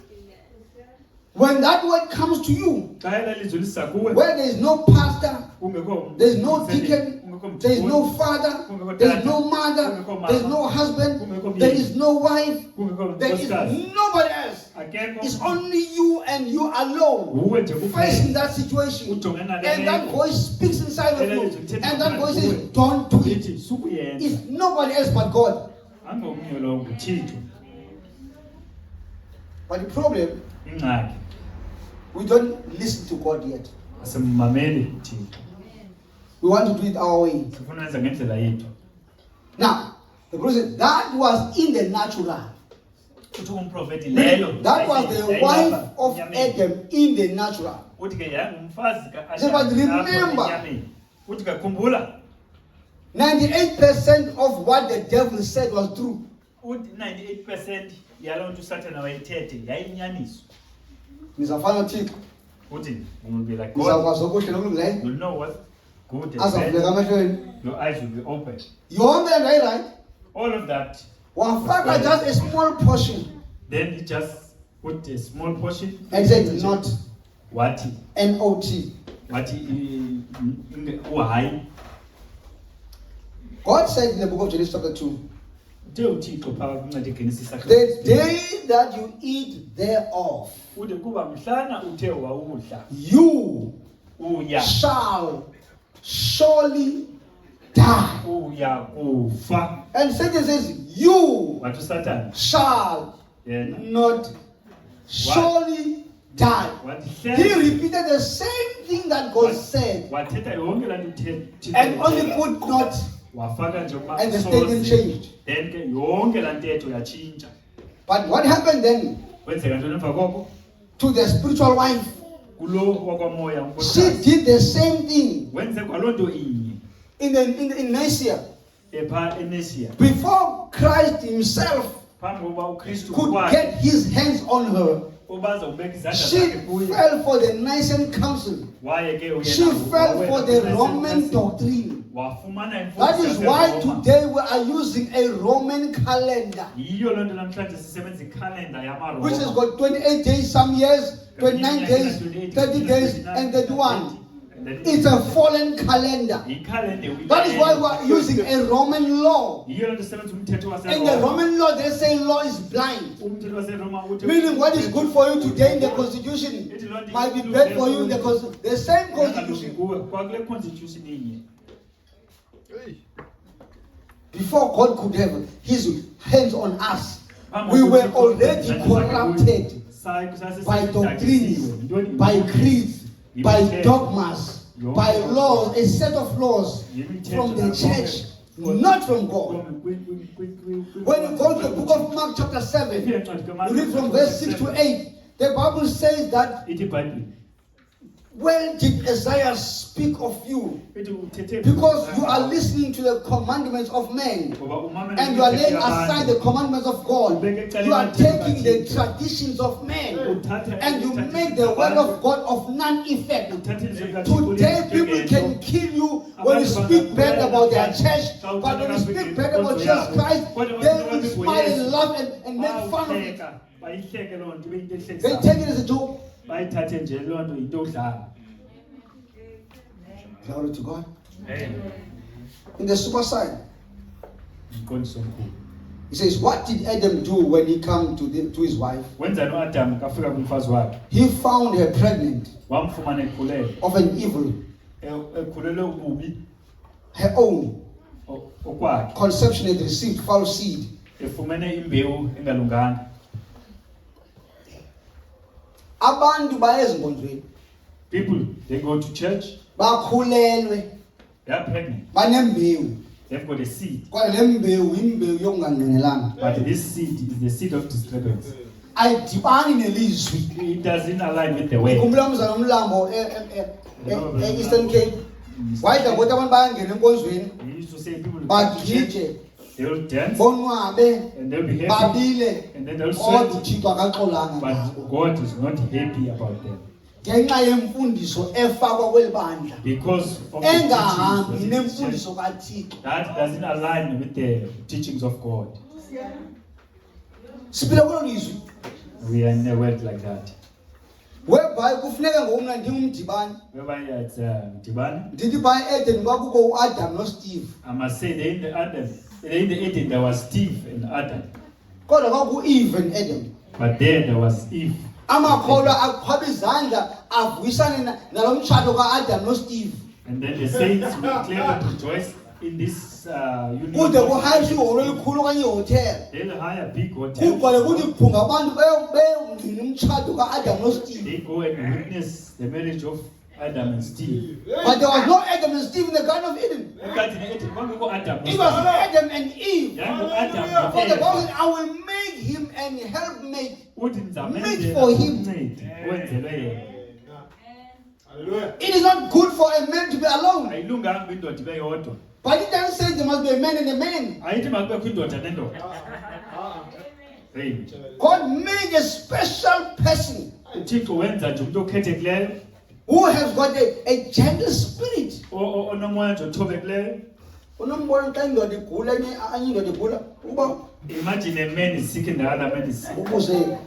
[SPEAKER 2] When that word comes to you,
[SPEAKER 1] Xa ela lizwi lisa kuwe
[SPEAKER 2] where there is no pastor,
[SPEAKER 1] kungekho
[SPEAKER 2] there is no deacon, there is no father, there is no mother, there is no husband, there is no wife,
[SPEAKER 1] kungekho
[SPEAKER 2] there is
[SPEAKER 1] nkosikazi.
[SPEAKER 2] nobody else.
[SPEAKER 1] Akekho
[SPEAKER 2] It's only you and you alone
[SPEAKER 1] nguwe nje
[SPEAKER 2] facing
[SPEAKER 1] kuphela.
[SPEAKER 2] that situation.
[SPEAKER 1] Ujongana nale
[SPEAKER 2] And that
[SPEAKER 1] meko.
[SPEAKER 2] voice speaks inside of you. And that voice says,
[SPEAKER 1] Kuwe.
[SPEAKER 2] don't do it.
[SPEAKER 1] Ithi sukuyenza.
[SPEAKER 2] It's nobody else but God.
[SPEAKER 1] Angomnye lo nguThixo.
[SPEAKER 2] But the problem,
[SPEAKER 1] Ingxaki
[SPEAKER 2] we don't listen to God yet.
[SPEAKER 1] asimmameli uThixo.
[SPEAKER 2] We want to do it our way.
[SPEAKER 1] Sifuna wenza ngendlela yethu.
[SPEAKER 2] Now, the Bible says that was in the natural.
[SPEAKER 1] Uthi umprofeti leyo.
[SPEAKER 2] That was the wife of Adam in the natural.
[SPEAKER 1] Uthi ke yangumfazi
[SPEAKER 2] So, but remember-
[SPEAKER 1] enyameni. Uthi ke khumbula
[SPEAKER 2] 98% of what the devil said was true.
[SPEAKER 1] uthi 98% yaloo nto uSathane wayithethe yayinyaniso.
[SPEAKER 2] Nizafana Thixo.
[SPEAKER 1] Uthi will be like God.
[SPEAKER 2] Nizakwazi okuhle nokulungileyo.
[SPEAKER 1] You'll know what's good and
[SPEAKER 2] Azavuleka
[SPEAKER 1] bad.
[SPEAKER 2] amahlweni.
[SPEAKER 1] Your eyes will be open.
[SPEAKER 2] Yonke lento ayi-right.
[SPEAKER 1] All of that.
[SPEAKER 2] Wafaka just a small portion
[SPEAKER 1] Then he just put a small portion.
[SPEAKER 2] and said not
[SPEAKER 1] Wathi
[SPEAKER 2] N-O-T.
[SPEAKER 1] uhayi.
[SPEAKER 2] God said in the book of Genesis chapter 2,
[SPEAKER 1] Uthe uThixo phakathi kwincwadi kaGenesis
[SPEAKER 2] the day that you eat thereof,
[SPEAKER 1] ude kuba mhlana uthe wawudla
[SPEAKER 2] you
[SPEAKER 1] uya
[SPEAKER 2] shall surely die.
[SPEAKER 1] kufa.
[SPEAKER 2] And Satan says, you
[SPEAKER 1] Wathi uSathane
[SPEAKER 2] shall
[SPEAKER 1] Yena
[SPEAKER 2] not surely die. He repeated the same thing that God said
[SPEAKER 1] wathetha yonke laa nto
[SPEAKER 2] and only put not,
[SPEAKER 1] wafaka nje ukuba
[SPEAKER 2] and the statement changed.
[SPEAKER 1] then ke yonke laa ntetho yatshintsha.
[SPEAKER 2] But what happened then
[SPEAKER 1] Kwenzeka ntoni emva koko?
[SPEAKER 2] to the spiritual wife?
[SPEAKER 1] Kulo wakwamoya
[SPEAKER 2] She
[SPEAKER 1] unkosikazi
[SPEAKER 2] did the same thing
[SPEAKER 1] wenze kwaloo nto inye
[SPEAKER 2] in Nicaea.
[SPEAKER 1] epha eNesia.
[SPEAKER 2] Before Christ himself
[SPEAKER 1] Phambi kokuba uKristu
[SPEAKER 2] could
[SPEAKER 1] kwakhe
[SPEAKER 2] get his hands on her,
[SPEAKER 1] uba azawubeka izandla
[SPEAKER 2] she
[SPEAKER 1] zakhe kuye,
[SPEAKER 2] fell for the Nicene Council.
[SPEAKER 1] waye ke
[SPEAKER 2] She fell for the Roman doctrine.
[SPEAKER 1] wafumana
[SPEAKER 2] That is why
[SPEAKER 1] yaseRoma.
[SPEAKER 2] today we are using a Roman calendar,
[SPEAKER 1] Yiyo loo nto namhlanje sisebenza ikhalenda yamaroma,
[SPEAKER 2] which has got 28 days, some years, 29 days, 30 days, and 31. It's a fallen calendar. That is why we are using a Roman law.
[SPEAKER 1] yiyo loo nto sisebenza umthetho
[SPEAKER 2] In the
[SPEAKER 1] waseRoma.
[SPEAKER 2] Roman law, they say law is blind.
[SPEAKER 1] Umthetho waseRoma uthi
[SPEAKER 2] Meaning what is good for you today in the constitution might be bad for you in the constitution. The same constitution.
[SPEAKER 1] kwakule constitution inye.
[SPEAKER 2] Before God could have his hands on us, we were already corrupted by doctrines, by creeds, by dogmas, by laws, a set of laws from the church, not from God. When you go to the book of Mark chapter 7, you read from verse 6 to 8, the Bible says that, well did Isaiah speak of you, because you are listening to the commandments of men, and you are laying aside the commandments of God. You are taking the traditions of men, and you make the word of God of none effect. Today people can kill you when you speak bad about their church, but when you speak bad about Jesus Christ, they will smile and laugh and make fun of it. They take it as a joke.
[SPEAKER 1] bayithathe nje loo nto yinto odlala.
[SPEAKER 2] Glory to God.
[SPEAKER 1] Amen.
[SPEAKER 2] In the super sign,
[SPEAKER 1] Umqondiso omkhulu.
[SPEAKER 2] he says, what did Adam do when he came to his wife?
[SPEAKER 1] Wenzani uAdam kafika kumfazi wakhe?
[SPEAKER 2] He found her pregnant
[SPEAKER 1] Wamfumana ekhulelwe.
[SPEAKER 2] of an evil,
[SPEAKER 1] Ekhulelwe ububi
[SPEAKER 2] her own
[SPEAKER 1] okwakhe.
[SPEAKER 2] conception had received foul seed.
[SPEAKER 1] Efumene imbewu engalunganga.
[SPEAKER 2] Abantu baya ezinkonzweni,
[SPEAKER 1] People, they go to church,
[SPEAKER 2] bakhulelwe,
[SPEAKER 1] they are pregnant.
[SPEAKER 2] banembewu.
[SPEAKER 1] They've got a seed.
[SPEAKER 2] Kodwa le mbewu imbewu yokungangqinelanga.
[SPEAKER 1] But this seed is the seed of disturbance.
[SPEAKER 2] Ayidibani nelizwi.
[SPEAKER 1] It doesn't align with the way.
[SPEAKER 2] Ngikhumbula umzana omlambo Eastern Cape. Wayidla ngokuthi abantu bayangena enkonzweni,
[SPEAKER 1] He used to say people will come to church,
[SPEAKER 2] bagije,
[SPEAKER 1] they will dance,
[SPEAKER 2] bonwabe,
[SPEAKER 1] and they'll be happy,
[SPEAKER 2] babile,
[SPEAKER 1] and then they'll
[SPEAKER 2] kodwa
[SPEAKER 1] sweat.
[SPEAKER 2] uThixo akaxolanga ngabo.
[SPEAKER 1] But God is not happy about them.
[SPEAKER 2] Ngenxa yemfundiso efakwa kweli bandla,
[SPEAKER 1] Because of the
[SPEAKER 2] engahambi
[SPEAKER 1] teachings of the church,
[SPEAKER 2] nemfundiso kaThixo.
[SPEAKER 1] that doesn't align with the teachings of God.
[SPEAKER 2] Siphila kulo lizwi
[SPEAKER 1] We are in a world like that.
[SPEAKER 2] whereby kufuneka ngomna ndingumdibani.
[SPEAKER 1] Whereby it's Dibani,
[SPEAKER 2] Ndithi by Eden kwakukho uAdam noSteve.
[SPEAKER 1] I must say, in the Eden there was Steve and Adam,
[SPEAKER 2] Kodwa kwaku Eve and Adam.
[SPEAKER 1] but there was Eve.
[SPEAKER 2] Amakholwa aqhwaba izandla avuyisane nalomtshato kaAdam noSteve.
[SPEAKER 1] And then the saints will claim and rejoice in this union.
[SPEAKER 2] Kude kuhayiswe ihholo elikhulu okanye ihotel.
[SPEAKER 1] They'll hire big hotels.
[SPEAKER 2] Kubhale kuthi phunga abantu beyongcina umtshato kaAdam noSteve.
[SPEAKER 1] They go and witness the marriage of Adam and Steve.
[SPEAKER 2] But there was no Adam and Steve in the Garden of Eden. It was Adam and Eve. For the Bible said, I will make him an helpmate. Made for him.
[SPEAKER 3] Hallelujah.
[SPEAKER 2] It is not good for a man to be alone.
[SPEAKER 1] Ayilunganga
[SPEAKER 2] But it doesn't say there must be a man and a man. God made a special person who has got a gentle spirit. Unombona xa indoda igula enye indoda igula uba
[SPEAKER 1] Imagine a man is sick and the other man is sick.
[SPEAKER 2] ukuze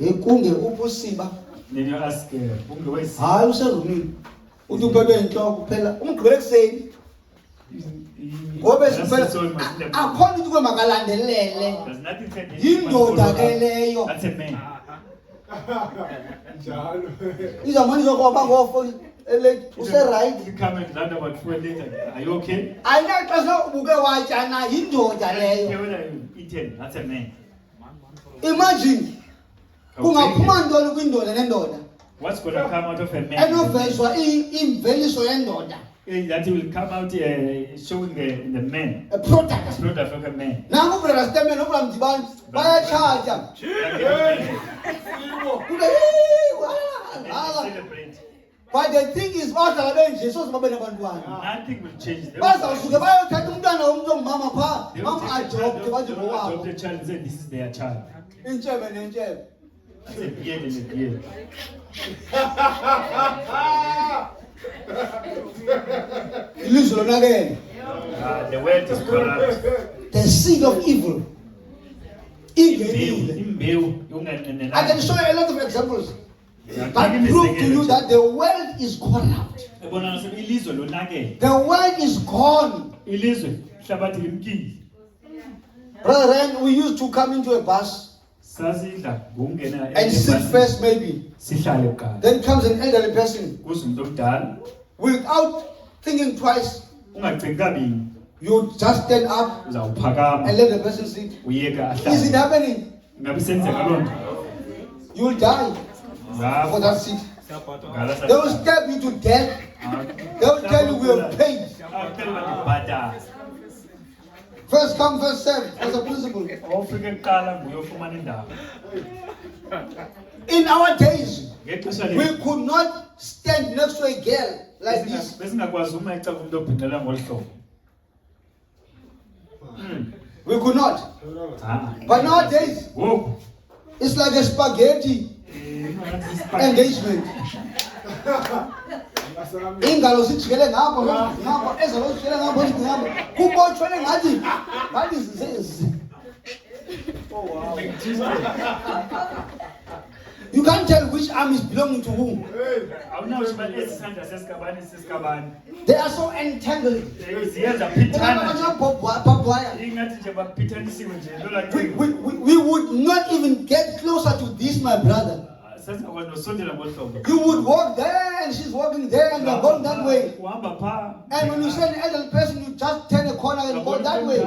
[SPEAKER 2] hekunge ubusiba.
[SPEAKER 1] Then you ask, where is
[SPEAKER 2] Hayi userumini. Uthi uphethwe inhloko kuphela umgqibelo ekseni. Ngoba siphela akho into kwe makalandelele.
[SPEAKER 1] There's nothing said.
[SPEAKER 2] Yindoda ke leyo.
[SPEAKER 1] That's a man.
[SPEAKER 3] Njalo.
[SPEAKER 2] Izamani zokuba ngofo right.
[SPEAKER 1] You come and round about 4 later. Are you okay?
[SPEAKER 2] Ayinaxesha ubuke watya na yindoda
[SPEAKER 1] Okay,
[SPEAKER 2] leyo.
[SPEAKER 1] when are you eating? That's a man.
[SPEAKER 2] Imagine kungaphuma ntoni kwindoda nendoda
[SPEAKER 1] What's going to come out of a man?
[SPEAKER 2] enovezwa imveliso yendoda,
[SPEAKER 1] That will come out showing the man,
[SPEAKER 2] a product.
[SPEAKER 1] product of a man.
[SPEAKER 2] Nangu brother Stemmen nobula Mdibani bayachaja.
[SPEAKER 1] Celebrate.
[SPEAKER 2] But the thing is baza benje so sibabe nabantwana.
[SPEAKER 1] Nothing will change.
[SPEAKER 2] Bazawusuke bayothatha umntwana womuntu ongumama pha,
[SPEAKER 1] They will
[SPEAKER 2] mama
[SPEAKER 1] take the child,
[SPEAKER 2] adopte
[SPEAKER 1] they
[SPEAKER 2] bathi
[SPEAKER 1] will adopt
[SPEAKER 2] ngowabo.
[SPEAKER 1] the child and say this is their child.
[SPEAKER 2] Intshebe nentshebe.
[SPEAKER 1] That's a beard and a beard.
[SPEAKER 2] Ilizwe lonakele.
[SPEAKER 1] The word is corrupt.
[SPEAKER 2] The seed of evil. Ingenile.
[SPEAKER 1] Imbewu,
[SPEAKER 2] I can show you a lot of examples that prove to you that the world is corrupt.
[SPEAKER 1] ilizwe lonakele.
[SPEAKER 2] The world is gone.
[SPEAKER 1] Ilizwe ihlabathi limkile.
[SPEAKER 2] Brother Ryan, we used to come into a bus
[SPEAKER 1] Sasidla ngokungena
[SPEAKER 2] and sit first maybe.
[SPEAKER 1] sihlale kuqala.
[SPEAKER 2] Then comes an elderly person.
[SPEAKER 1] Kuze umuntu omdala
[SPEAKER 2] Without thinking twice,
[SPEAKER 1] ungacingi kabini
[SPEAKER 2] you just stand up
[SPEAKER 1] uzawuphakama
[SPEAKER 2] and let the person sit.
[SPEAKER 1] uyeka
[SPEAKER 2] Is it
[SPEAKER 1] ahlale.
[SPEAKER 2] happening?
[SPEAKER 1] Ngabe senzeka loo nto.
[SPEAKER 2] You will die for that seat. They will stab you to death. They will tell you we have paid.
[SPEAKER 1] Ngibhadala.
[SPEAKER 2] First come, first serve. That's a principle.
[SPEAKER 1] Awufike kuqala nguye ofumana indawo.
[SPEAKER 2] In our days,
[SPEAKER 1] Ngexesha
[SPEAKER 2] we
[SPEAKER 1] lethu
[SPEAKER 2] could not stand next to a girl like this.
[SPEAKER 1] besingakwazi uma ecaba umuntu obhinqela ngolu hlobo.
[SPEAKER 2] We could not.
[SPEAKER 1] Ah.
[SPEAKER 2] But nowadays,
[SPEAKER 1] Ngoku
[SPEAKER 2] it's like a spaghetti engagement. Ingalo sijikele ngapho ngapho ezalo sijikele ngapho ngapho kubotshwe ngathi that is this. Oh wow. You can't tell which arm is belonging to whom.
[SPEAKER 1] awunawo uba esi sandla sesikabani sesikabani.
[SPEAKER 2] They are so entangled.
[SPEAKER 1] Ziyenza phithana.
[SPEAKER 2] Barbed wire.
[SPEAKER 1] Ingathi nje baphithanisiwe nje lola cingo.
[SPEAKER 2] We would not even get closer to this, my brother.
[SPEAKER 1] Sasingakwazi nosondela ngolu hlobo.
[SPEAKER 2] You would walk there and she's walking there and you're going that way.
[SPEAKER 1] Uhamba phaa.
[SPEAKER 2] And when you see an elderly person, you just turn a corner and go that way.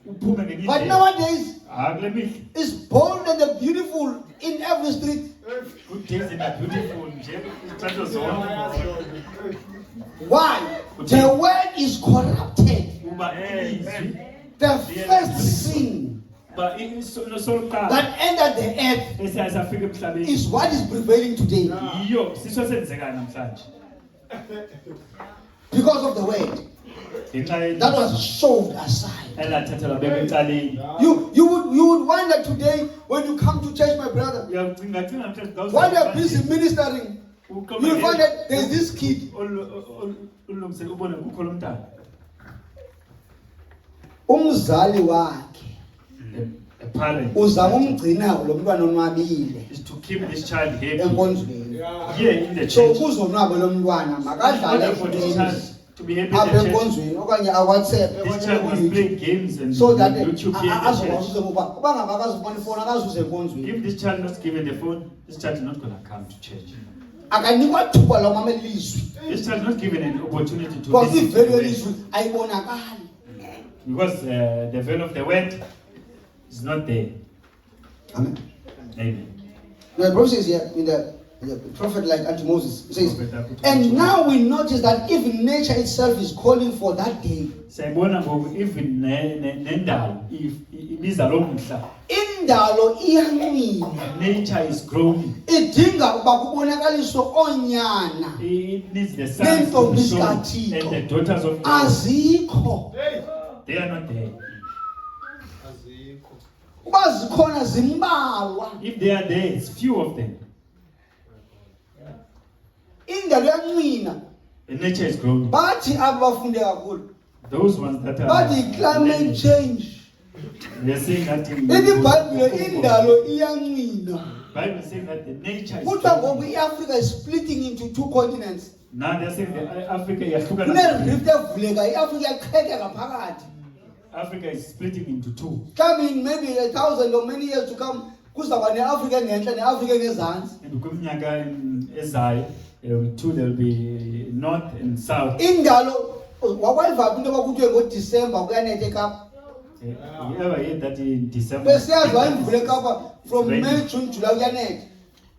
[SPEAKER 1] Uphume ngenye
[SPEAKER 2] But
[SPEAKER 1] indlela.
[SPEAKER 2] nowadays,
[SPEAKER 1] Ah, kule mihla.
[SPEAKER 2] it's bold and the beautiful in every street.
[SPEAKER 1] Good days and beautiful nje. Izithatho zonke.
[SPEAKER 2] Why? The world is corrupted.
[SPEAKER 1] Kuba ilizwi.
[SPEAKER 2] The first sin
[SPEAKER 1] Ba isono sokuqala.
[SPEAKER 2] that entered the earth
[SPEAKER 1] Esasafika emhlabeni.
[SPEAKER 2] is what is prevailing today
[SPEAKER 1] Yiyo siso senzeka namhlanje.
[SPEAKER 2] because of the word
[SPEAKER 1] Ngenxa
[SPEAKER 2] that was shoved aside.
[SPEAKER 1] elathathelwa beka ecaleni.
[SPEAKER 2] You would wonder today when you come to church, my brother,
[SPEAKER 1] Uyacinga namhlanje
[SPEAKER 2] while you're busy ministering, you'll find that there's this kid.
[SPEAKER 1] ulungisele ubone kukho lo mntana.
[SPEAKER 2] Umzali wakhe
[SPEAKER 1] The parent
[SPEAKER 2] uzama umgcina lo mntwana onwabile
[SPEAKER 1] is to keep this child happy
[SPEAKER 2] enkonzweni.
[SPEAKER 1] here in the
[SPEAKER 2] So
[SPEAKER 1] church.
[SPEAKER 2] kuzonwabe lo mntwana
[SPEAKER 1] In
[SPEAKER 2] makadlale
[SPEAKER 1] order for this child
[SPEAKER 2] games
[SPEAKER 1] to be happy
[SPEAKER 2] apha
[SPEAKER 1] in the church,
[SPEAKER 2] enkonzweni okanye aWhatsApp
[SPEAKER 1] this child must play games and
[SPEAKER 2] so that
[SPEAKER 1] YouTube here in the
[SPEAKER 2] azokwazi
[SPEAKER 1] church.
[SPEAKER 2] ukuba uba ngaba akazufumana ifowuni akazuze enkonzweni.
[SPEAKER 1] If this child not given the phone, this child is not going to come to church.
[SPEAKER 2] Akanikwa thuba lomama elizwi
[SPEAKER 1] This child is not given an opportunity to
[SPEAKER 2] because
[SPEAKER 1] listen to
[SPEAKER 2] ivelu
[SPEAKER 1] the word.
[SPEAKER 2] elizwi ayibonakali.
[SPEAKER 1] Because the veil of the word is not there.
[SPEAKER 2] Amen.
[SPEAKER 1] Amen.
[SPEAKER 2] Now the prophet says here in the prophet like unto Moses, he says,
[SPEAKER 1] Prophet
[SPEAKER 2] and now we notice that even nature itself is calling for that day.
[SPEAKER 1] Sayibona ngoku even nendalo ibiza lo mhla.
[SPEAKER 2] Indalo iyanwina.
[SPEAKER 1] Nature is growing.
[SPEAKER 2] Idinga ukuba kubonakaliswe oonyana
[SPEAKER 1] It needs the sons
[SPEAKER 2] Neentombi
[SPEAKER 1] to show
[SPEAKER 2] zikaThixo.
[SPEAKER 1] and the daughters of God.
[SPEAKER 2] azikho.
[SPEAKER 1] They are not there.
[SPEAKER 2] Uba zikhona zimbalwa.
[SPEAKER 1] If they are there, it's few of them.
[SPEAKER 2] Indalo iyanwina.
[SPEAKER 1] The nature is growing.
[SPEAKER 2] Bathi aba bafunde kakhulu.
[SPEAKER 1] Those ones that are
[SPEAKER 2] Bathi climate change.
[SPEAKER 1] they are saying that in
[SPEAKER 2] IBhayibhile indalo iyanwina.
[SPEAKER 1] Bible is saying that the nature is
[SPEAKER 2] Kuthiwa ngoku
[SPEAKER 1] growing.
[SPEAKER 2] iAfrica is splitting into two continents.
[SPEAKER 1] Now they are saying that Africa iyahluka.
[SPEAKER 2] Kune-rift evuleka, iAfrica iyaqhekeka phakathi.
[SPEAKER 1] Africa is splitting into two.
[SPEAKER 2] Coming maybe 1,000 or many years to come, kuzaba ne-Africa engenhla ne-Africa engezantsi.
[SPEAKER 1] And kwiminyaka ezayo, two there will be north and south.
[SPEAKER 2] Indalo wakwayiva into abakuthiwe ngoDisemba kuyanetha eKapa.
[SPEAKER 1] You ever hear that in December?
[SPEAKER 2] besiyazi wayimvule kapa from
[SPEAKER 1] It's
[SPEAKER 2] May, June, July kuyanetha.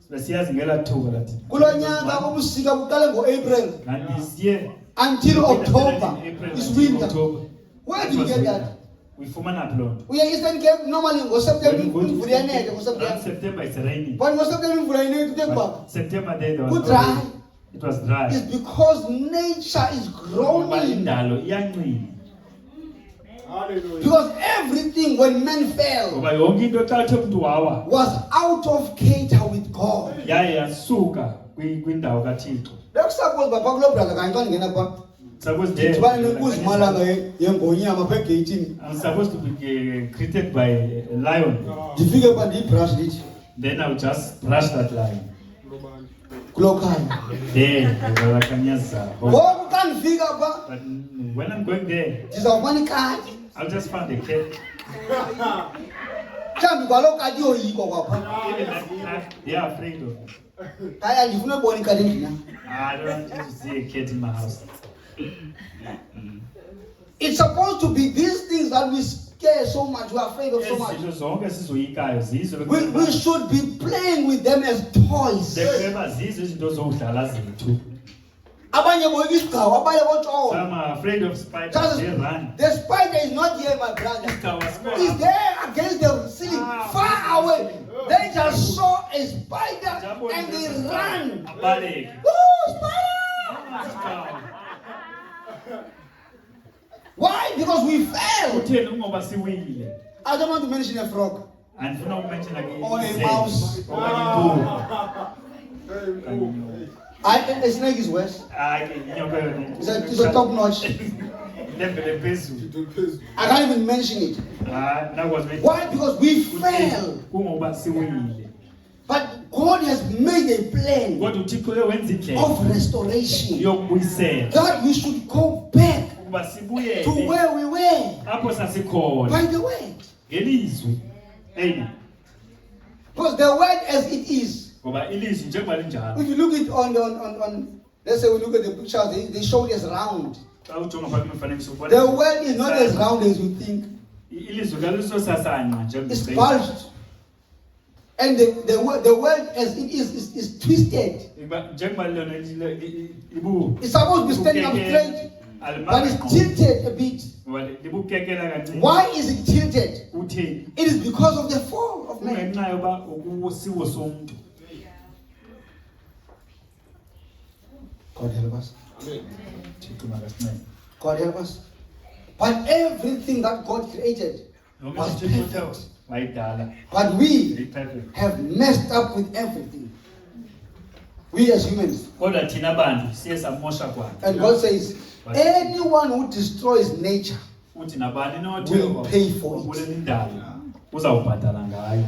[SPEAKER 1] Besiyazi ngela thuba lathi.
[SPEAKER 2] Kulo nyaka ubusika buqale ngo-April
[SPEAKER 1] And this year,
[SPEAKER 2] until October
[SPEAKER 1] April
[SPEAKER 2] is
[SPEAKER 1] until
[SPEAKER 2] winter.
[SPEAKER 1] October.
[SPEAKER 2] Where
[SPEAKER 1] It
[SPEAKER 2] did you
[SPEAKER 1] was
[SPEAKER 2] get
[SPEAKER 1] winter.
[SPEAKER 2] that?
[SPEAKER 1] We fumana upload.
[SPEAKER 2] Uya Eastern Cape normally ngoSeptember
[SPEAKER 1] When we go to
[SPEAKER 2] imvula iyanetha
[SPEAKER 1] Around
[SPEAKER 2] ngoSeptember.
[SPEAKER 1] September it's raining.
[SPEAKER 2] But ngoSeptember imvula iyanetha uthe kuba
[SPEAKER 1] But September there was
[SPEAKER 2] Good
[SPEAKER 1] no
[SPEAKER 2] dry.
[SPEAKER 1] rain. It was dry.
[SPEAKER 2] is because nature is
[SPEAKER 1] Ngoba
[SPEAKER 2] groaning.
[SPEAKER 1] indalo iyancina.
[SPEAKER 3] Hallelujah.
[SPEAKER 2] Because everything when men fell
[SPEAKER 1] Ngoba yonke into xa uthe umuntu wawa
[SPEAKER 2] was out of cater with God.
[SPEAKER 1] yaye yasuka kwindawo kaThixo.
[SPEAKER 2] Bekusuppose bapha kulo brother kanye xa ndingena pha
[SPEAKER 1] Suppose there.
[SPEAKER 2] ndidibane nenkuzimalanga yengonyama pha egeyithini.
[SPEAKER 1] I'm supposed to be greeted by a lion.
[SPEAKER 2] Ndifike pha ndiyibrush ndithi
[SPEAKER 1] Then I'll just brush that lion.
[SPEAKER 2] kulo khaya.
[SPEAKER 1] There, Kanyaza.
[SPEAKER 2] Ngoku xa ndifika pha
[SPEAKER 1] But when I'm going there,
[SPEAKER 2] ndizawufumana ikati.
[SPEAKER 1] I'll just find a cat.
[SPEAKER 2] Mhlawumbi kwaloo kati yoyikwa kwapha.
[SPEAKER 1] Even that cat, they are afraid of it.
[SPEAKER 2] Hayi andifuna ubona ikati endlini yam.
[SPEAKER 1] I don't want you to see a cat in my house.
[SPEAKER 2] It's supposed to be these things that we scare so much, we are afraid of so much.
[SPEAKER 1] Izinto zonke sizoyikayo zizo
[SPEAKER 2] We should be playing with them as toys.
[SPEAKER 1] Bekeba zizo izinto zokudlala zethu.
[SPEAKER 2] Abanye boyika isigcawu, abanye botshova.
[SPEAKER 1] Some are afraid of spiders, they run.
[SPEAKER 2] The spider is not here, my brother.
[SPEAKER 1] Isigcawu
[SPEAKER 2] He's there against the ceiling, far away. They just saw a spider and they ran.
[SPEAKER 1] Abaleke.
[SPEAKER 2] Oh, spider! Why? Because we fell.
[SPEAKER 1] Utheni ngoba siwile.
[SPEAKER 2] I don't want to mention a frog
[SPEAKER 1] Andifuna ukumention
[SPEAKER 2] or a mouse. A snake is worse. It's a top notch.
[SPEAKER 1] Level phezulu.
[SPEAKER 2] I can't even mention it. Why? Because we fell.
[SPEAKER 1] Kungoba siwile.
[SPEAKER 2] But God has made a plan
[SPEAKER 1] Kodwa uThixo uyenza indlela
[SPEAKER 2] of restoration
[SPEAKER 1] yokubuyisela.
[SPEAKER 2] that we should go back
[SPEAKER 1] Ukuba sibuyele
[SPEAKER 2] to where we were
[SPEAKER 1] apho sasikhona.
[SPEAKER 2] by the word.
[SPEAKER 1] Ngelizwi. Amen.
[SPEAKER 2] Because the word as it is.
[SPEAKER 1] Ngoba ilizwi njengoba linjalo.
[SPEAKER 2] If you look at on let's say we look at the pictures, they show it as round.
[SPEAKER 1] Xa ujonga phaa kwimifanekiso ubona
[SPEAKER 2] The word is not as round as you think.
[SPEAKER 1] ilizwi kalisosasana
[SPEAKER 2] It's
[SPEAKER 1] nje.
[SPEAKER 2] bulged. And the word as it is twisted.
[SPEAKER 1] Njengoba lona ibu.
[SPEAKER 2] It's supposed to be standing up straight, but it's tilted a bit.
[SPEAKER 1] Libukekela kancane.
[SPEAKER 2] Why is it tilted?
[SPEAKER 1] Utheni?
[SPEAKER 2] It is because of the fall of man.
[SPEAKER 1] Kungenxa yoba ukusiwo somuntu.
[SPEAKER 2] God help us.
[SPEAKER 1] Thixo makasincede.
[SPEAKER 2] God help us. But everything that God created was perfect.
[SPEAKER 1] Wayidala.
[SPEAKER 2] But we
[SPEAKER 1] Perfect.
[SPEAKER 2] have messed up with everything. We as humans.
[SPEAKER 1] Kodwa thina bantu siye samosha kwana.
[SPEAKER 2] And God says, anyone who destroys nature
[SPEAKER 1] Uthi nabani nothi
[SPEAKER 2] will pay for it.
[SPEAKER 1] kule ndalo uzawubhatala ngayo.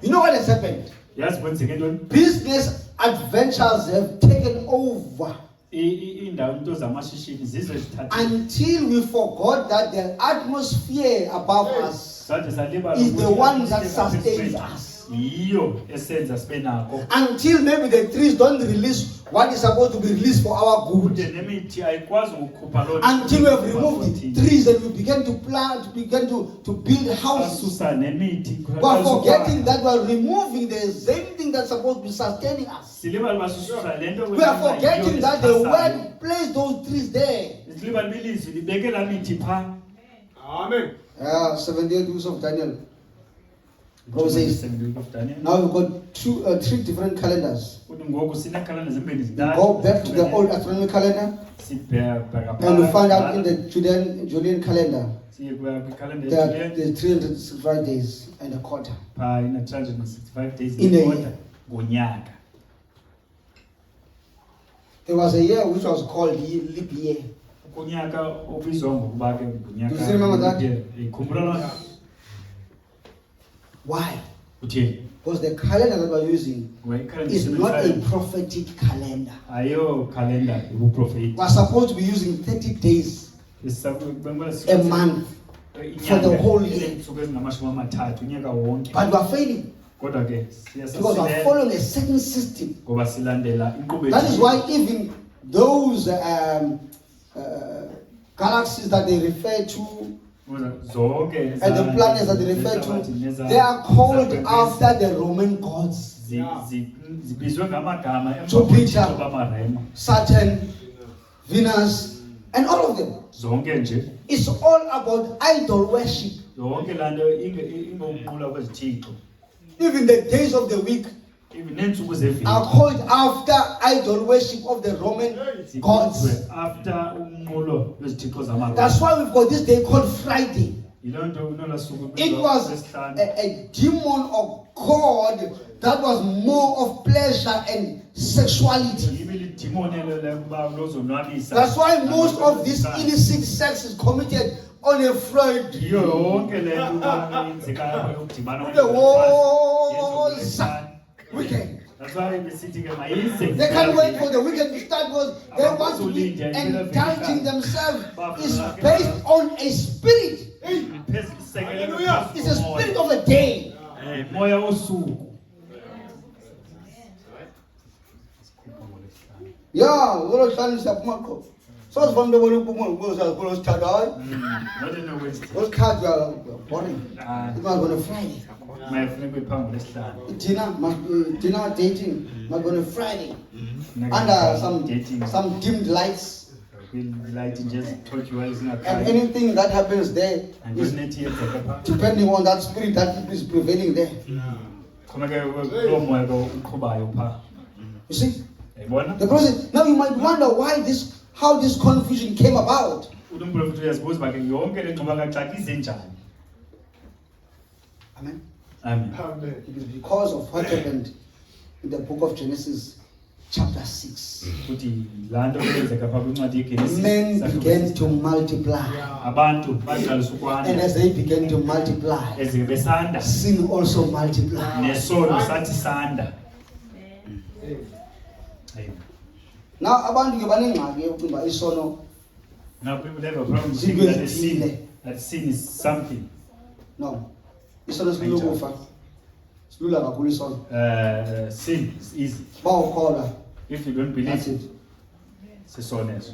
[SPEAKER 2] You know what has happened?
[SPEAKER 1] Yazi kwenzeke ntoni?
[SPEAKER 2] Business adventures have taken over
[SPEAKER 1] Indawo into zamashishini zizo zithatha.
[SPEAKER 2] until we forgot that the atmosphere above us
[SPEAKER 1] Sathi salibala
[SPEAKER 2] is the
[SPEAKER 1] ukuthi
[SPEAKER 2] one that
[SPEAKER 1] umhlaba
[SPEAKER 2] sustains
[SPEAKER 1] phezulu
[SPEAKER 2] us.
[SPEAKER 1] yiyo esenza sibe nako.
[SPEAKER 2] Until maybe the trees don't release what is supposed to be released for our good.
[SPEAKER 1] Kude nemithi ayikwazi ukukhupha loo
[SPEAKER 2] Until we have removed the trees and we begin to plant, begin to build houses.
[SPEAKER 1] asusa nemithi.
[SPEAKER 2] We are forgetting that we are removing the same thing that's supposed to be sustaining us.
[SPEAKER 1] Silibala basususa lento.
[SPEAKER 2] We are forgetting that the word placed those trees there.
[SPEAKER 1] Silibala bilizwi libeke la mithi pha.
[SPEAKER 3] Amen.
[SPEAKER 2] 78 weeks of Daniel. Bro says,
[SPEAKER 1] Of Daniel.
[SPEAKER 2] now we've got three different calendars.
[SPEAKER 1] Uthi ngoku sinekhalenda zimbini zidathu.
[SPEAKER 2] Go back to the old astronomical calendar
[SPEAKER 1] Sibheka
[SPEAKER 2] and we find out in the Julian calendar
[SPEAKER 1] siye kwikhalenda
[SPEAKER 2] that
[SPEAKER 1] yeJulian
[SPEAKER 2] there's 365 days and a quarter.
[SPEAKER 1] pha ina 365 days
[SPEAKER 2] In a
[SPEAKER 1] in
[SPEAKER 2] year.
[SPEAKER 1] ngonyaka.
[SPEAKER 2] There was a year which was called leap year.
[SPEAKER 1] Kunyaka obizwa ngokuba ke ngonyaka.
[SPEAKER 2] Do you remember that?
[SPEAKER 1] Ikhumbula lona?
[SPEAKER 2] Why?
[SPEAKER 1] Utheni?
[SPEAKER 2] Because the calendar that we're using
[SPEAKER 1] Ngoba ikhalenda
[SPEAKER 2] is not a
[SPEAKER 1] esisebenzisayo
[SPEAKER 2] prophetic calendar.
[SPEAKER 1] ayo calendar yobuprofeti.
[SPEAKER 2] We're supposed to be using 30 days a month for the whole year.
[SPEAKER 1] Insuku ezingamashumi amathathu unyaka wonke.
[SPEAKER 2] But we're failing
[SPEAKER 1] Kodwa ke
[SPEAKER 2] because we're following a certain system.
[SPEAKER 1] ngoba silandela inkqubo.
[SPEAKER 2] That is why even those galaxies that they refer to
[SPEAKER 1] zonke
[SPEAKER 2] And the planets that they refer to, they are called after the Roman gods.
[SPEAKER 1] zibizwe ngamagama emva
[SPEAKER 2] Jupiter.
[SPEAKER 1] kootitsho bamarema
[SPEAKER 2] Saturn, Venus, and all of them.
[SPEAKER 1] zonke nje
[SPEAKER 2] It's all about idol worship.
[SPEAKER 1] yonke laa nto ingokunqula kwezithixo.
[SPEAKER 2] Even the days of the week
[SPEAKER 1] Even neentsuku zeveki
[SPEAKER 2] are called after idol worship of the Roman gods.
[SPEAKER 1] zibizwe after umnqulo wezithixo zamaroma.
[SPEAKER 2] That's why we've got this day called Friday.
[SPEAKER 1] Yiloo nto unolaa suku
[SPEAKER 2] It
[SPEAKER 1] kubizwa
[SPEAKER 2] was
[SPEAKER 1] ngolwesihlanu.
[SPEAKER 2] a demon of God that was more of pleasure and sexuality.
[SPEAKER 1] Ibilidimoni elo lekuba lozonwabisa.
[SPEAKER 2] That's why most of this illicit sex is committed on a Friday.
[SPEAKER 1] Yiyo yonke le nto ubona yenzekayo yokudibana
[SPEAKER 2] The
[SPEAKER 1] kwezokhasi,
[SPEAKER 2] whole
[SPEAKER 1] yezolwesihlanu.
[SPEAKER 2] weekend.
[SPEAKER 1] That's why besithi ke mayize.
[SPEAKER 2] They can't wait for the weekend to start because they want to be indulging themselves. It's based on a spirit.
[SPEAKER 3] Hallelujah.
[SPEAKER 2] It's a spirit of a day.
[SPEAKER 1] Moya wosuku.
[SPEAKER 2] Yeah, we're trying to stop Marco. So from the one who goes to
[SPEAKER 1] Not in the West.
[SPEAKER 2] those cards are boring. It was on a Friday.
[SPEAKER 1] Mayifuneka iphambi lesihlanu.
[SPEAKER 2] Dinner dating was on a Friday. Under some dimmed lights.
[SPEAKER 1] Light nje zithotyiweyo
[SPEAKER 2] And
[SPEAKER 1] zingakhanyi.
[SPEAKER 2] anything that happens there is
[SPEAKER 1] Nethi yenzeka phaa.
[SPEAKER 2] depending on that spirit that is prevailing there.
[SPEAKER 1] Xhomekeke kuloo moya lo uqhubayo phaa.
[SPEAKER 2] You see?
[SPEAKER 1] Yayibona?
[SPEAKER 2] The person, now you might wonder how this confusion came about.
[SPEAKER 1] Umprofethi uyazibuza uba ke yonke le ngxubakaxaka ize njani.
[SPEAKER 2] Amen.
[SPEAKER 1] Amen.
[SPEAKER 3] Amen.
[SPEAKER 2] It is because of what happened in the book of Genesis, chapter 6.
[SPEAKER 1] Futhi laa nto eyenzeka phaa kwincwadi yeGenesis.
[SPEAKER 2] Men began to multiply.
[SPEAKER 1] Abantu baqalisa
[SPEAKER 2] And
[SPEAKER 1] ukwanda.
[SPEAKER 2] as they began to multiply,
[SPEAKER 1] Eze besanda.
[SPEAKER 2] sin also multiplied.
[SPEAKER 1] Nesono sathi sanda. Amen.
[SPEAKER 2] Now, abantu ke banengxaki yokuba isono.
[SPEAKER 1] Now people have a problem
[SPEAKER 2] Sin
[SPEAKER 1] thinking that the
[SPEAKER 2] kwezithile.
[SPEAKER 1] sin, that sin is something.
[SPEAKER 2] No. Isono silula ukufa. Silula kakhulu isono.
[SPEAKER 1] Sin is easy.
[SPEAKER 2] Bawukholwa.
[SPEAKER 1] If you don't
[SPEAKER 2] That's
[SPEAKER 1] believe,
[SPEAKER 2] it.
[SPEAKER 1] sisoneso.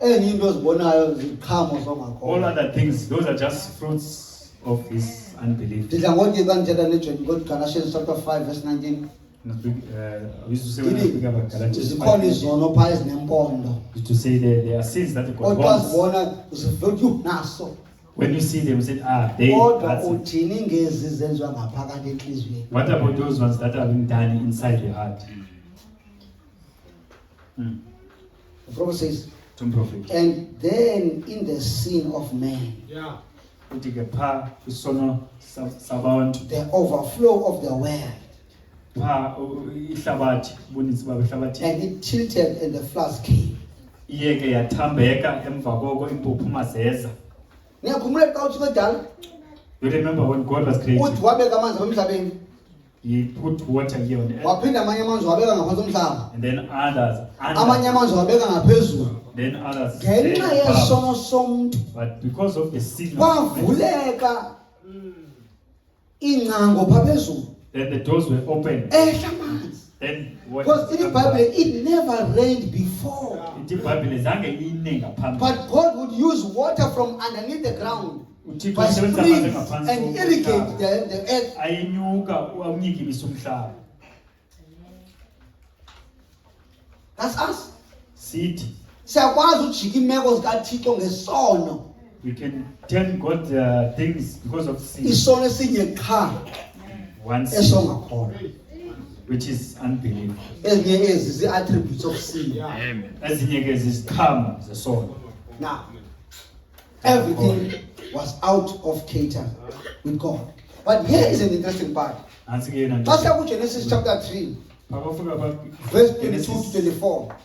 [SPEAKER 2] Enye into ozibonayo ziqhamo
[SPEAKER 1] All
[SPEAKER 2] zongakholwa.
[SPEAKER 1] other things, those are just fruits of his unbelief.
[SPEAKER 2] Ndidla ngokuthi xa ndithetha neJohn Galatians chapter 5 verse 19.
[SPEAKER 1] We used to say when I speak about Galatians,
[SPEAKER 2] Zikhona izono phaa ezinempondo.
[SPEAKER 1] used to say that there are sins that God
[SPEAKER 2] Kodwa
[SPEAKER 1] wants.
[SPEAKER 2] zibona uzivele unaso.
[SPEAKER 1] When you see them, you say, they.
[SPEAKER 2] Kodwa
[SPEAKER 1] That's it.
[SPEAKER 2] uthini ngezi zenziwa ngaphakathi enhliziyweni.
[SPEAKER 1] What about those ones that are being done inside the heart?
[SPEAKER 2] The prophet says,
[SPEAKER 1] To prophet.
[SPEAKER 2] and then in the sin of man,
[SPEAKER 3] Yeah.
[SPEAKER 1] Uthi ke phaa kwisono sabantu,
[SPEAKER 2] the overflow of the word,
[SPEAKER 1] phaa ihlabathi, ubunintsi babo ihlabathi
[SPEAKER 2] and it tilted and the floods came.
[SPEAKER 1] iye ke yathambeka emva koko impuphuma zeza.
[SPEAKER 2] Niyakhumbula xa uthi kudala
[SPEAKER 1] You remember when God was creating,
[SPEAKER 2] uthi wabeka amanzi emhlabeni,
[SPEAKER 1] He put water here on the earth,
[SPEAKER 2] waphinda amanye amanzi wabeka ngaphansi komhlaba,
[SPEAKER 1] and then others,
[SPEAKER 2] amanye amanzi wabeka ngaphezulu.
[SPEAKER 1] then others.
[SPEAKER 2] Ngenxa
[SPEAKER 1] then above.
[SPEAKER 2] yesono somntu
[SPEAKER 1] But because of the sin of man,
[SPEAKER 2] kwavuleka iingcango phaa phezulu
[SPEAKER 1] then the doors were opened.
[SPEAKER 2] ehla amanzi.
[SPEAKER 1] Then what?
[SPEAKER 2] Because in the Bible it never rained before.
[SPEAKER 1] iBhayibhile zange ine ngaphambili.
[SPEAKER 2] But God would use water from underneath the ground
[SPEAKER 1] uThixo
[SPEAKER 2] by
[SPEAKER 1] usebenzisa amanzi
[SPEAKER 2] springs
[SPEAKER 1] ngaphansi
[SPEAKER 2] and irrigate the earth.
[SPEAKER 1] ayinyuka awunyikibisa umhlaba.
[SPEAKER 2] That's us.
[SPEAKER 1] Sithi
[SPEAKER 2] Siyakwazi ujika imeko zikaThixo ngesono.
[SPEAKER 1] we can turn God things because of sin.
[SPEAKER 2] Isono esinye qha
[SPEAKER 1] One sin,
[SPEAKER 2] esongakhona.
[SPEAKER 1] which is unbelief.
[SPEAKER 2] Ezinye ezi zii-attributes of sin.
[SPEAKER 1] Ezinye ke ziziqhamo zesono.
[SPEAKER 2] Now, everything was out of cater with God. But here is an interesting part.
[SPEAKER 1] Nantsi ke yena
[SPEAKER 2] Let's go to Genesis chapter 3,
[SPEAKER 1] Phakafika pha
[SPEAKER 2] verse 22 to 24.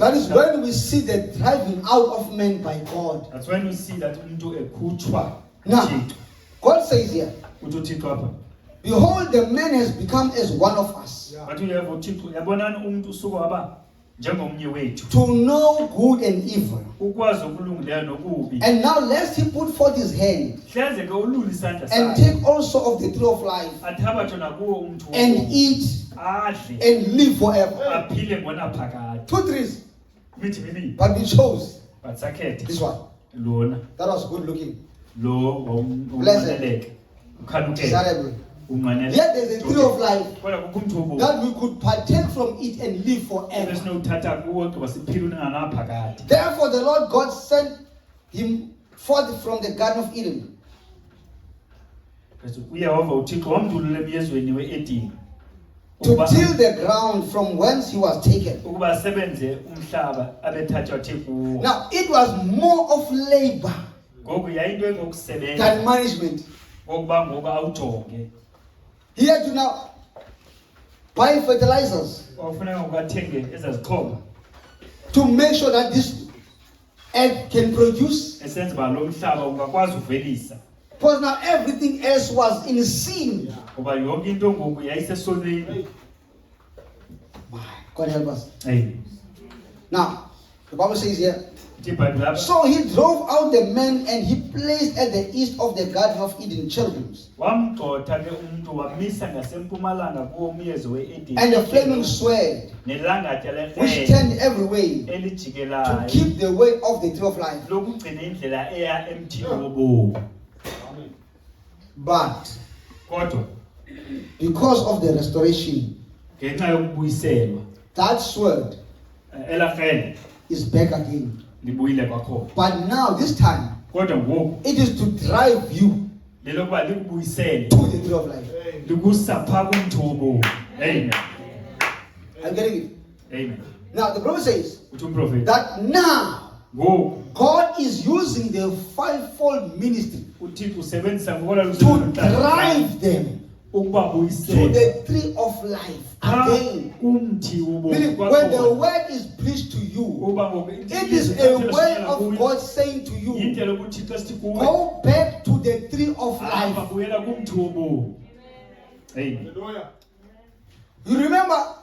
[SPEAKER 2] That is when we see the driving out of men by God.
[SPEAKER 1] That's when we see that umuntu ekhutshwa
[SPEAKER 2] Now,
[SPEAKER 1] uThixo.
[SPEAKER 2] God says here,
[SPEAKER 1] Uthi uThixo apha.
[SPEAKER 2] behold, the man has become as one of us,
[SPEAKER 1] But uyeva uThixo yabonani umuntu usuka waba njengomnye wethu.
[SPEAKER 2] to know good and evil.
[SPEAKER 1] Ukwazi ukulungileyo nokubi.
[SPEAKER 2] And now lest he put forth his hand
[SPEAKER 1] Hleze ke ulule isandla
[SPEAKER 2] and
[SPEAKER 1] sakhe.
[SPEAKER 2] take also of the tree of life
[SPEAKER 1] Athabathe nakuwo umntu
[SPEAKER 2] and eat
[SPEAKER 1] adle
[SPEAKER 2] and live forever.
[SPEAKER 1] aphile ngonaphakade.
[SPEAKER 2] 2 trees,
[SPEAKER 1] Mithi mibili
[SPEAKER 2] but we chose
[SPEAKER 1] but sakhethe
[SPEAKER 2] this one.
[SPEAKER 1] lona
[SPEAKER 2] that was good looking,
[SPEAKER 1] lo
[SPEAKER 2] Blessed.
[SPEAKER 1] umneleke ukhalukele
[SPEAKER 2] desirable.
[SPEAKER 1] unqanele
[SPEAKER 2] Yet there's a tree of life
[SPEAKER 1] kodwa kukho umthubo
[SPEAKER 2] that we could partake from it and live forever.
[SPEAKER 1] esinothatha kuwo kuba siphila unanganaphakade.
[SPEAKER 2] Therefore, the Lord God sent him forth from the Garden of Eden
[SPEAKER 1] Bese uYehova uThixo wamdulula emyezweni weEdeni
[SPEAKER 2] to till the ground from whence he was taken.
[SPEAKER 1] ukuba asebenze umhlaba abethathwa the kuwo.
[SPEAKER 2] Now, it was more of labor
[SPEAKER 1] Ngoku yayinto engokusebenza
[SPEAKER 2] than management.
[SPEAKER 1] ngokuba ngoku awujonge.
[SPEAKER 2] He had to now buy fertilizers
[SPEAKER 1] Kwafuneka ukuthenge ezazixhobo
[SPEAKER 2] to make sure that this earth can produce.
[SPEAKER 1] esenza uba lo mhlaba ungakwazi uvelisa.
[SPEAKER 2] Because now everything else was in sin.
[SPEAKER 1] Ngoba yonke into ngoku yayisesonweni.
[SPEAKER 2] God help us.
[SPEAKER 1] Amen.
[SPEAKER 2] Now, the Bible says here,
[SPEAKER 1] iBhayibhile lapha
[SPEAKER 2] so he drove out the men and he placed at the east of the Garden of Eden cherubims
[SPEAKER 1] wamgxotha ke umuntu wamisa ngasempumalanga kuwo umyezo weEdeni.
[SPEAKER 2] and the flaming sword
[SPEAKER 1] nelangatya
[SPEAKER 2] which
[SPEAKER 1] lekrele
[SPEAKER 2] turned every way to
[SPEAKER 1] elijikelayo
[SPEAKER 2] keep the way of the tree of life.
[SPEAKER 1] lokugcina indlela eya emthini wobomi.
[SPEAKER 2] But
[SPEAKER 1] Kodwa
[SPEAKER 2] because of the restoration,
[SPEAKER 1] ngenxa yokubuyiselwa
[SPEAKER 2] that sword
[SPEAKER 1] elakrele
[SPEAKER 2] is back again.
[SPEAKER 1] libuyile kwakhona.
[SPEAKER 2] But now, this time,
[SPEAKER 1] Kodwa ngoku
[SPEAKER 2] it is to drive you
[SPEAKER 1] lelokuba likubuyisele
[SPEAKER 2] to the tree of life.
[SPEAKER 1] likusa phaa kumthi wobomi. Amen.
[SPEAKER 2] I'm getting it.
[SPEAKER 1] Amen.
[SPEAKER 2] Now, the Bible says
[SPEAKER 1] Uthi umprofeti
[SPEAKER 2] that now
[SPEAKER 1] ngoku
[SPEAKER 2] God is using the fivefold ministry
[SPEAKER 1] uThixo usebenzisa ngokola
[SPEAKER 2] to drive them
[SPEAKER 1] ukuba
[SPEAKER 2] to
[SPEAKER 1] buyisele
[SPEAKER 2] the tree of life again.
[SPEAKER 1] kumthi wobomi
[SPEAKER 2] Meaning, when the
[SPEAKER 1] kwakhona.
[SPEAKER 2] word is preached to you,
[SPEAKER 1] Ukuba ngoku
[SPEAKER 2] it is a way of God saying to you,
[SPEAKER 1] yindlela yokuthi xa sithi kuwe
[SPEAKER 2] go back to the tree of
[SPEAKER 1] hamba
[SPEAKER 2] life.
[SPEAKER 1] buyela kumthi wobomi. Amen.
[SPEAKER 2] You remember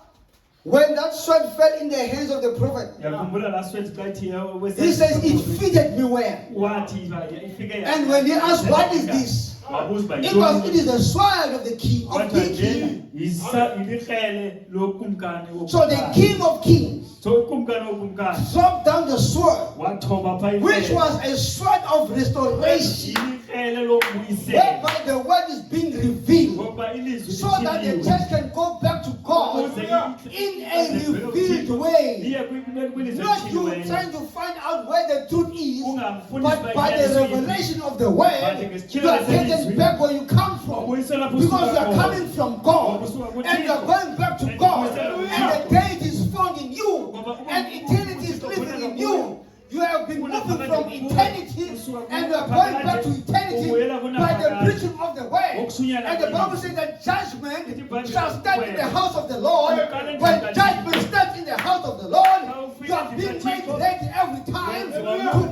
[SPEAKER 2] when that sword fell in the hands of the prophet?
[SPEAKER 1] Yakhumbula laa sword xa ithi
[SPEAKER 2] He says, it fitted me well.
[SPEAKER 1] wathi ifike
[SPEAKER 2] And when he asked, what is this?
[SPEAKER 1] wabuza uba
[SPEAKER 2] It is the sword of the king, of the king.
[SPEAKER 1] ilikrele lokumkani
[SPEAKER 2] So the king of kings
[SPEAKER 1] so ukumkani wokumkani
[SPEAKER 2] dropped down the sword,
[SPEAKER 1] wathoba phaa
[SPEAKER 2] which was a sword of restoration,
[SPEAKER 1] ilikrele lokubuyisela
[SPEAKER 2] whereby the word is being revealed,
[SPEAKER 1] ngoba ilizwi
[SPEAKER 2] so that the
[SPEAKER 1] lithiniwe.
[SPEAKER 2] church can go back to God in a revealed way.
[SPEAKER 1] liye kwilizwi
[SPEAKER 2] Not you
[SPEAKER 1] elithiniweyo.
[SPEAKER 2] trying to find out where the truth is,
[SPEAKER 1] Ungamfundisi
[SPEAKER 2] but by the revelation of the word, you are taken back where you come from. Because you are coming from God, and you are going back to God, and the deity is found in you, and eternity is living in you. You have been moving from eternity, and you are going back to eternity by the preaching of the word. And the Bible says that judgment shall stand in the house of the Lord. When judgment stands in the house of the Lord, you are being made ready every time to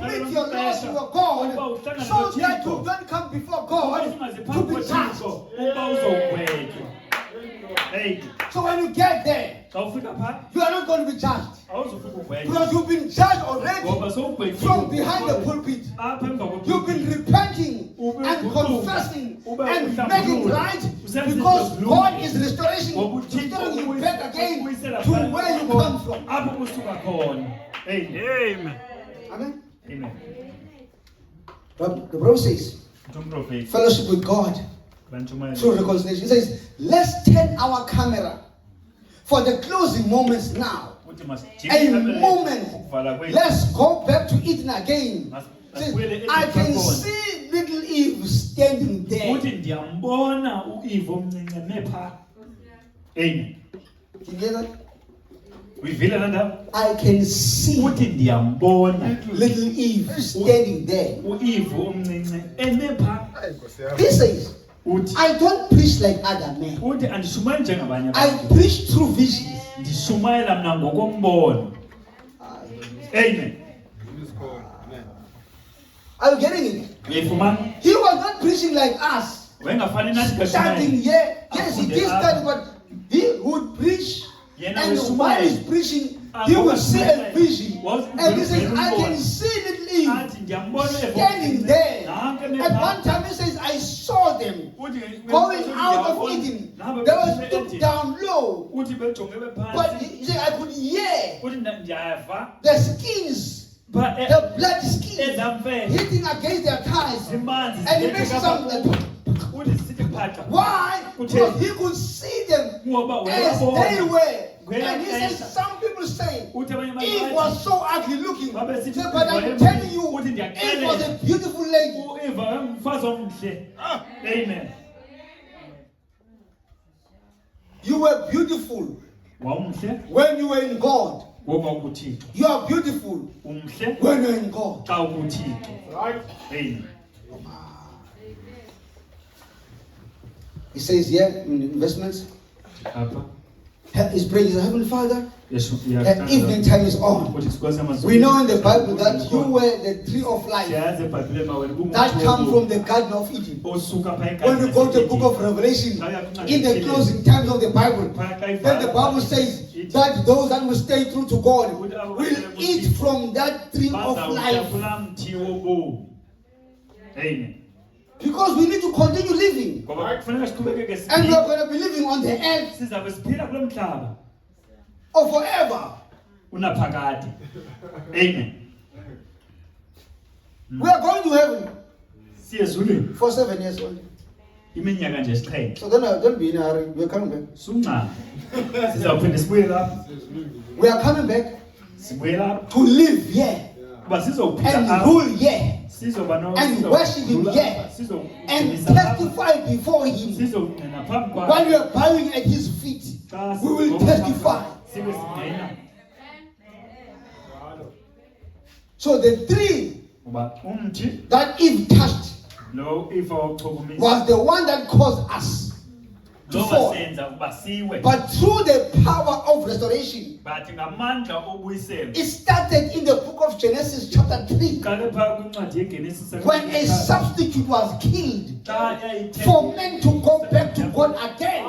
[SPEAKER 2] meet your Lord, your God, so that you don't come before God to be judged. So when you get there, you are not going to be judged. Because you've been judged already from behind the pulpit. You've been repenting and confessing and making right, because God is restoring you back again to where you come from.
[SPEAKER 1] Amen.
[SPEAKER 2] Amen.
[SPEAKER 1] Amen.
[SPEAKER 2] But the Bible says, fellowship with God through reconciliation. It says, let's turn our camera for the closing moments now. A moment. Let's go back to Eden again. Says, I can see little Eve standing there.
[SPEAKER 1] Amen.
[SPEAKER 2] Can you hear that?
[SPEAKER 1] Uyivile laa ndawo?
[SPEAKER 2] I can see
[SPEAKER 1] Uthi ndiyambona
[SPEAKER 2] little Eve standing there.
[SPEAKER 1] uEve omncinci eme phaa.
[SPEAKER 2] He says,
[SPEAKER 1] Uthi
[SPEAKER 2] I don't preach like other men.
[SPEAKER 1] uthi andishumayeli njengabanye
[SPEAKER 2] I
[SPEAKER 1] abantu.
[SPEAKER 2] preach through visions.
[SPEAKER 1] Ndishumayela mna ngokombono. Amen.
[SPEAKER 2] Are you getting it?
[SPEAKER 1] Uyayifumana?
[SPEAKER 2] He was not preaching like us.
[SPEAKER 1] Wayengafani nathi
[SPEAKER 2] Standing
[SPEAKER 1] kashumayeli.
[SPEAKER 2] here. Yes, he did study, but he would preach. And while he's preaching, he will see a vision. And he says, I can see little Eve
[SPEAKER 1] Athi ndiyambona
[SPEAKER 2] standing there.
[SPEAKER 1] Nanke eme
[SPEAKER 2] At
[SPEAKER 1] phaa.
[SPEAKER 2] one time he says, I saw them
[SPEAKER 1] Uthi
[SPEAKER 2] going out of Eden. They were stooped down low.
[SPEAKER 1] Uthi bejonge
[SPEAKER 2] But
[SPEAKER 1] phansi.
[SPEAKER 2] he said, I could hear
[SPEAKER 1] Uthi ndiyava
[SPEAKER 2] the skins The blood skin hitting against their thighs. And it makes some. Why? Because he could see them as they were. And he says, some people say, Eve was so ugly looking. But I'm telling you, Eve was a beautiful lady.
[SPEAKER 1] Amen.
[SPEAKER 2] You were beautiful when you were in God. You are beautiful when you're in God.
[SPEAKER 1] Right. Amen.
[SPEAKER 2] He says here in investments, he's praying, his Heavenly Father, and evening time is on. We know in the Bible that you were the tree of life that come from the Garden of Eden. When we go to the book of Revelation, in the closing times of the Bible, then the Bible says that those that will stay true to God will eat from that tree of life.
[SPEAKER 1] Amen.
[SPEAKER 2] Because we need to continue living. And we are going to be living on the earth or forever.
[SPEAKER 1] Amen.
[SPEAKER 2] We are going to heaven for 7 years only. So don't be in a hurry. We are coming back. We are coming back to live here and rule here and worship him here and testify before him. While we are bowing at his feet, we will testify. So the tree that Eve touched was the one that caused us to fall. But through the power of restoration, it started in the book of Genesis chapter 3, when a substitute was killed for men to go back to God again.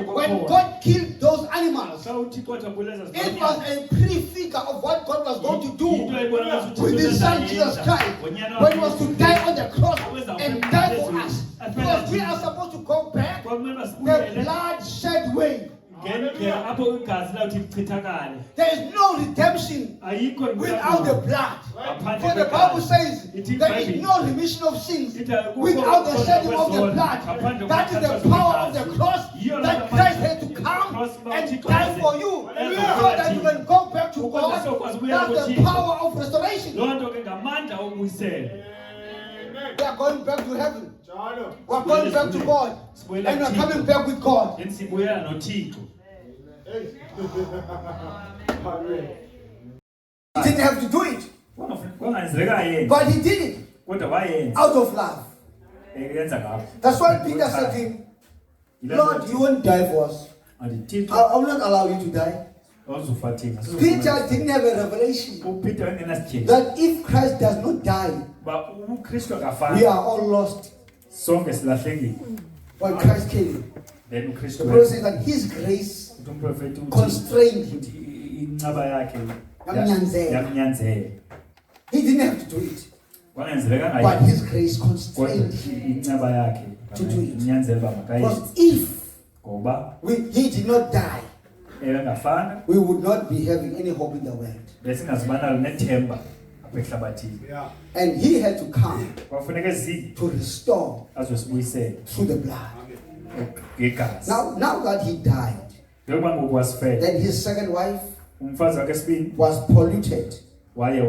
[SPEAKER 2] When God killed those animals, it was a prefigure of what God was going to do with his son Jesus Christ when he was to die on the cross and die for us. Because we are supposed to go back the blood shed way. There is no redemption without the blood. For the Bible says there is no remission of sins without the shedding of the blood. That is the power of the cross, that Christ had to come and die for you so that you can go back to God. That's the power of restoration. We are going back to heaven. We are going back to God. And we are coming back with God. He didn't have to do it, but he did it out of love. That's why Peter said to him, Lord, you won't die for us. I will not allow you to die. Peter didn't have a revelation that if Christ does not die, we are all lost. When Christ came, the Bible says that his grace constrained him. He didn't have to do it, but his grace constrained him to do it. Because if he did not die, we would not be having any hope in the world. And he had to come to restore through the blood. Now that he died, then his second wife was polluted by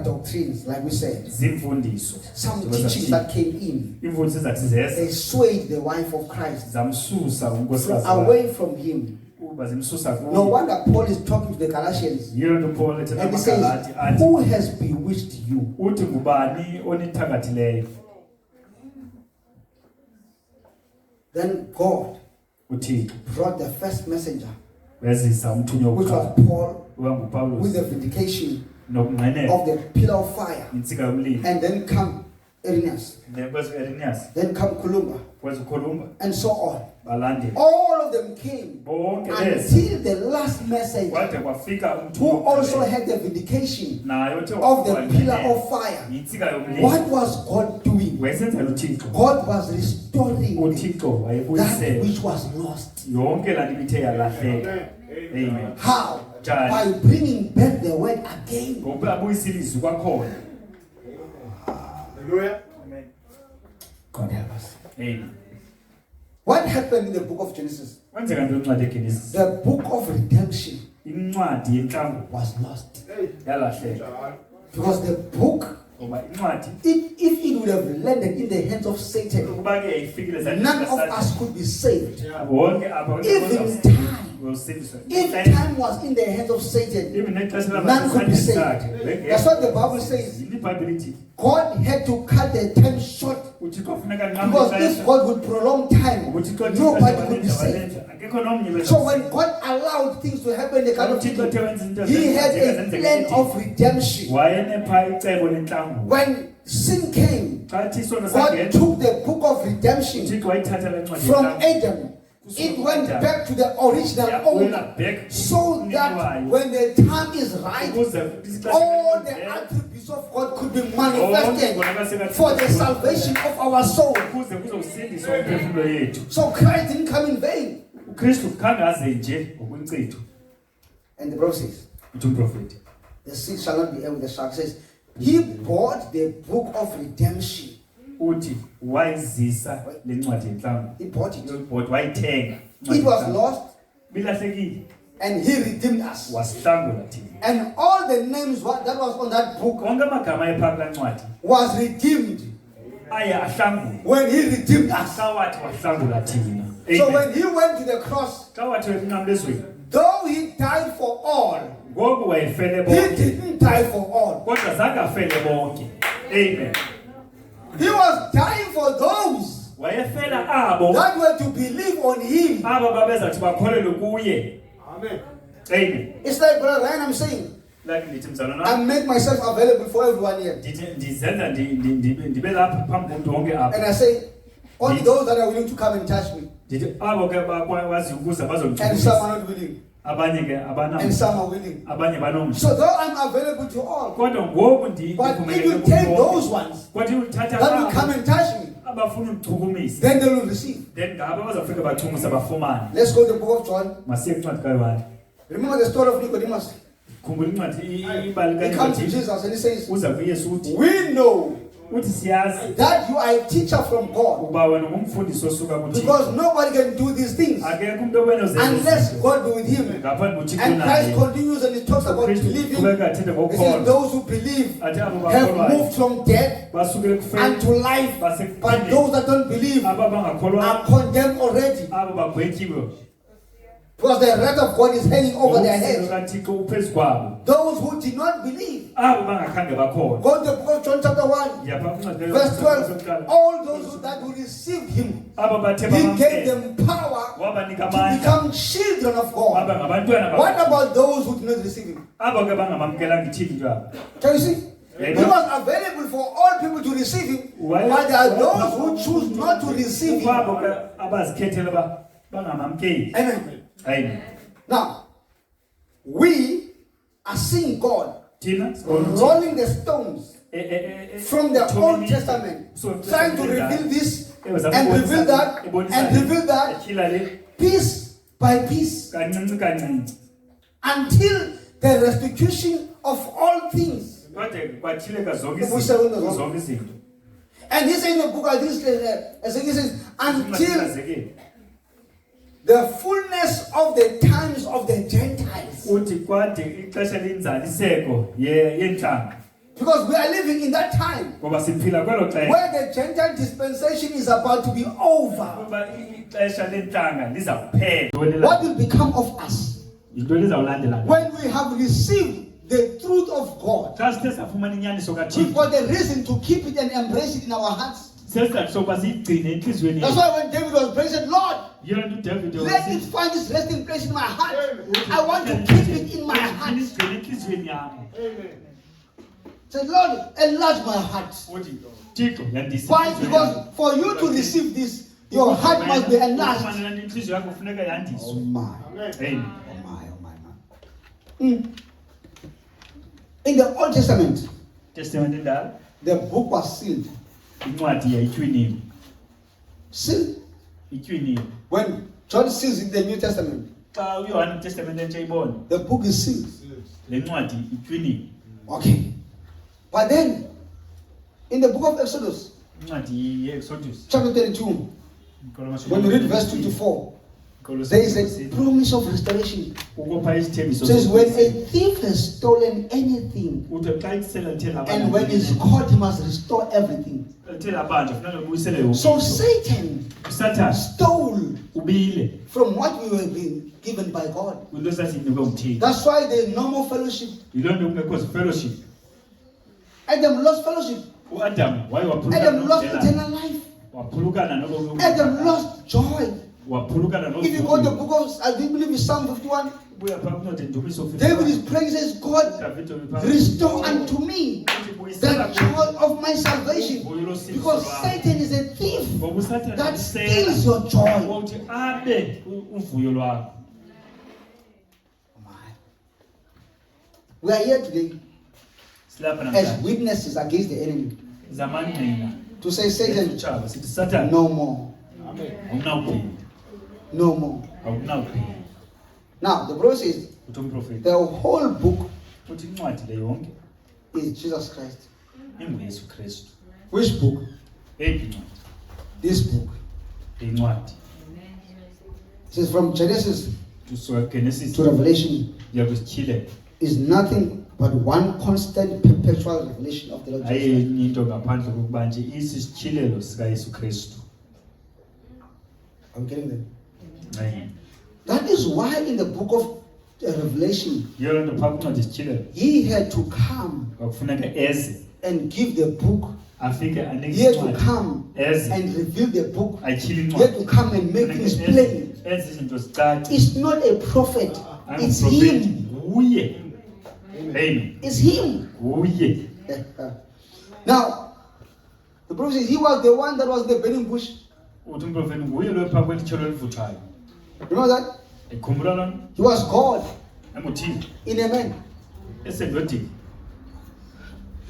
[SPEAKER 2] doctrines, like we said. Some teachings that came in, they swayed the wife of Christ away from him. No wonder Paul is talking to the Galatians and he says, who has bewitched you? Then God brought the first messenger, which was Paul, with the vindication of the pillar of fire. And then come Irenaeus, then come Columba, and so on. All of them came until the last messenger, who also had the vindication of the pillar of fire. What was God doing? God was restoring that which was lost.
[SPEAKER 1] Amen.
[SPEAKER 2] How?
[SPEAKER 1] njani
[SPEAKER 2] by bringing back the word again.
[SPEAKER 1] ngoba abuyisa ilizwi kwakhona.
[SPEAKER 3] Hallelujah. Amen.
[SPEAKER 2] God help us.
[SPEAKER 1] Amen.
[SPEAKER 2] What happened in the book of Genesis?
[SPEAKER 1] Kwenzeka ntoni encwadi yeGenesis?
[SPEAKER 2] The book of redemption
[SPEAKER 1] Incwadi yenhlango
[SPEAKER 2] was lost.
[SPEAKER 1] yalahleka
[SPEAKER 2] Because the book,
[SPEAKER 1] ngoba incwadi
[SPEAKER 2] if it would have landed in the hands of Satan,
[SPEAKER 1] ukuba ke yayifikile ezandleni
[SPEAKER 2] none of
[SPEAKER 1] zikaSathane,
[SPEAKER 2] us could be saved.
[SPEAKER 1] wonke apha
[SPEAKER 2] Even time,
[SPEAKER 1] uzosindiswa.
[SPEAKER 2] if time was in the hands of Satan,
[SPEAKER 1] Even nexesha
[SPEAKER 2] none could be saved.
[SPEAKER 1] sakhe.
[SPEAKER 2] That's what the Bible says.
[SPEAKER 1] Yile iBhayibhile ithi
[SPEAKER 2] God had to cut the time short
[SPEAKER 1] uThixo kufuneka nqambe
[SPEAKER 2] because if
[SPEAKER 1] ixesha.
[SPEAKER 2] God would prolong time,
[SPEAKER 1] UThixo
[SPEAKER 2] nobody could be saved.
[SPEAKER 1] akekho nomnye
[SPEAKER 2] So when God allowed things to happen in the kind of
[SPEAKER 1] uThixo
[SPEAKER 2] people,
[SPEAKER 1] ethe wenza izinto
[SPEAKER 2] He had a
[SPEAKER 1] zenzeka
[SPEAKER 2] plan
[SPEAKER 1] zenzeka
[SPEAKER 2] of redemption.
[SPEAKER 1] wayenepha icebo lentlango.
[SPEAKER 2] When sin came,
[SPEAKER 1] Xa isono
[SPEAKER 2] God
[SPEAKER 1] sangena
[SPEAKER 2] took the book of redemption
[SPEAKER 1] uThixo wayithatha le ncwadi
[SPEAKER 2] from
[SPEAKER 1] yentlango.
[SPEAKER 2] Adam. It went back to the original owner,
[SPEAKER 1] Yabuyela back
[SPEAKER 2] so that when the time is right, all the attributes of God could be manifested for the salvation of our soul.
[SPEAKER 1] ukuze kuzosindiswa umphefumulo yethu.
[SPEAKER 2] So Christ didn't come in vain.
[SPEAKER 1] uKristu khangaze nje ngokwinkcitho.
[SPEAKER 2] And the Bible says,
[SPEAKER 1] uthi umprofeti
[SPEAKER 2] the seed shall not be able with the shark. Says, He bought the book of redemption.
[SPEAKER 1] uthi wayizisa le ncwadi yentlango.
[SPEAKER 2] He bought it.
[SPEAKER 1] But wayithenga.
[SPEAKER 2] It was lost,
[SPEAKER 1] bilahlekile
[SPEAKER 2] and He redeemed us.
[SPEAKER 1] wasihlangula thina.
[SPEAKER 2] And all the names that was on that book
[SPEAKER 1] Konke amagama ayephaa kulaa ncwadi
[SPEAKER 2] was redeemed
[SPEAKER 1] aye ahlangula.
[SPEAKER 2] when He redeemed us.
[SPEAKER 1] Xa wathi wahlangula thina.
[SPEAKER 2] So
[SPEAKER 1] Amen.
[SPEAKER 2] when He went to the cross,
[SPEAKER 1] Xa wathi ekunqamlezweni
[SPEAKER 2] though He died for all,
[SPEAKER 1] ngoku wayefele
[SPEAKER 2] He
[SPEAKER 1] bonke
[SPEAKER 2] didn't die for all.
[SPEAKER 1] kodwa zange afele bonke. Amen.
[SPEAKER 2] He was dying for those
[SPEAKER 1] Wayefela abo
[SPEAKER 2] that were to believe on Him.
[SPEAKER 1] abo babezathi bakholelwe kuye.
[SPEAKER 3] Amen.
[SPEAKER 1] Amen.
[SPEAKER 2] It's like Brother Ryan, I'm saying,
[SPEAKER 1] Like ndithi mzalwana
[SPEAKER 2] I make myself available for everyone here.
[SPEAKER 1] ndithi ndizenza ndibe lapha phambi komntu wonke
[SPEAKER 2] And
[SPEAKER 1] apha.
[SPEAKER 2] I say, only those that are willing to come and touch me.
[SPEAKER 1] Ndithi abo ke bakwazi ukuza
[SPEAKER 2] And some
[SPEAKER 1] bazomthumisa.
[SPEAKER 2] are not willing.
[SPEAKER 1] Abanye ke
[SPEAKER 2] And
[SPEAKER 1] abanamdla.
[SPEAKER 2] some are willing.
[SPEAKER 1] Abanye banomdla.
[SPEAKER 2] So though I'm available to all,
[SPEAKER 1] Kodwa ngoku
[SPEAKER 2] but if you take those ones
[SPEAKER 1] kodwa uthatha
[SPEAKER 2] that will come and touch me,
[SPEAKER 1] abafuna ukuchukumisa
[SPEAKER 2] then they will receive.
[SPEAKER 1] then ngabo bazafika bachumisa bafumane.
[SPEAKER 2] Let's go to the book of John.
[SPEAKER 1] Masiye kuncwadi kaYohane.
[SPEAKER 2] Remember the story of Nicodemus.
[SPEAKER 1] Khumbula incwadi ibali
[SPEAKER 2] He comes to
[SPEAKER 1] kaNikodimi.
[SPEAKER 2] Jesus and he says,
[SPEAKER 1] Uza kuYesu uthi
[SPEAKER 2] we know
[SPEAKER 1] uthi siyazi
[SPEAKER 2] that you are a teacher from God,
[SPEAKER 1] ukuba wena ngumfundisi osuka kuThixo.
[SPEAKER 2] because nobody can do these things
[SPEAKER 1] Akekho umuntu obene
[SPEAKER 2] unless God be with him.
[SPEAKER 1] ngaphandle kuThixo
[SPEAKER 2] And Christ
[SPEAKER 1] naye.
[SPEAKER 2] continues and he talks about believing.
[SPEAKER 1] Qhubeka athethe
[SPEAKER 2] He
[SPEAKER 1] ngokukholwa.
[SPEAKER 2] says those who believe
[SPEAKER 1] Athi abo
[SPEAKER 2] have
[SPEAKER 1] bakholwayo
[SPEAKER 2] moved from death
[SPEAKER 1] basukile kufeni
[SPEAKER 2] unto life, but those that don't believe
[SPEAKER 1] aba bangakholwayo
[SPEAKER 2] are condemned already,
[SPEAKER 1] abo bagwetyiwe.
[SPEAKER 2] because the wrath of God is hanging over their
[SPEAKER 1] Umsindo
[SPEAKER 2] heads.
[SPEAKER 1] kaThixo uphezu kwabo.
[SPEAKER 2] Those who did not believe.
[SPEAKER 1] Abo bangakhange bakholwa.
[SPEAKER 2] Go to the book of John chapter 1,
[SPEAKER 1] Yapha kuncwadi
[SPEAKER 2] verse 12.
[SPEAKER 1] yokuqala.
[SPEAKER 2] All those that will receive him,
[SPEAKER 1] Abo bathe
[SPEAKER 2] he gave
[SPEAKER 1] bamamkela
[SPEAKER 2] them power
[SPEAKER 1] wabanika
[SPEAKER 2] to
[SPEAKER 1] amandla
[SPEAKER 2] become children of
[SPEAKER 1] waba
[SPEAKER 2] God.
[SPEAKER 1] ngabantwana
[SPEAKER 2] What
[SPEAKER 1] bakhe.
[SPEAKER 2] about those who did not receive him?
[SPEAKER 1] Abo ke bangamamkelanga ithini njalo.
[SPEAKER 2] Can you see?
[SPEAKER 1] Yeah,
[SPEAKER 2] He was available for all people to receive him, but there are those who choose not to receive him.
[SPEAKER 1] Abo ke abazikhethela bangamamkeli.
[SPEAKER 2] Amen.
[SPEAKER 1] Amen.
[SPEAKER 2] Now, we are seeing God
[SPEAKER 1] Thina sibona ukuthi
[SPEAKER 2] rolling the stones from the Old
[SPEAKER 1] Thomini-
[SPEAKER 2] Testament,
[SPEAKER 1] So,
[SPEAKER 2] trying to reveal this
[SPEAKER 1] ebazama
[SPEAKER 2] and
[SPEAKER 1] ukubonisa-
[SPEAKER 2] reveal that
[SPEAKER 1] ebonisa
[SPEAKER 2] and reveal that,
[SPEAKER 1] etyhila le
[SPEAKER 2] piece by piece,
[SPEAKER 1] kancinci kancinci
[SPEAKER 2] until the restitution of all things.
[SPEAKER 1] kodwa kwatyhileka zonke
[SPEAKER 2] Ubuyisela
[SPEAKER 1] izinto.
[SPEAKER 2] zonke.
[SPEAKER 1] Zonke izinto.
[SPEAKER 2] And he said in the book, I think he says, until
[SPEAKER 1] Zingazeke.
[SPEAKER 2] the fullness of the times of the Gentiles.
[SPEAKER 1] Uthi kwade ixesha lenzaliseko yentlanga.
[SPEAKER 2] Because we are living in that time
[SPEAKER 1] Ngoba siphila kwelo xesha.
[SPEAKER 2] where the Gentile dispensation is about to be over.
[SPEAKER 1] Kuba ixesha lentlanga liza kuphela.
[SPEAKER 2] What will become of us
[SPEAKER 1] Yinto lizawulandela.
[SPEAKER 2] when we have received the truth of God?
[SPEAKER 1] Xa sithe safumana inyaniso
[SPEAKER 2] We've
[SPEAKER 1] kaThixo.
[SPEAKER 2] got the reason to keep it and embrace it in our hearts.
[SPEAKER 1] Sesizathu sokuba siyigcine entliziyweni
[SPEAKER 2] That's
[SPEAKER 1] yethu.
[SPEAKER 2] why when David was praying, he said, Lord,
[SPEAKER 1] Yile nto uDavid
[SPEAKER 2] let it find its resting place in my heart. I want to keep it in my heart. He
[SPEAKER 1] Sigcine entliziyweni yam.
[SPEAKER 2] said, Lord, enlarge my heart.
[SPEAKER 1] Uthi Thixo yandisa.
[SPEAKER 2] Why?
[SPEAKER 1] inhliziyo
[SPEAKER 2] Because
[SPEAKER 1] yam.
[SPEAKER 2] for you to receive this, your heart must be enlarged.
[SPEAKER 1] Ufumane le nto inhliziyo yakho kufuneka yandiswe.
[SPEAKER 2] my.
[SPEAKER 1] Amen.
[SPEAKER 2] In the Old Testament,
[SPEAKER 1] Testament endala
[SPEAKER 2] the book was sealed.
[SPEAKER 1] incwadi yayitywiniwe.
[SPEAKER 2] Sealed.
[SPEAKER 1] Itywiniwe.
[SPEAKER 2] When John seals in the New Testament,
[SPEAKER 1] xa uyohana iTestament entsha ibona
[SPEAKER 2] The book is sealed.
[SPEAKER 1] le ncwadi itwiniwe.
[SPEAKER 2] Okay. But then, in the book of Exodus,
[SPEAKER 1] Incwadi ye-Exodus
[SPEAKER 2] chapter 32, when you read verse 2 to 4, there is a promise of restoration.
[SPEAKER 1] ukupha isithembiso
[SPEAKER 2] It says, when a thief has stolen anything,
[SPEAKER 1] uthi xa ithela lithe
[SPEAKER 2] and when he's caught, he must restore everything.
[SPEAKER 1] lithe labanjwa funeka libuyisele yonke
[SPEAKER 2] So
[SPEAKER 1] into.
[SPEAKER 2] Satan
[SPEAKER 1] uSathane
[SPEAKER 2] stole
[SPEAKER 1] ubile
[SPEAKER 2] from what we were being given by God.
[SPEAKER 1] kwinto esasiyinikwe nguThixo.
[SPEAKER 2] That's why there is no more fellowship.
[SPEAKER 1] Yiloo nto kungekho fellowship.
[SPEAKER 2] Adam lost fellowship.
[SPEAKER 1] uAdam waye
[SPEAKER 2] Adam lost
[SPEAKER 1] waphulukana
[SPEAKER 2] eternal life.
[SPEAKER 1] waphulukana nobomi.
[SPEAKER 2] Adam lost joy.
[SPEAKER 1] waphulukana
[SPEAKER 2] If you go to the book of, I do believe it's Psalm 51,
[SPEAKER 1] ubuya phaa kuncwadi Ndumiso 51.
[SPEAKER 2] David is praying, says, God,
[SPEAKER 1] David uphi
[SPEAKER 2] restore unto me the joy of my salvation. Because Satan is a thief
[SPEAKER 1] ngoba uSathane
[SPEAKER 2] that
[SPEAKER 1] usela
[SPEAKER 2] steals your joy.
[SPEAKER 1] ukuthi abe uvuyo lwakho.
[SPEAKER 2] We are here today
[SPEAKER 1] Silapha
[SPEAKER 2] as
[SPEAKER 1] namhlanje
[SPEAKER 2] witnesses against the enemy
[SPEAKER 1] zamangqina
[SPEAKER 2] to say, Satan,
[SPEAKER 1] esitshaba sithi Sathane
[SPEAKER 2] no more,
[SPEAKER 1] awunawuphinda
[SPEAKER 2] no more.
[SPEAKER 1] awunawuphinda.
[SPEAKER 2] Now, the Bible says
[SPEAKER 1] uthi umprofeti
[SPEAKER 2] the whole book
[SPEAKER 1] uthi incwadi le yonke
[SPEAKER 2] is Jesus Christ.
[SPEAKER 1] inguYesu Kristu.
[SPEAKER 2] Which book?
[SPEAKER 1] Eyiphi incwadi?
[SPEAKER 2] This book.
[SPEAKER 1] Le incwadi
[SPEAKER 2] It says from Genesis
[SPEAKER 1] kusuka Genesis
[SPEAKER 2] to Revelation
[SPEAKER 1] kuya kwisithyilelo
[SPEAKER 2] is nothing but one constant perpetual revelation of the Lord Jesus Christ.
[SPEAKER 1] ayenye into ngaphandle kokuba nje isisithyilelo sikaYesu Kristu.
[SPEAKER 2] I'm getting there.
[SPEAKER 1] Amen.
[SPEAKER 2] That is why in the book of Revelation,
[SPEAKER 1] Yiyo loo nto phaa kwincwadi isithyilelo
[SPEAKER 2] he had to come
[SPEAKER 1] kwakufuneka eze
[SPEAKER 2] and give the book.
[SPEAKER 1] afike anike
[SPEAKER 2] He had to
[SPEAKER 1] incwadi
[SPEAKER 2] come
[SPEAKER 1] eze
[SPEAKER 2] and reveal the book.
[SPEAKER 1] atyhile
[SPEAKER 2] He had to
[SPEAKER 1] incwadi.
[SPEAKER 2] come and make things plain.
[SPEAKER 1] Eze izinto zicace.
[SPEAKER 2] It's not a prophet. It's him.
[SPEAKER 1] Nguye. Amen.
[SPEAKER 2] It's him.
[SPEAKER 1] Nguye.
[SPEAKER 2] Now, the prophet says he was the one that was the burning bush.
[SPEAKER 1] Uthi umprofeti nguye lo phaa kwelitshelo elivuthayo.
[SPEAKER 2] Remember that?
[SPEAKER 1] Ikhumbula loo nto?
[SPEAKER 2] He was God
[SPEAKER 1] EnguThixo
[SPEAKER 2] in a man.
[SPEAKER 1] esendodeni.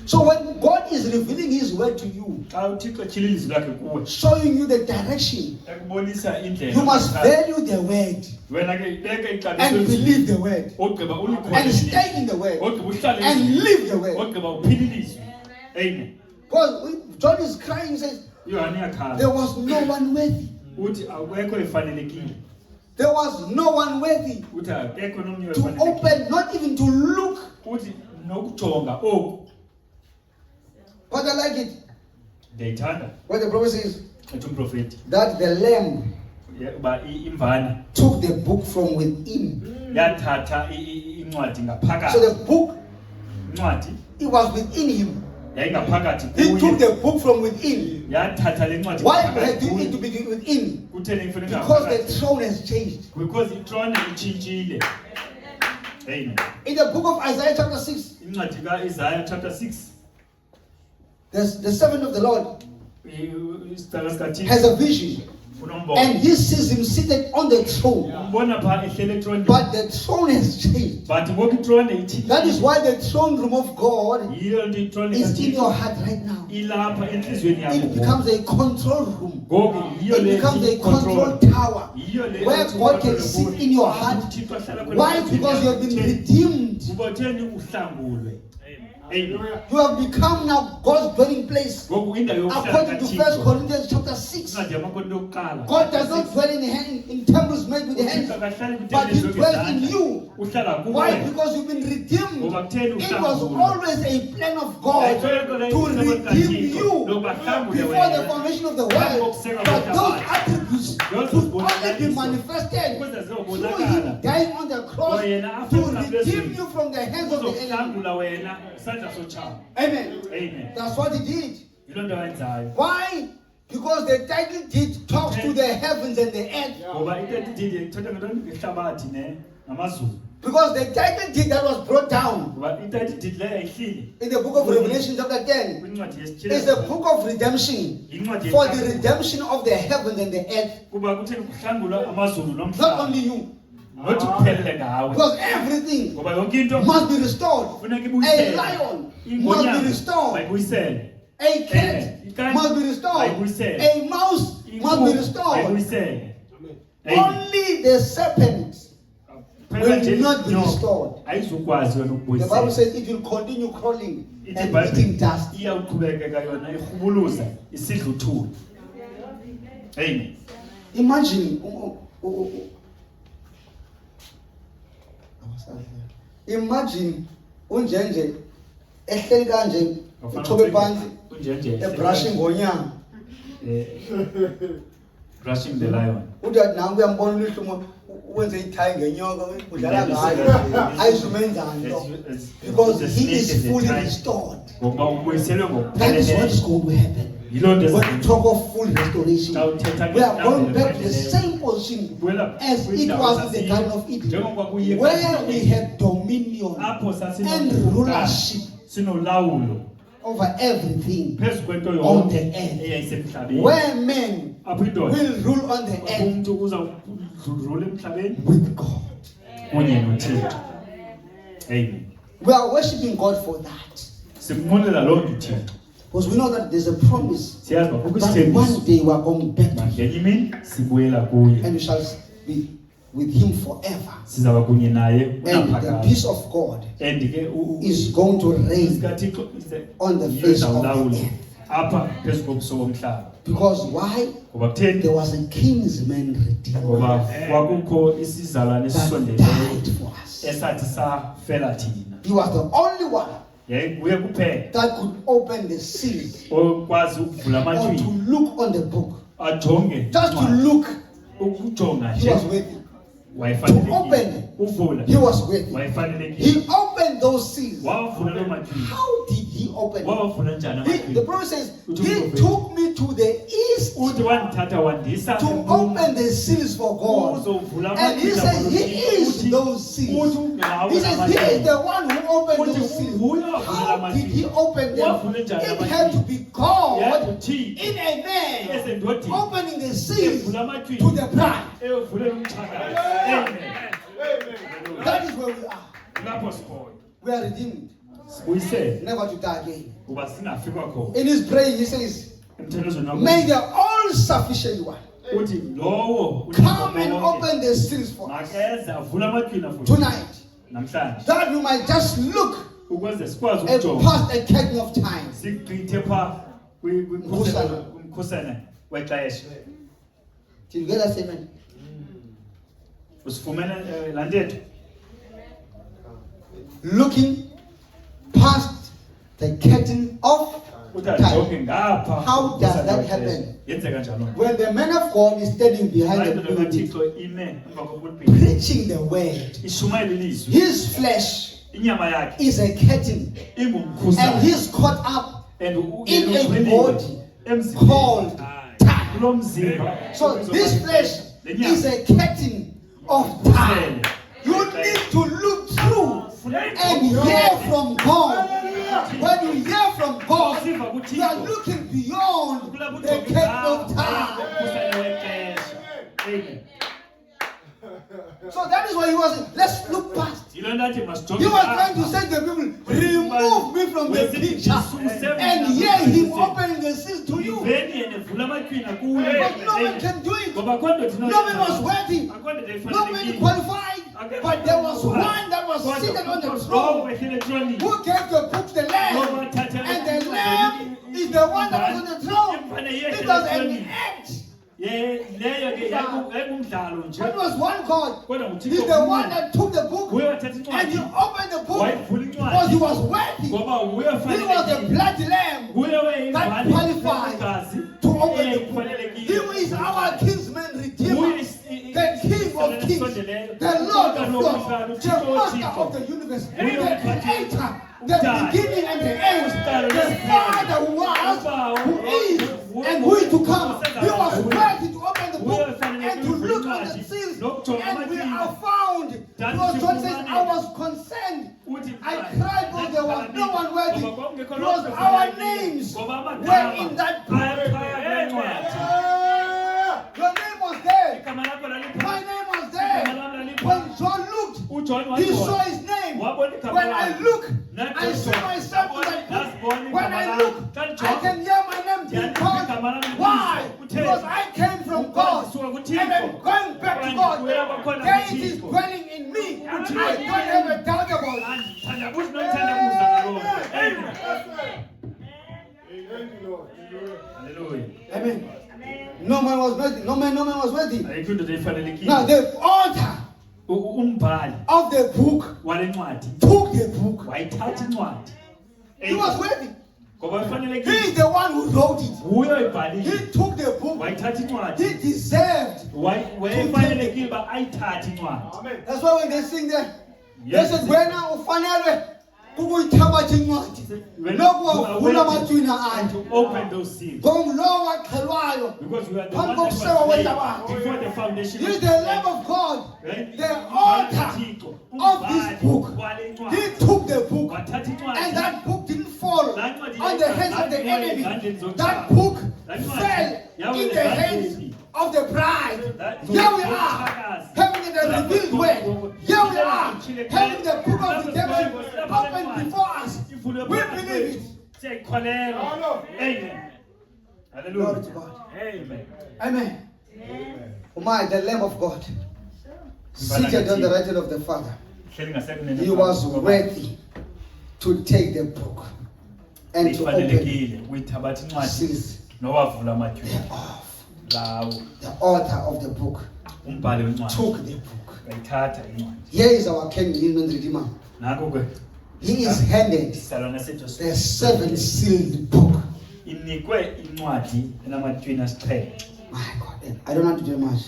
[SPEAKER 2] So when God is revealing his word to you,
[SPEAKER 1] Xa uThixo etyhile ilizwi lakhe kuwe
[SPEAKER 2] showing you the direction,
[SPEAKER 1] ekubonisa indlela.
[SPEAKER 2] you must value the word
[SPEAKER 1] Wena ke ibeke ixabiso
[SPEAKER 2] and
[SPEAKER 1] elizwini.
[SPEAKER 2] believe the word
[SPEAKER 1] Ogqiba
[SPEAKER 2] and
[SPEAKER 1] ulikholwe
[SPEAKER 2] stay in the word
[SPEAKER 1] ogqiba uhlale
[SPEAKER 2] and
[SPEAKER 1] elizwini.
[SPEAKER 2] live the word.
[SPEAKER 1] Ogqiba uphile ilizwi. Amen.
[SPEAKER 2] Because John is crying, says,
[SPEAKER 1] Yohane uyakhala.
[SPEAKER 2] there was no one worthy.
[SPEAKER 1] Uthi awekho efanelekile.
[SPEAKER 2] There was no one worthy
[SPEAKER 1] Uthi akekho nomnye
[SPEAKER 2] to
[SPEAKER 1] efanelekile.
[SPEAKER 2] open, not even to look.
[SPEAKER 1] Uthi nokujonga oku
[SPEAKER 2] But I like it.
[SPEAKER 1] ndiyayithanda.
[SPEAKER 2] What the prophet says,
[SPEAKER 1] Ethi umprofeti
[SPEAKER 2] that the Lamb
[SPEAKER 1] uba imvana
[SPEAKER 2] took the book from within.
[SPEAKER 1] yathatha incwadi
[SPEAKER 2] So
[SPEAKER 1] ngaphakathi.
[SPEAKER 2] the book,
[SPEAKER 1] Incwadi
[SPEAKER 2] it was within him.
[SPEAKER 1] yayingaphakathi
[SPEAKER 2] He took
[SPEAKER 1] kuye.
[SPEAKER 2] the book from within.
[SPEAKER 1] Yathatha le ncwadi
[SPEAKER 2] Why
[SPEAKER 1] ngaphakathi
[SPEAKER 2] had
[SPEAKER 1] kuye.
[SPEAKER 2] it to be within?
[SPEAKER 1] Kutheni kufuneka
[SPEAKER 2] Because
[SPEAKER 1] ngaphakathi?
[SPEAKER 2] the throne has changed.
[SPEAKER 1] Because itrone itshintshile. Amen.
[SPEAKER 2] In the book of Isaiah chapter 6,
[SPEAKER 1] Incwadi kaIsaiah chapter 6.
[SPEAKER 2] the servant of the Lord
[SPEAKER 1] Isitala sikaThixo
[SPEAKER 2] has a vision.
[SPEAKER 1] unombono.
[SPEAKER 2] And he sees him seated on the throne.
[SPEAKER 1] Umbona phaa ehlele etronini.
[SPEAKER 2] But the throne has changed.
[SPEAKER 1] But ngoku itrone ithile.
[SPEAKER 2] That is why the throne room of God
[SPEAKER 1] Yiyo nto itrone
[SPEAKER 2] is in
[SPEAKER 1] kaThixo
[SPEAKER 2] your heart right now.
[SPEAKER 1] ilapha entliziyweni yakho.
[SPEAKER 2] It becomes a control room.
[SPEAKER 1] Ngoku yiyo
[SPEAKER 2] It
[SPEAKER 1] le
[SPEAKER 2] becomes a control
[SPEAKER 1] control.
[SPEAKER 2] tower
[SPEAKER 1] Yiyo le
[SPEAKER 2] where God can sit in your heart.
[SPEAKER 1] uThixo ahlala khona
[SPEAKER 2] Why?
[SPEAKER 1] entliziyweni
[SPEAKER 2] Because you have been
[SPEAKER 1] yakho.
[SPEAKER 2] redeemed.
[SPEAKER 1] Kubatheni uhlangulwe. Amen.
[SPEAKER 2] You have become now God's dwelling place.
[SPEAKER 1] Ngoku indawo yokuhlala
[SPEAKER 2] According to 1
[SPEAKER 1] kaThixo.
[SPEAKER 2] Corinthians chapter 6,
[SPEAKER 1] Incwadi yamaKorinto yokuqala.
[SPEAKER 2] God does not dwell in temples made with the hands.
[SPEAKER 1] uThixo akahlali
[SPEAKER 2] But he
[SPEAKER 1] kwitembele
[SPEAKER 2] dwells in
[SPEAKER 1] zokuzandla.
[SPEAKER 2] you.
[SPEAKER 1] Uhlala kuwe.
[SPEAKER 2] Why? Because you've been redeemed.
[SPEAKER 1] Ngoba kutheni
[SPEAKER 2] It was
[SPEAKER 1] uhlangulwe.
[SPEAKER 2] always a plan of God to redeem you before the formation of the world. But those attributes could only be manifested through Him dying on the cross to redeem you from the hands of the enemy.
[SPEAKER 1] uzokuhlangula wena isandla sotshawa.
[SPEAKER 2] Amen.
[SPEAKER 1] Amen.
[SPEAKER 2] That's what He did.
[SPEAKER 1] Yiloo nto ayenzayo.
[SPEAKER 2] Why? Because the title deed talks to the heavens and the earth.
[SPEAKER 1] Ngoba ithethe ithetha ngento ngehlabathi namazulu.
[SPEAKER 2] Because the title deed that was brought down
[SPEAKER 1] Ngoba ithethe leyo ayihlili
[SPEAKER 2] in the book of Revelation chapter 10
[SPEAKER 1] kwincwadi
[SPEAKER 2] is
[SPEAKER 1] yesitshile.
[SPEAKER 2] the book of redemption
[SPEAKER 1] Yincwadi
[SPEAKER 2] for the redemption of the heavens and the earth.
[SPEAKER 1] kuba kutheni kuhlangulwa amazulu
[SPEAKER 2] Not
[SPEAKER 1] nomhlaba.
[SPEAKER 2] only you.
[SPEAKER 1] Nothi kuphelele ngawe.
[SPEAKER 2] Because everything
[SPEAKER 1] Ngoba yonke into
[SPEAKER 2] must be restored.
[SPEAKER 1] funeka
[SPEAKER 2] A
[SPEAKER 1] ibuyisele.
[SPEAKER 2] lion must be
[SPEAKER 1] Ingonyama
[SPEAKER 2] restored.
[SPEAKER 1] mayibuyisele.
[SPEAKER 2] A cat must be restored. A mouse must be restored.
[SPEAKER 1] Mayibuyisele.
[SPEAKER 2] Only the serpent will not be
[SPEAKER 1] No.
[SPEAKER 2] restored.
[SPEAKER 1] Ayizukwazi yona
[SPEAKER 2] The Bible
[SPEAKER 1] ukubuyisela.
[SPEAKER 2] says it will continue crawling
[SPEAKER 1] Ithi
[SPEAKER 2] and
[SPEAKER 1] iBhayibheli
[SPEAKER 2] eating dust.
[SPEAKER 1] iyawuqhubekeka yona ihubuluza isidla uthuli. Amen.
[SPEAKER 2] Imagine, imagine unjenje ehleli kanje uthobe phansi ebrushing ngonyanga.
[SPEAKER 1] Brushing the lion.
[SPEAKER 2] Uthi nangu uyambona ulihlumo wenze ithayi ngenyoka udlala ngayo ayizumenzani lo because he is fully restored.
[SPEAKER 1] Ngoba ubuyiselwe
[SPEAKER 2] That is what
[SPEAKER 1] ngokupheleleyo.
[SPEAKER 2] is going to happen.
[SPEAKER 1] Yilo nto
[SPEAKER 2] When we talk of full restoration,
[SPEAKER 1] Xa uthetha
[SPEAKER 2] we are going back to the
[SPEAKER 1] ngepheleleyo.
[SPEAKER 2] same position
[SPEAKER 1] Buyela
[SPEAKER 2] as it
[SPEAKER 1] kwindawo
[SPEAKER 2] was in the
[SPEAKER 1] sasiyo.
[SPEAKER 2] Garden of Eden,
[SPEAKER 1] Njengoba kuye
[SPEAKER 2] where we had dominion
[SPEAKER 1] apho
[SPEAKER 2] and rulership
[SPEAKER 1] sinolawulo
[SPEAKER 2] over everything
[SPEAKER 1] phezu kwento
[SPEAKER 2] on the
[SPEAKER 1] yonke
[SPEAKER 2] earth,
[SPEAKER 1] eyayisemhlabeni.
[SPEAKER 2] where men
[SPEAKER 1] Apho indoda
[SPEAKER 2] will rule on the earth
[SPEAKER 1] umuntu uzawudlula emhlabeni
[SPEAKER 2] with God.
[SPEAKER 1] kunye noThixo. Amen.
[SPEAKER 2] We are worshiping God for that.
[SPEAKER 1] Simnqonela loo nto uThixo.
[SPEAKER 2] Because we know that there's a promise
[SPEAKER 1] Siyazi uba kukho
[SPEAKER 2] that
[SPEAKER 1] isithembiso.
[SPEAKER 2] one day we are going back to Him
[SPEAKER 1] Ngenye imini sibuyela kuye.
[SPEAKER 2] and we shall be with Him forever.
[SPEAKER 1] Sizaba kunye naye
[SPEAKER 2] And the
[SPEAKER 1] unaphakade.
[SPEAKER 2] peace of God
[SPEAKER 1] And ke
[SPEAKER 2] is going to reign
[SPEAKER 1] kaThixo
[SPEAKER 2] on the face of the
[SPEAKER 1] izawulawula
[SPEAKER 2] earth.
[SPEAKER 1] apha phezu kobuso bomhlaba.
[SPEAKER 2] Because why?
[SPEAKER 1] Ngoba kutheni?
[SPEAKER 2] There was a kinsman redeemer
[SPEAKER 1] Ngoba kwakukho isizalwane
[SPEAKER 2] that
[SPEAKER 1] esisondeleyo
[SPEAKER 2] died for us.
[SPEAKER 1] esathi safela thina.
[SPEAKER 2] He was the only one
[SPEAKER 1] Yayinguye kuphela
[SPEAKER 2] that could open the seals
[SPEAKER 1] okwazi ukuvula
[SPEAKER 2] or
[SPEAKER 1] amatwini
[SPEAKER 2] to look on the book.
[SPEAKER 1] ajonge
[SPEAKER 2] Just to
[SPEAKER 1] incwadi.
[SPEAKER 2] look,
[SPEAKER 1] Ukujonga
[SPEAKER 2] he
[SPEAKER 1] nje
[SPEAKER 2] was worthy.
[SPEAKER 1] wayefanelekile.
[SPEAKER 2] open.
[SPEAKER 1] Uvula
[SPEAKER 2] He was worthy.
[SPEAKER 1] wayefanelekile.
[SPEAKER 2] He opened those seals.
[SPEAKER 1] Wawavula loo matwini.
[SPEAKER 2] How did he open?
[SPEAKER 1] Wawavula njani
[SPEAKER 2] The
[SPEAKER 1] amatwini?
[SPEAKER 2] prophet says, he took me to the east
[SPEAKER 1] Uthi wandithatha wandisa
[SPEAKER 2] to open the seals for God.
[SPEAKER 1] uzovula
[SPEAKER 2] And he says, he is those seals. He says, he is the one who opened those seals. How did he open them? It had to be God in a man opening the seals to the bride. That is where we are. We are redeemed, never to die again. In his praying, he says, may the all-sufficient one come and open the seals for us tonight, that we might just look past a curtain of time. Did you get that statement?
[SPEAKER 1] Looking
[SPEAKER 2] Past the curtain of time.
[SPEAKER 1] How
[SPEAKER 2] does that happen? When the man of God is standing behind the pulpit, preaching the word, his flesh is a curtain, and he's caught up in a body called time. So this flesh is a curtain of time. You need to look through and hear from God. When you hear from God, you are looking beyond the curtain of time. So that is why he was saying, let's look past. He was trying to say to the people, remove me from the picture and hear him opening the seals to you. But no one can do it. No one was worthy. No one qualified. But there was one that was seated on the throne who gave the book to the Lamb. And the Lamb is the one that was on the throne. It was an act. But it was one God. He's the one that took the book and he opened the book because he was worthy. He was the blood lamb that qualified to open the book. He is our kinsman redeemer, the King of kings, the Lord of lords, the master of the universe, the creator, the beginning and the end, the Father who was, who is, and who is to come. He was worthy to open the book and to look at the seals. And we are found. Because John says, I was concerned. I cried because there was no one worthy. Because our names were in that book. Your name was there. My name was there. When John looked, he saw his name. When I look, I see myself in that book. When I look, I can hear my name being called. Why? Because I came from God and I'm going back to God. There it is dwelling in me. I don't have a doubt about it.
[SPEAKER 1] Andithandabuzi nomthandabuza ngalokho. Amen. Hallelujah.
[SPEAKER 2] Amen. No man was worthy. No man was worthy.
[SPEAKER 1] Ayikho into efanelekile.
[SPEAKER 2] Now the author
[SPEAKER 1] Umbhali
[SPEAKER 2] of the book
[SPEAKER 1] wale ncwadi
[SPEAKER 2] took the book.
[SPEAKER 1] wayithatha incwadi.
[SPEAKER 2] He was worthy.
[SPEAKER 1] Ngoba
[SPEAKER 2] He
[SPEAKER 1] efanelekile.
[SPEAKER 2] is the one who wrote it.
[SPEAKER 1] Uyo ayibhalile.
[SPEAKER 2] He took the book.
[SPEAKER 1] Wayithatha
[SPEAKER 2] He
[SPEAKER 1] incwadi.
[SPEAKER 2] deserved.
[SPEAKER 1] Wayefanelekile ba ayithathe incwadi.
[SPEAKER 2] That's why when they sing there,
[SPEAKER 1] Yes.
[SPEAKER 2] they said, wena ufanelwe ukuyithabatha incwadi. Lokhu wavula amajwina akhe.
[SPEAKER 1] To open those seals.
[SPEAKER 2] Ngomlomo waxhelwayo.
[SPEAKER 1] Because we are the
[SPEAKER 2] Phambi
[SPEAKER 1] one that
[SPEAKER 2] kokusekwa
[SPEAKER 1] was
[SPEAKER 2] kwenhlabathi.
[SPEAKER 1] made before the foundation
[SPEAKER 2] He
[SPEAKER 1] of
[SPEAKER 2] is
[SPEAKER 1] the
[SPEAKER 2] the
[SPEAKER 1] world.
[SPEAKER 2] Lamb of God,
[SPEAKER 1] Right?
[SPEAKER 2] the author of this book. He took the book, and that book didn't fall on the hands of the enemy. That book fell in the hands of the bride. Here we are, having the revealed word. Here we are, having the book of redemption open before us. We believe it.
[SPEAKER 1] Say, Amen. Hallelujah.
[SPEAKER 2] Glory to God.
[SPEAKER 1] Amen.
[SPEAKER 2] Amen. Oh my, the Lamb of God, seated on the right hand of the Father. He was worthy to take the book and to open the seals thereof. The author of the book took the book. Here is our King and Redeemer. He is handed the 7 sealed book. My God, I don't have to do much.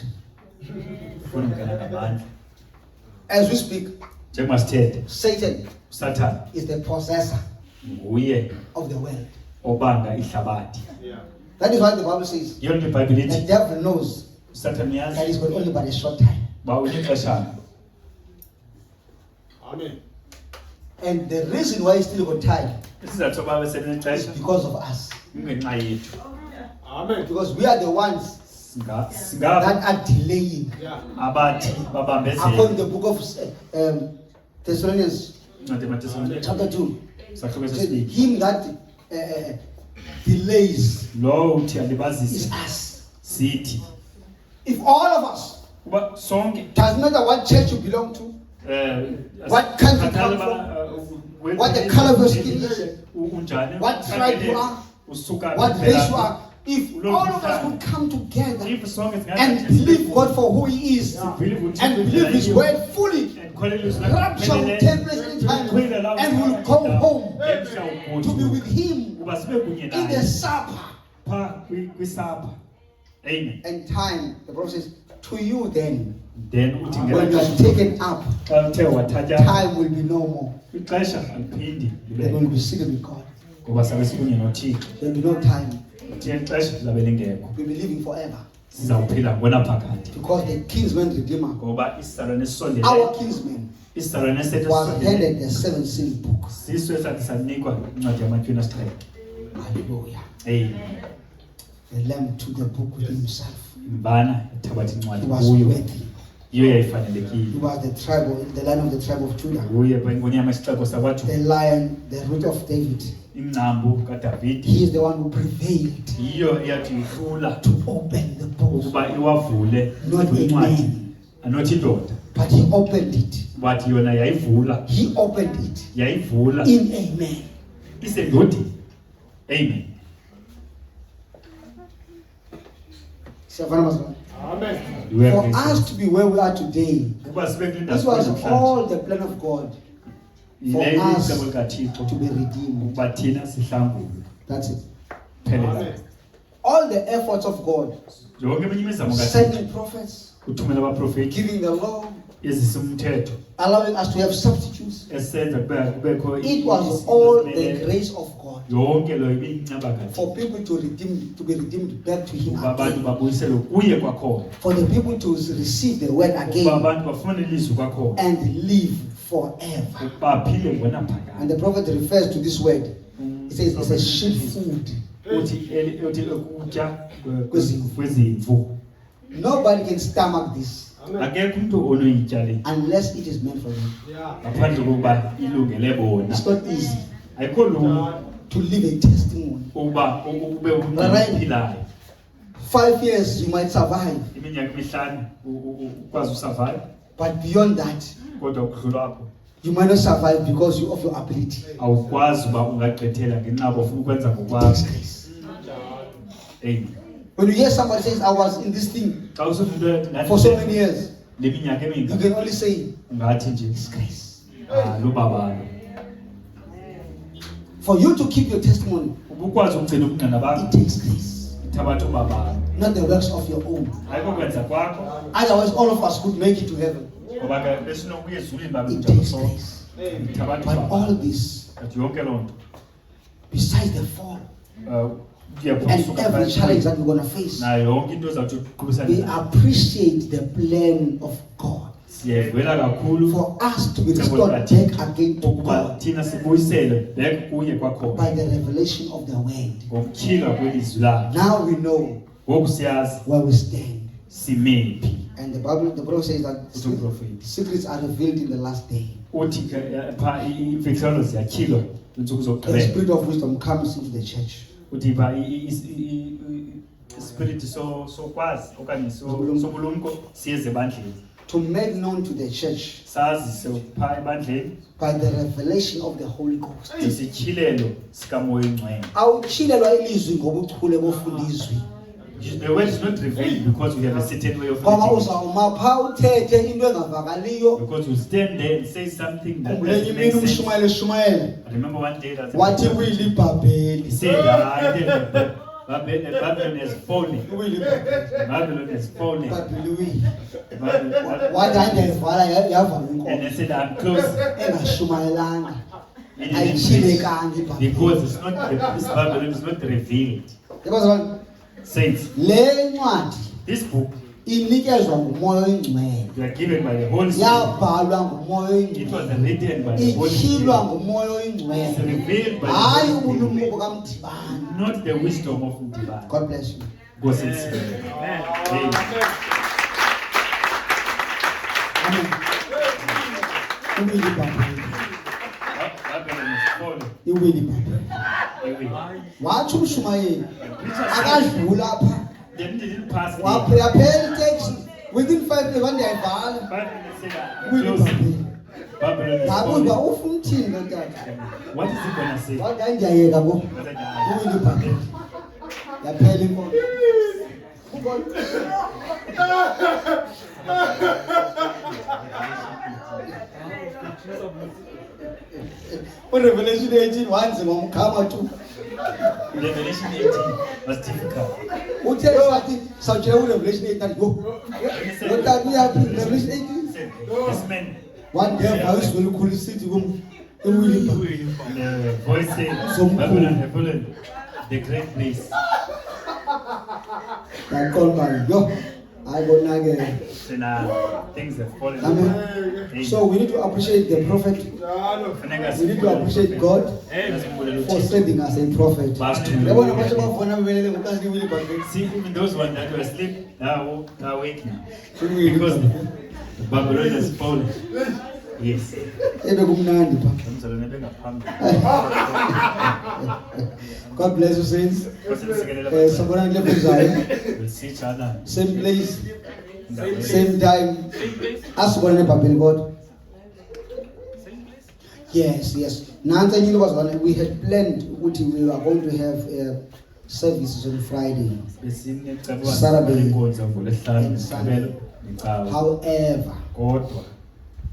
[SPEAKER 2] As we speak, Satan is the possessor of the world. That is why the Bible says the devil knows that he's got only but a short time.
[SPEAKER 3] Amen.
[SPEAKER 2] And the reason why he's still got time is because of us.
[SPEAKER 3] Amen.
[SPEAKER 2] Because we are the ones that are delaying.
[SPEAKER 3] Yeah.
[SPEAKER 2] According to the book of Thessalonians chapter 2, said, him that delays is us. If all of us, doesn't matter what church you belong to, what country you come from, what the color of your skin is, what tribe you are, what race you are, if all of us would come together and believe God for who He is, and believe His word fully, rapture will take place in time, and we'll go home to be with Him in the supper.
[SPEAKER 1] Amen.
[SPEAKER 2] And time, the Prophet says, to you then,
[SPEAKER 1] Then
[SPEAKER 2] when you are taken up, time will be no more. Then we'll be seated with God. There will be no time. We'll be living forever. Because the kinsman redeemer, our kinsman, was handed the 7 sealed book. Hallelujah.
[SPEAKER 1] Amen.
[SPEAKER 2] The Lamb took the book with himself. He was
[SPEAKER 1] was
[SPEAKER 2] worthy. He was the Lion of the tribe of Judah. The Lion, the root of David. He is the one who prevailed to open the book. Not a man, but he opened it. He opened it in a man.
[SPEAKER 1] Amen.
[SPEAKER 3] Amen.
[SPEAKER 2] For us to be where we are today, this was all the plan of God. For us to be redeemed. That's it.
[SPEAKER 3] Amen.
[SPEAKER 2] All the efforts of God, sending prophets, giving the law, allowing us to have substitutes. It was all the grace of God for people to be redeemed back to Him again. For the people to receive the word again and live forever. And the prophet refers to this word. He says it's a sheep food. Nobody can stomach this unless it is meant for them.
[SPEAKER 3] Yeah.
[SPEAKER 2] It's not easy to live a testimony. 5 years you might survive, but beyond that,
[SPEAKER 1] kodwa ukudlula apho
[SPEAKER 2] You might not survive because of your ability.
[SPEAKER 1] awukwazi uba ungagqithela ngenqaba ufuna ukwenza
[SPEAKER 2] It takes
[SPEAKER 1] ngokwakho.
[SPEAKER 2] grace.
[SPEAKER 1] Amen.
[SPEAKER 2] When you hear somebody says, I was in this thing
[SPEAKER 1] Xa usufunde
[SPEAKER 2] for so many years,
[SPEAKER 1] le minyaka
[SPEAKER 2] you
[SPEAKER 1] emingaka
[SPEAKER 2] can only say,
[SPEAKER 1] ungathi nje
[SPEAKER 2] it's grace.
[SPEAKER 1] lubabalo.
[SPEAKER 2] For you to keep your testimony,
[SPEAKER 1] Ubukwazi ukugcina ubungqina
[SPEAKER 2] it
[SPEAKER 1] bakho
[SPEAKER 2] takes grace.
[SPEAKER 1] ithabatha ubabalo.
[SPEAKER 2] Not the works of your own.
[SPEAKER 1] Ayiko kwenza kwakho
[SPEAKER 2] Otherwise, all of us could make it to heaven.
[SPEAKER 1] ngoba ke besinokuya ezulwini babe
[SPEAKER 2] It
[SPEAKER 1] njalo
[SPEAKER 2] takes
[SPEAKER 1] so
[SPEAKER 2] grace.
[SPEAKER 1] ithabatha
[SPEAKER 2] But
[SPEAKER 1] ubabalo.
[SPEAKER 2] all this,
[SPEAKER 1] But yonke loo nto
[SPEAKER 2] besides the fall and every challenge that we're going to face,
[SPEAKER 1] nayo yonke into ezawuthi uqhubisane
[SPEAKER 2] we
[SPEAKER 1] nayo.
[SPEAKER 2] appreciate the plan of God
[SPEAKER 1] Siyevela kakhulu
[SPEAKER 2] for us to be restored back again to
[SPEAKER 1] ukuba
[SPEAKER 2] God
[SPEAKER 1] thina sibuyisele back kuye kwakhona
[SPEAKER 2] by the revelation of the word.
[SPEAKER 1] ngokutyhilwa kwelizwi lakhe.
[SPEAKER 2] Now we know
[SPEAKER 1] Ngoku siyazi
[SPEAKER 2] where we stand.
[SPEAKER 1] simephi
[SPEAKER 2] And the Bible says that
[SPEAKER 1] uthi umprofeti.
[SPEAKER 2] secrets are revealed in the last day.
[SPEAKER 1] Uthi ke pha iimfihlelo ziyatyhilwa iintsuku
[SPEAKER 2] The
[SPEAKER 1] zokugqibela.
[SPEAKER 2] spirit of wisdom comes into the church.
[SPEAKER 1] Uthi pha ispirit sokwazi okanye sobulumko siyeze ebandleni.
[SPEAKER 2] To make known to the church
[SPEAKER 1] Sazise pha ebandleni
[SPEAKER 2] by the revelation of the Holy Ghost.
[SPEAKER 1] isityhilelo sikamoya oyingcwele.
[SPEAKER 2] Awutyhilelwa ilizwi ngobuchule bofundizwi.
[SPEAKER 1] The word is not revealed because we have a certain way of
[SPEAKER 2] Ngoba
[SPEAKER 1] reading it.
[SPEAKER 2] uzawuma phaa uthethe into engavakaliyo.
[SPEAKER 1] Because we stand there and say something that
[SPEAKER 2] Khumbula
[SPEAKER 1] doesn't
[SPEAKER 2] imini
[SPEAKER 1] make sense.
[SPEAKER 2] uMshumayeli
[SPEAKER 1] I remember one day that
[SPEAKER 2] wathi
[SPEAKER 1] he
[SPEAKER 2] uyilibhabheli.
[SPEAKER 1] said, Babylon has fallen. Babylon has fallen.
[SPEAKER 2] Ibhabheli uyi.
[SPEAKER 1] Babylon-
[SPEAKER 2] Wathi andiyayivala yavala
[SPEAKER 1] And
[SPEAKER 2] inkomo.
[SPEAKER 1] they said, I'm close.
[SPEAKER 2] Engashumayelanga.
[SPEAKER 1] It didn't
[SPEAKER 2] Ayityhilekanga
[SPEAKER 1] finish.
[SPEAKER 2] ibhabheli.
[SPEAKER 1] Because it's not, this Babylon is not revealed.
[SPEAKER 2] Because
[SPEAKER 1] Saints,
[SPEAKER 2] le ncwadi
[SPEAKER 1] this book,
[SPEAKER 2] inikezwa ngumoya oyingcwele.
[SPEAKER 1] we are given by the Holy Spirit.
[SPEAKER 2] Yabhalwa ngumoya
[SPEAKER 1] It was
[SPEAKER 2] oyingcwele.
[SPEAKER 1] written by the Holy
[SPEAKER 2] Ityhilwa
[SPEAKER 1] Spirit.
[SPEAKER 2] ngumoya
[SPEAKER 1] It's
[SPEAKER 2] oyingcwele.
[SPEAKER 1] revealed by the
[SPEAKER 2] Hayi
[SPEAKER 1] Holy Spirit.
[SPEAKER 2] ubulumko bukamdibani.
[SPEAKER 1] Not the wisdom of Ndibana.
[SPEAKER 2] God bless you.
[SPEAKER 1] God says, Amen.
[SPEAKER 2] Amen. Iwili ibhabheli.
[SPEAKER 1] Babylon is fallen.
[SPEAKER 2] Iwili ibhabheli.
[SPEAKER 1] Anyway.
[SPEAKER 2] Wathi uMshumayeli akadlula apha.
[SPEAKER 1] Then they didn't pass there.
[SPEAKER 2] Waphela iteksi within 5 minutes wandiyayivala.
[SPEAKER 1] Bible said,
[SPEAKER 2] Iwili
[SPEAKER 1] close.
[SPEAKER 2] ibhabheli.
[SPEAKER 1] Babylon is
[SPEAKER 2] Ngabuza
[SPEAKER 1] fallen.
[SPEAKER 2] ufuna uthini lo tata.
[SPEAKER 1] What is he gonna say?
[SPEAKER 2] Wathi hayi ndiyayeka ngo.
[SPEAKER 1] I said, "Ah."
[SPEAKER 2] Iwili ibhabheli. Yaphela inkomo. Revelation 18 wanzima umkhama tu.
[SPEAKER 1] Revelation 18 was difficult.
[SPEAKER 2] Uthe sathi sawutshela uRevelation 18 yo. Lo tata uyapi Revelation
[SPEAKER 1] He
[SPEAKER 2] 18.
[SPEAKER 1] said, this man,
[SPEAKER 2] Wandeva isizwe likhulu isithi kum iwili ibhabheli.
[SPEAKER 1] the voice said,
[SPEAKER 2] Some-
[SPEAKER 1] Babylon, Babylon, the great place.
[SPEAKER 2] Ngaqonda yo. Hayi bonakele.
[SPEAKER 1] Then things have fallen.
[SPEAKER 2] Amen.
[SPEAKER 1] Amen.
[SPEAKER 2] So we need to appreciate the prophet.
[SPEAKER 1] Funeka
[SPEAKER 2] We need to appreciate God
[SPEAKER 1] Amen.
[SPEAKER 2] for sending us a prophet.
[SPEAKER 1] Bastard.
[SPEAKER 2] Yabona manje bafona bebelele ngokazi iwili ibhabheli.
[SPEAKER 1] See, even those ones that were asleep, now are awake now.
[SPEAKER 2] Iwili
[SPEAKER 1] Because
[SPEAKER 2] ibhabheli.
[SPEAKER 1] Babylon has fallen. Yes.
[SPEAKER 2] Ebe kumnandi pha.
[SPEAKER 1] Umzalwane bengaphambili.
[SPEAKER 2] God bless you saints.
[SPEAKER 1] Nkosi nisikelela
[SPEAKER 2] Sabona kule kuzayo.
[SPEAKER 1] We'll see each other.
[SPEAKER 2] Same place,
[SPEAKER 1] Ndaweni.
[SPEAKER 2] same time. Asibona nebhabheli kodwa. Yes. Nansi enye into bazwana, we had planned ukuthi we are going to have services on Friday.
[SPEAKER 1] Besinecebo
[SPEAKER 2] Saturday
[SPEAKER 1] inkonzo ngoLwesihlanu
[SPEAKER 2] and Sunday.
[SPEAKER 1] ngeSigqibelo neCawa.
[SPEAKER 2] However,
[SPEAKER 1] Kodwa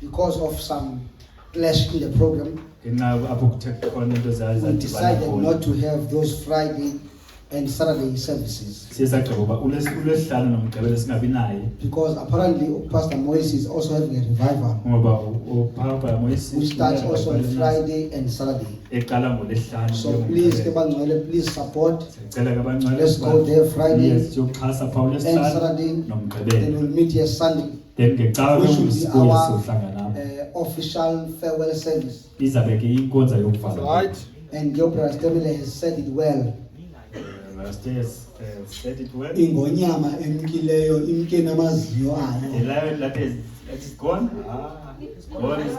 [SPEAKER 2] because of some clash in the program,
[SPEAKER 1] ngenxa apho kuthe khona into
[SPEAKER 2] we
[SPEAKER 1] zadibana
[SPEAKER 2] decided
[SPEAKER 1] khona.
[SPEAKER 2] not to have those Friday and Saturday services.
[SPEAKER 1] Siye sagqiba uba uLwesihlanu noMgqibelo singabi naye
[SPEAKER 2] Because apparently Pastor Moise is also having a revival,
[SPEAKER 1] ngoba uPapa Moyise
[SPEAKER 2] which starts also on Friday and Saturday.
[SPEAKER 1] eqala ngoLwesihlanu.
[SPEAKER 2] So please, Kebangcwele, please support.
[SPEAKER 1] Sicela ke abancane
[SPEAKER 2] Let's go there Friday
[SPEAKER 1] Yes, siyoxhasa pha
[SPEAKER 2] and
[SPEAKER 1] uLwesihlanu
[SPEAKER 2] Saturday.
[SPEAKER 1] noMgqibelo.
[SPEAKER 2] Then we'll meet here Sunday.
[SPEAKER 1] Then ngeCawa
[SPEAKER 2] Which will be
[SPEAKER 1] sibuye
[SPEAKER 2] our
[SPEAKER 1] siyohlangana apho.
[SPEAKER 2] official farewell service.
[SPEAKER 1] Izabe ke inkonzo yokuvala.
[SPEAKER 3] Right.
[SPEAKER 2] And your brother Stemele has said it well.
[SPEAKER 1] Stairs said it well.
[SPEAKER 2] Ingonyama emkileyo imke namaziyo
[SPEAKER 1] The
[SPEAKER 2] ayo.
[SPEAKER 1] lion that is gone. God is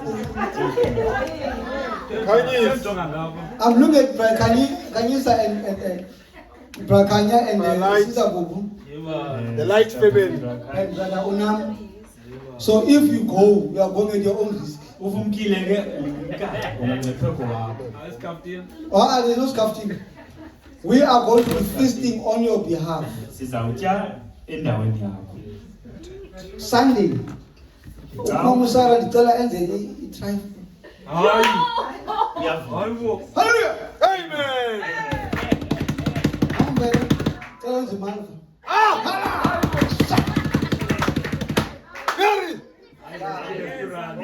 [SPEAKER 2] I'm looking at Kanyisa and Brakanya and
[SPEAKER 3] Light.
[SPEAKER 2] Sister Bubu
[SPEAKER 3] The light family.
[SPEAKER 2] and Brother Unam. So if you go, you are going at your own risk.
[SPEAKER 1] Uvumkile ke ungumpheko wakho.
[SPEAKER 2] Oh, there's no scuffing. We are going to be feasting on your behalf.
[SPEAKER 1] Sizawutya endaweni yakho.
[SPEAKER 2] Sunday. Mama Sarah ndicela enze i-try. Hallelujah.
[SPEAKER 3] Amen.
[SPEAKER 2] Amen. Tell us the man.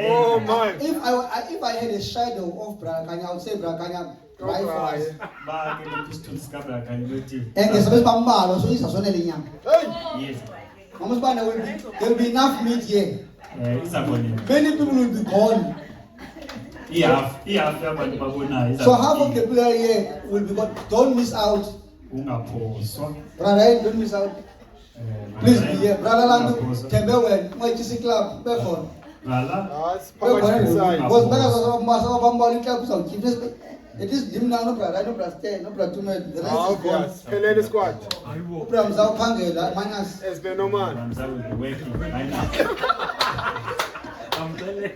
[SPEAKER 3] Oh my.
[SPEAKER 2] If I had a shadow of Brakanya, I would say Brakanya, cry for us.
[SPEAKER 1] Ba ke lekusithuli sikabra kanti
[SPEAKER 2] And there's some bambalo, so it's a son of Liam.
[SPEAKER 1] yes.
[SPEAKER 2] Mama's banner there will be enough meat here.
[SPEAKER 1] Izabona.
[SPEAKER 2] Many people will be gone.
[SPEAKER 1] Ihalf yabantu babonayo.
[SPEAKER 2] So half of the people here will be gone. Don't miss out.
[SPEAKER 1] Ungaphoswa.
[SPEAKER 2] Brother, don't miss out. Please be here. Brother Landu, Tembewen, my GC club, Befor.
[SPEAKER 1] Lala.
[SPEAKER 3] That's power inside.
[SPEAKER 2] Was better of Master of Bambali club, so keep this. It is Jim now, no brother, no brother, stay, no brother, 2 minutes. The rest is gone.
[SPEAKER 3] Yes. Pelé squad.
[SPEAKER 2] From Sao Pange, that minus.
[SPEAKER 3] It's been no man.
[SPEAKER 1] Ramza will be working right now. I'm telling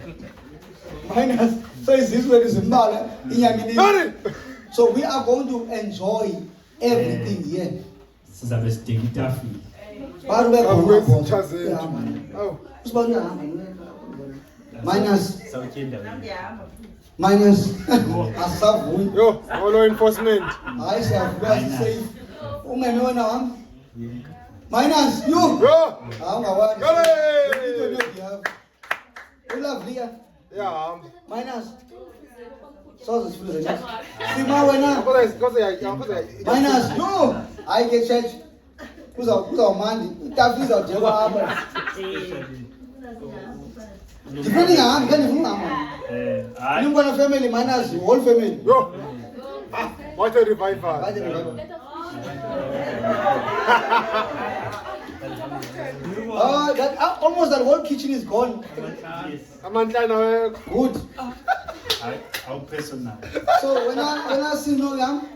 [SPEAKER 2] Minus. So it's this way, it's a mala.
[SPEAKER 3] Hurry!
[SPEAKER 2] So we are going to enjoy everything here.
[SPEAKER 1] Sizabe sidinga itafile.
[SPEAKER 2] But we're
[SPEAKER 3] Awukwezi
[SPEAKER 2] going
[SPEAKER 3] ichazeni. Oh.
[SPEAKER 2] Minus.
[SPEAKER 1] Sawutya endaweni.
[SPEAKER 2] Minus. Asavu.
[SPEAKER 3] Yo, law enforcement.
[SPEAKER 2] I say, I'm safe. Umeme wena wami. Minus. You.
[SPEAKER 3] Yo!
[SPEAKER 2] Awungawani.
[SPEAKER 3] Hurry!
[SPEAKER 2] Ulovely.
[SPEAKER 3] Yeah.
[SPEAKER 2] Minus. So this feels like Sima wena. Minus. You. I get church. Kuza mandi. Itafiza ujewa hapa. Depending on how many
[SPEAKER 1] Hayi.
[SPEAKER 2] you want a family, minus the whole family.
[SPEAKER 3] Yo! What a revival.
[SPEAKER 2] By the revival. That almost that whole kitchen is gone.
[SPEAKER 3] Amantlana
[SPEAKER 2] Good.
[SPEAKER 1] How personal.
[SPEAKER 2] So when I see no young,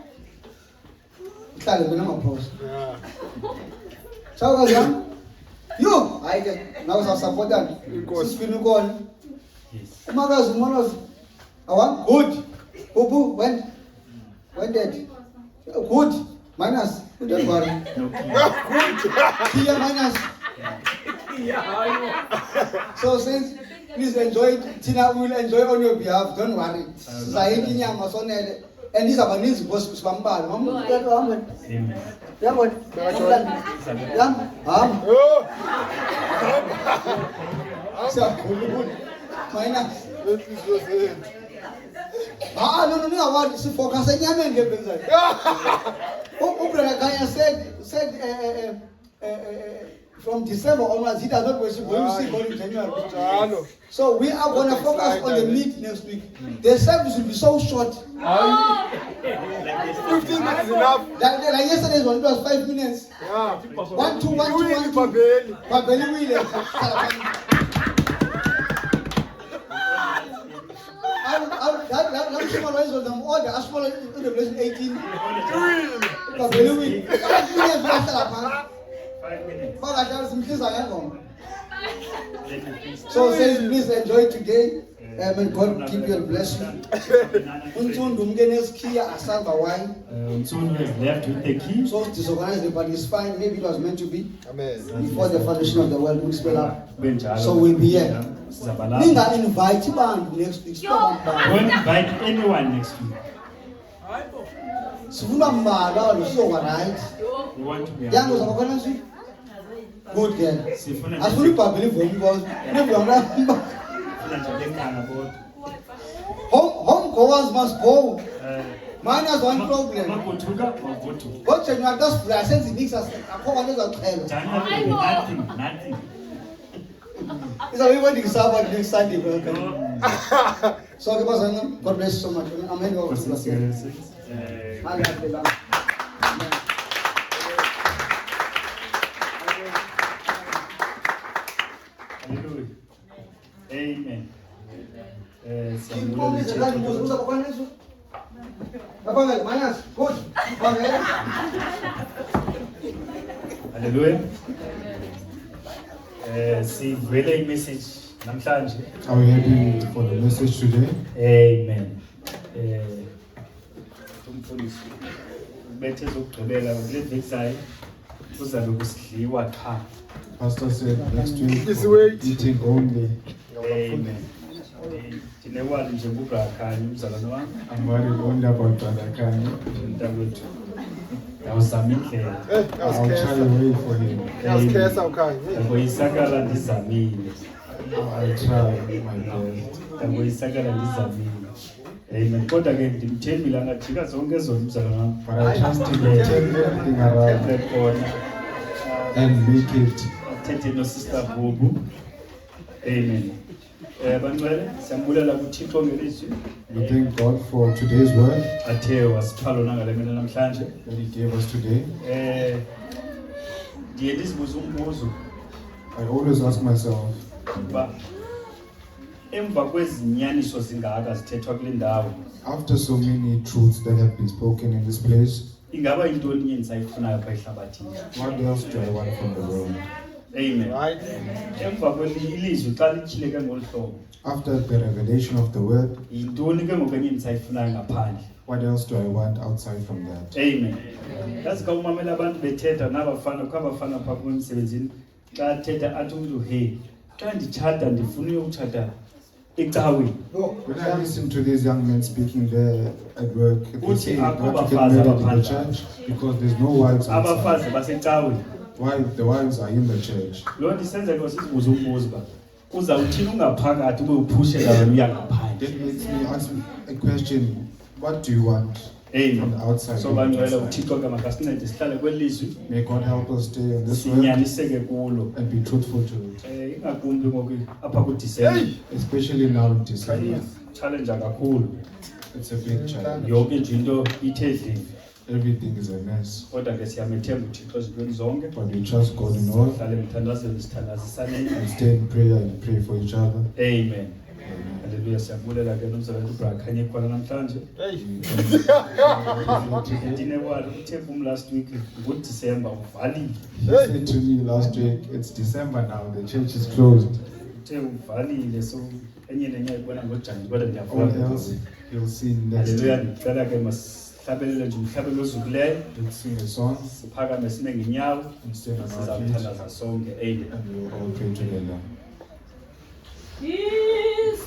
[SPEAKER 2] I'm applause.
[SPEAKER 3] Yeah.
[SPEAKER 2] So young, you, I get now some support that. Since we go on,
[SPEAKER 1] Yes.
[SPEAKER 2] Umagas, Monos, I want good. Ubu, when dead? Good. Minus. Don't worry.
[SPEAKER 1] No.
[SPEAKER 2] Here minus. So since please enjoy it, Tina will enjoy on your behalf. Don't worry. Zahidi nyama sonele. And these are my needs because Spambal.
[SPEAKER 1] Amen.
[SPEAKER 2] Yeah, what? Yeah.
[SPEAKER 3] Oh!
[SPEAKER 2] Minus.
[SPEAKER 3] This is just it.
[SPEAKER 2] No. I want to focus on nyama and get inside. Ubrahaya said from December onwards, he does not worship. We will see God in January. So we are going to focus on the meet next week. The service will be so short.
[SPEAKER 3] 15 minutes is enough.
[SPEAKER 2] Like yesterday's one, it was 5 minutes.
[SPEAKER 3] Yeah.
[SPEAKER 2] 1, 2, 1, 2, 1, 2.
[SPEAKER 3] Babeli.
[SPEAKER 2] Babeli will. That small ones was them all the small in the place 18. Babeli will.
[SPEAKER 1] 5 minutes.
[SPEAKER 2] But I can't simply say I am.
[SPEAKER 1] Let me please.
[SPEAKER 2] So says please enjoy today. May God keep you and bless you. Untundu mgenes kia asamba wine.
[SPEAKER 1] Soon we have left with the key.
[SPEAKER 2] So disorganized, but it's fine. Maybe it was meant to be
[SPEAKER 3] Amen.
[SPEAKER 2] before the foundation of the world. We'll spell up.
[SPEAKER 1] Benjalo.
[SPEAKER 2] So we'll be here.
[SPEAKER 1] Sizabala.
[SPEAKER 2] Ninga invite band next week.
[SPEAKER 1] Don't invite anyone next week.
[SPEAKER 2] Sifuna mbala luso right.
[SPEAKER 1] We want to be
[SPEAKER 2] Yango uzakona nje. Good girl.
[SPEAKER 1] Sifuna
[SPEAKER 2] Asifuni babeli for because maybe I'm home goers must go. Minus one problem.
[SPEAKER 1] Magotuka magotu.
[SPEAKER 2] But you are just present in mix as a common as a child.
[SPEAKER 1] Nothing.
[SPEAKER 2] It's a way to serve on next Sunday. So God bless you so much. Amen.
[SPEAKER 1] Hallelujah. Amen.
[SPEAKER 2] Hallelujah.
[SPEAKER 1] Hallelujah. Sivele imessage namhlanje.
[SPEAKER 4] Are we happy for the message today?
[SPEAKER 1] Amen. Umfundisi bethe zokugqibelela kule vexayo kuzabe kusidliwa qha.
[SPEAKER 4] Pastor said next week
[SPEAKER 3] It's
[SPEAKER 4] we'll be
[SPEAKER 3] wait.
[SPEAKER 4] eating only.
[SPEAKER 1] Amen. Ndinewali nje kuBrakhanyi umzalwane wami.
[SPEAKER 4] I'm worried only about Brother Kanye.
[SPEAKER 1] Mntakwethu. Yawuzama indlela.
[SPEAKER 4] I'll try a way for him.
[SPEAKER 3] Uyasikhesa ukhanye.
[SPEAKER 1] Ndaboyisakala ndizamile.
[SPEAKER 4] I'll try my best.
[SPEAKER 1] Ndaboyisakala ndizamile. Amen. Kodwa ke ndimthembile angajika zonke ezona umzalwane wami.
[SPEAKER 4] But I trust him to turn everything around
[SPEAKER 1] Ekhona.
[SPEAKER 4] and make it.
[SPEAKER 1] Athethe noSister Bubu. Amen. Bangcwele siyambulela kuThixo ngelizwi
[SPEAKER 4] We thank God for today's word
[SPEAKER 1] athe wasipha lona ngale mini namhlanje.
[SPEAKER 4] that He gave us today.
[SPEAKER 1] Ndiye ndizibuza umbuzo
[SPEAKER 4] I always ask myself,
[SPEAKER 1] uba emva kwezinyaniso zingaka zithethwa kule ndawo
[SPEAKER 4] after so many truths that have been spoken in this place,
[SPEAKER 1] ingaba yintoni enye endisayifunayo apha ehlabathini?
[SPEAKER 4] what else do I want from the world?
[SPEAKER 1] Amen.
[SPEAKER 3] Right.
[SPEAKER 1] Emva kwelizwi xa lityhileke ngolu hlobo
[SPEAKER 4] After the revelation of the word,
[SPEAKER 1] yintoni ke ngoku enye endisayifunayo ngaphandle?
[SPEAKER 4] what else do I want outside from that?
[SPEAKER 1] Amen. Yazi xa umamela abantu bethetha nabafana kwabafana phaa emsebenzini xa thetha athi umntu hey xa nditshata ndifuna uyotshata ecaweni.
[SPEAKER 4] When I listen to these young men speaking there at work, they
[SPEAKER 1] Uthi
[SPEAKER 4] say not
[SPEAKER 1] akho
[SPEAKER 4] to get
[SPEAKER 1] bafazi
[SPEAKER 4] married in the
[SPEAKER 1] abaphandle.
[SPEAKER 4] church because there's no wives outside.
[SPEAKER 1] Abafazi basecaweni.
[SPEAKER 4] Why the wives are in the church?
[SPEAKER 1] Loo nto isenzeka sizibuza umbuzo uba uzawuthini ungaphakathi ube uphushela wena uya ngaphandle.
[SPEAKER 4] That makes me ask a question, what do you want
[SPEAKER 1] Amen.
[SPEAKER 4] from the outside?
[SPEAKER 1] So
[SPEAKER 4] and
[SPEAKER 1] bangcwele
[SPEAKER 4] inside?
[SPEAKER 1] uThixo ke makasincede sihlale kweli lizwi
[SPEAKER 4] May God help us stay on this word
[SPEAKER 1] sinyaniseke kulo.
[SPEAKER 4] and be truthful to it,
[SPEAKER 1] Ingakumbi ngoku apha kuDisemba
[SPEAKER 4] especially now in December.
[SPEAKER 1] challenge kakhulu.
[SPEAKER 4] It's a big challenge.
[SPEAKER 1] Yonke nje into ithe dlivi.
[SPEAKER 4] Everything is a mess,
[SPEAKER 1] Kodwa ke siyamethemba uThixo ezintweni zonke.
[SPEAKER 4] but we trust God in all
[SPEAKER 1] Sihlale emthandazweni sithandazisaneni.
[SPEAKER 4] and stay in prayer and pray for each other.
[SPEAKER 1] Amen. Haleluya siyabulela ke nomzalwane uBrakhanyi ekhona namhlanje. Ndinewali uthe kum last week ngoDisemba uvalile.
[SPEAKER 4] He said to me last week, it's December now, the church is closed.
[SPEAKER 1] Uthe uvalile so enye nenye ayibona ngoJanuwari kodwa
[SPEAKER 4] All
[SPEAKER 1] ndiyafuna.
[SPEAKER 4] else you'll see next
[SPEAKER 1] Haleluya
[SPEAKER 4] time.
[SPEAKER 1] ndicela ke masihlabelele nje umhlabelo ozukileyo.
[SPEAKER 4] Let's sing a song
[SPEAKER 1] Siphakame sime ngenyawo.
[SPEAKER 4] and stand on our feet
[SPEAKER 1] Sizawuthandaza sonke. Amen.
[SPEAKER 4] and we'll all pray together.
[SPEAKER 5] Is